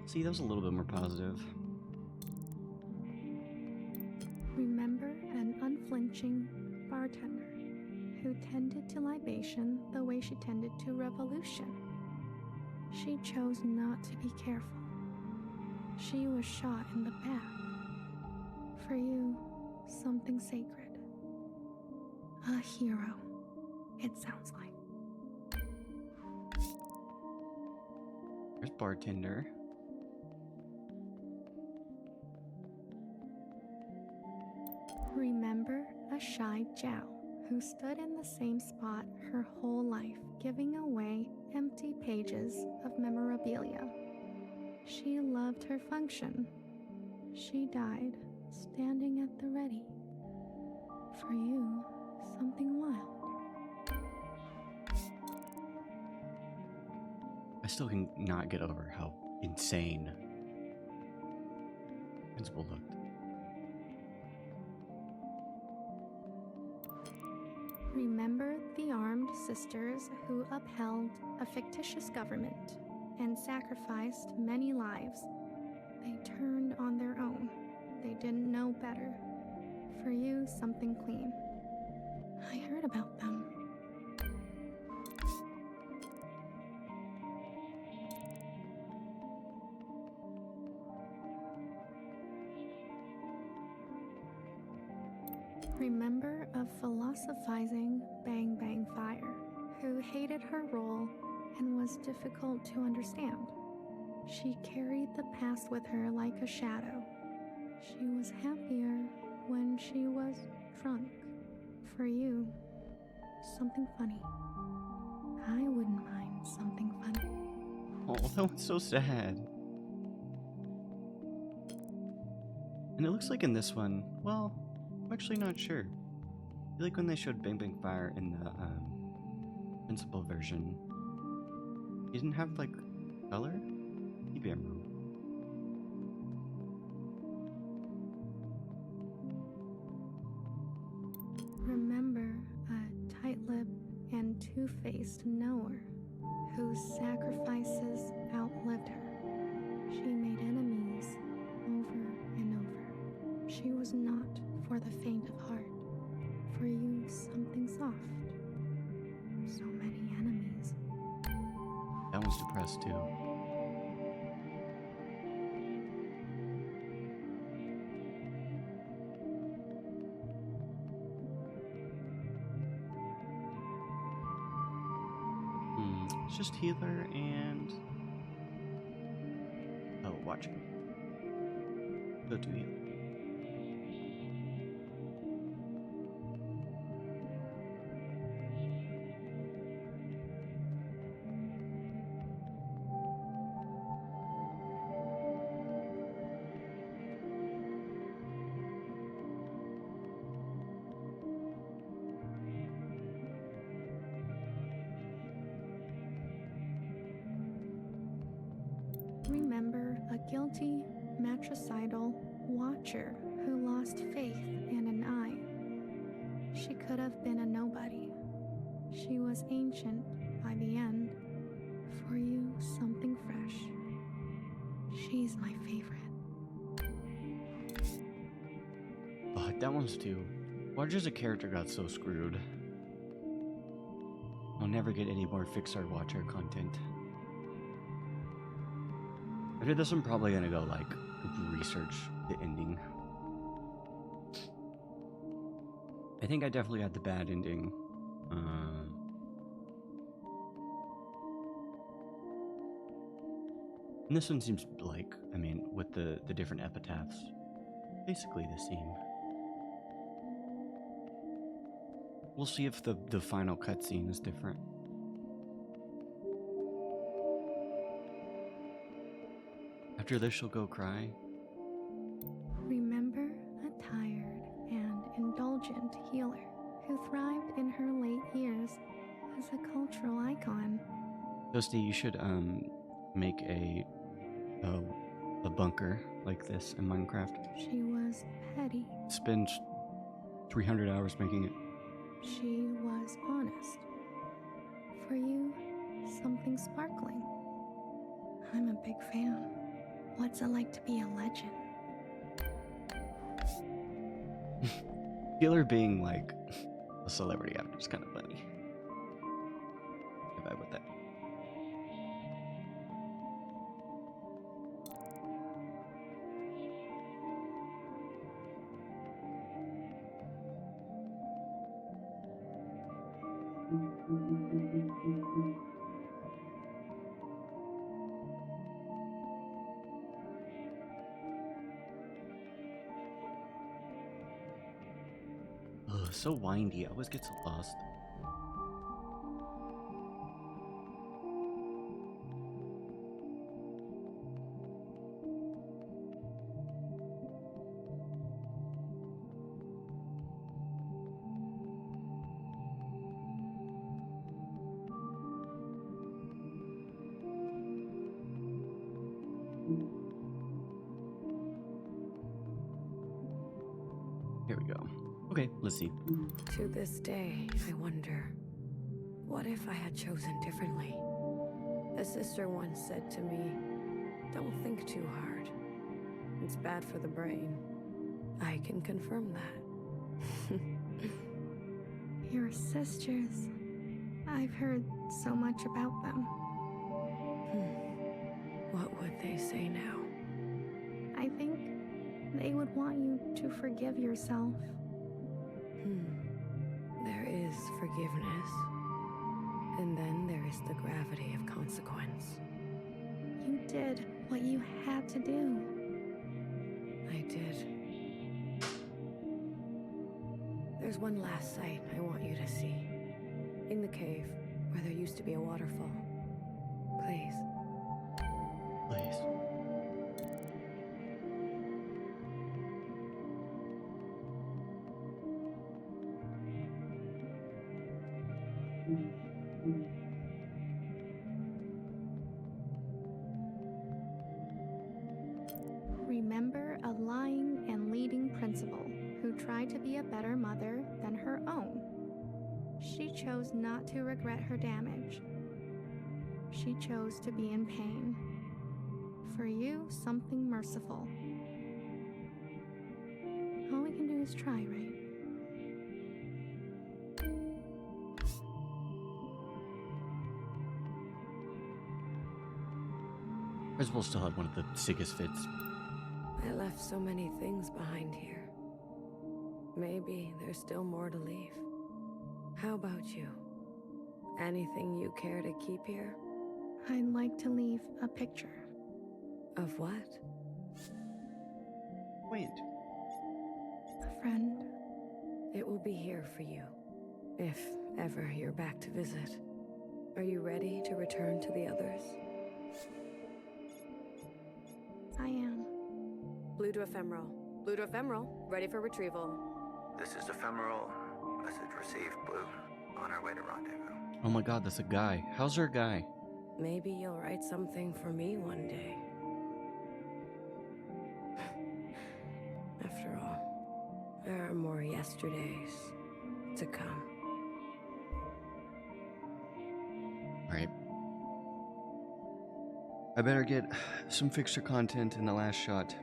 See, that was a little bit more positive. Remember an unflinching bartender who tended to libation the way she tended to revolution. She chose not to be careful. She was shot in the back. For you, something sacred. A hero, it sounds like. There's bartender. Remember a shy Jow who stood in the same spot her whole life, giving away empty pages of memorabilia. She loved her function. She died standing at the ready. For you, something wild. I still can not get over how insane Principal looked. Remember the armed sisters who upheld a fictitious government and sacrificed many lives. They turned on their own. They didn't know better. For you, something clean. I heard about them. Remember a philosophizing Bang Bang Fire who hated her role and was difficult to understand. She carried the past with her like a shadow. She was happier when she was drunk. For you, something funny. I wouldn't mind something funny. Oh, that one's so sad. And it looks like in this one, well, I'm actually not sure. I feel like when they showed Bang Bang Fire in the Principal version, he didn't have like color? Maybe I'm wrong. Remember a tight-lipped and two-faced knower whose sacrifices outlived her. She made enemies over and over. She was not for the faint of heart. For you, something soft. So many enemies. That one's depressed too. It's just healer and... Oh, watching. Go to healer. Remember a guilty, matricidal watcher who lost faith and an eye. She could have been a nobody. She was ancient by the end. For you, something fresh. She's my favorite. Oh, that one's too. Watch as a character got so screwed. I'll never get any more Fixer Watcher content. After this, I'm probably gonna go, like, research the ending. I think I definitely got the bad ending. And this one seems like, I mean, with the different epitaphs, basically the same. We'll see if the final cutscene is different. After this, she'll go cry. Remember a tired and indulgent healer who thrived in her late years as a cultural icon. Toasty, you should make a bunker like this in Minecraft. She was petty. Spend 300 hours making it. She was honest. For you, something sparkling. I'm a big fan. What's it like to be a legend? Healer being like a celebrity actor is kind of funny. I vibe with that. Ugh, so windy. I always get so lost. Here we go. Okay, let's see. To this day, I wonder, what if I had chosen differently? A sister once said to me, don't think too hard. It's bad for the brain. I can confirm that. Your sisters. I've heard so much about them. What would they say now? I think they would want you to forgive yourself. There is forgiveness. And then there is the gravity of consequence. You did what you had to do. I did. There's one last sight I want you to see. In the cave, where there used to be a waterfall. Please. Please. Remember a lying and leading principal who tried to be a better mother than her own. She chose not to regret her damage. She chose to be in pain. For you, something merciful. All we can do is try, right? Principal still had one of the sickest fits. I left so many things behind here. Maybe there's still more to leave. How about you? Anything you care to keep here? I'd like to leave a picture. Of what? Wait. A friend. It will be here for you, if ever you're back to visit. Are you ready to return to the others? I am. Blue to ephemeral. Blue to ephemeral. Ready for retrieval. This is ephemeral. Message received, Blue. On our way to rendezvous. Oh my god, that's a guy. How's her guy? Maybe you'll write something for me one day. After all, there are more yesterdays to come. Alright. I better get some fixer content in the last shot.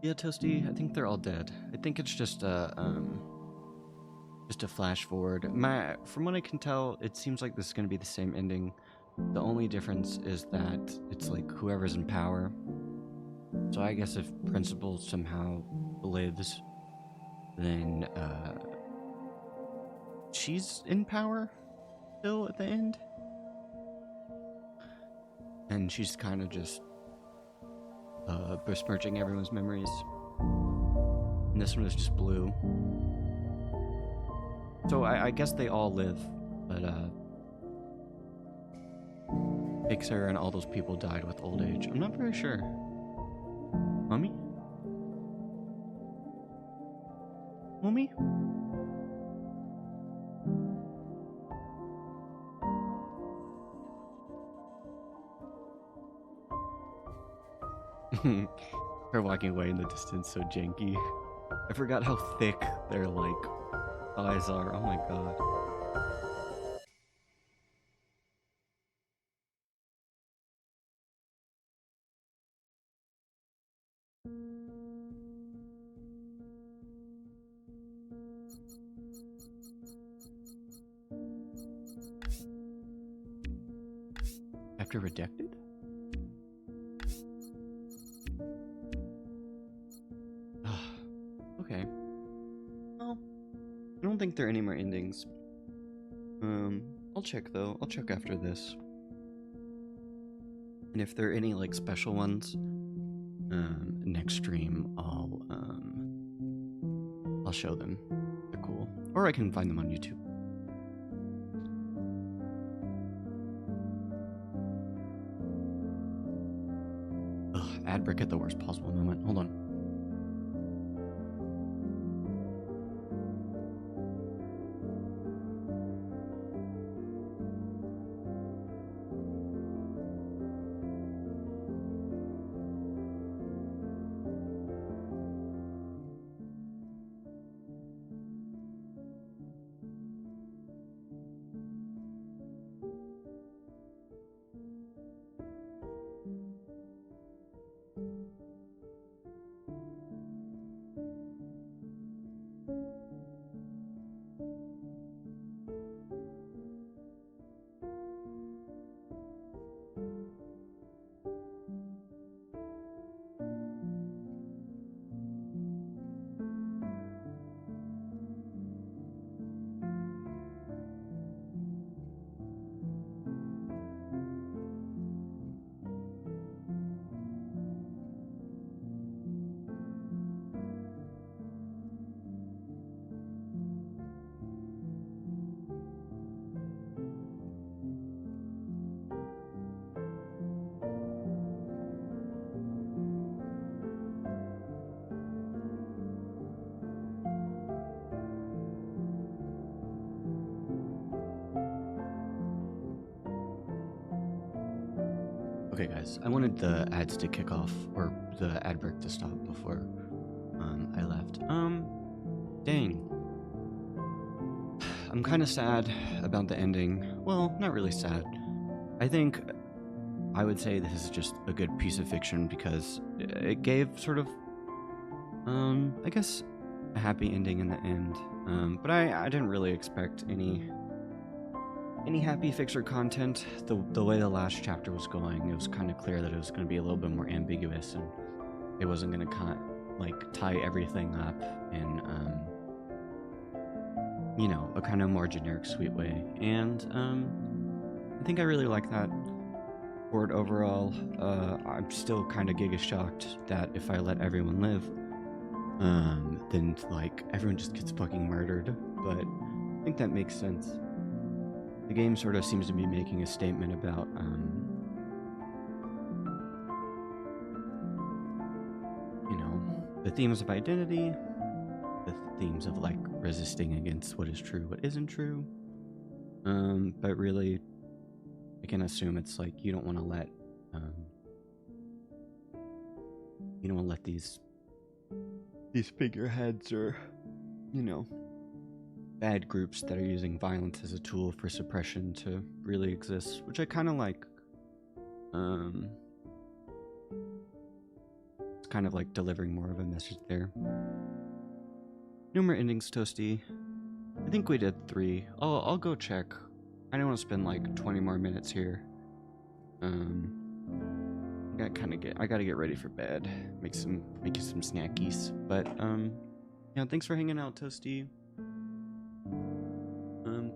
Yeah, Toasty, I think they're all dead. I think it's just a flash forward. From what I can tell, it seems like this is going to be the same ending. The only difference is that it's like whoever's in power. So I guess if Principal somehow lives, then she's in power still at the end. And she's kind of just besmirching everyone's memories. And this one is just blue. So I guess they all live, but Fixer and all those people died with old age. I'm not very sure. Mummy? Mummy? Her walking away in the distance, so janky. I forgot how thick their like eyes are. Oh my god. After rejected? Okay. Well, I don't think there are any more endings. I'll check though. I'll check after this. And if there are any like special ones, next stream I'll show them. They're cool. Or I can find them on YouTube. Ugh, ad brick at the worst possible moment. Hold on. Okay guys, I wanted the ads to kick off, or the ad break to stop before I left. Dang. I'm kind of sad about the ending. Well, not really sad. I think I would say this is just a good piece of fiction because it gave sort of, I guess, a happy ending in the end. But I didn't really expect any happy fixer content. The way the last chapter was going, it was kind of clear that it was going to be a little bit more ambiguous, and it wasn't going to tie everything up in a kind of more generic, sweet way. And I think I really like that. For it overall, I'm still kind of giga shocked that if I let everyone live, then everyone just gets fucking murdered. But I think that makes sense. The game sort of seems to be making a statement about the themes of identity, the themes of resisting against what is true, what isn't true. But really, I can assume it's you don't want to let these figureheads or bad groups that are using violence as a tool for suppression to really exist, which I kind of like. It's kind of delivering more of a message there. No more endings, Toasty. I think we did 3. I'll go check. I don't want to spend 20 more minutes here. I gotta get ready for bed. Make you some snackies. But yeah, thanks for hanging out, Toasty.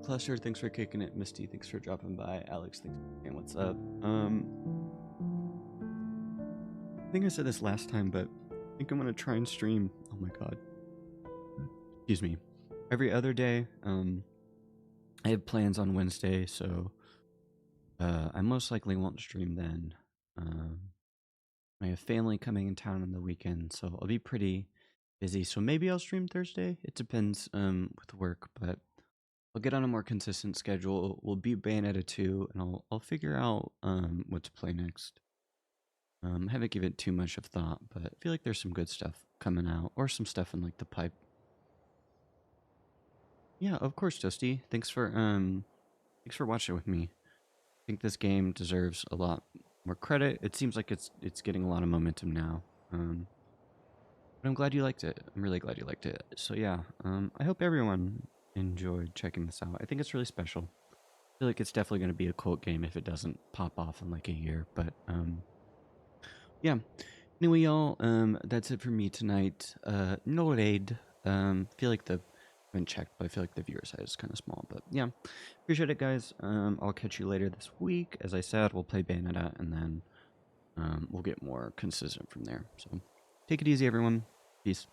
Cluster, thanks for kicking it. Misty, thanks for dropping by. Alex, thanks for saying what's up. I think I said this last time, but I think I'm gonna try and stream. Oh my god. Excuse me. Every other day. I have plans on Wednesday, so I most likely won't stream then. I have family coming in town on the weekend, so I'll be pretty busy. So maybe I'll stream Thursday. It depends with work, but I'll get on a more consistent schedule. We'll beat Bayonetta 2, and I'll figure out what to play next. I haven't given it too much of thought, but I feel like there's some good stuff coming out, or some stuff in the pipe. Yeah, of course, Dusty. Thanks for watching with me. I think this game deserves a lot more credit. It seems like it's getting a lot of momentum now. But I'm glad you liked it. I'm really glad you liked it. So yeah, I hope everyone enjoyed checking this out. I think it's really special. I feel like it's definitely going to be a cult game if it doesn't pop off in a year. But yeah. Anyway, y'all, that's it for me tonight. No raid. Feel like I haven't checked, but I feel like the viewer size is kind of small. But yeah, appreciate it, guys. I'll catch you later this week. As I said, we'll play Bayonetta, and then we'll get more consistent from there. So take it easy, everyone. Peace.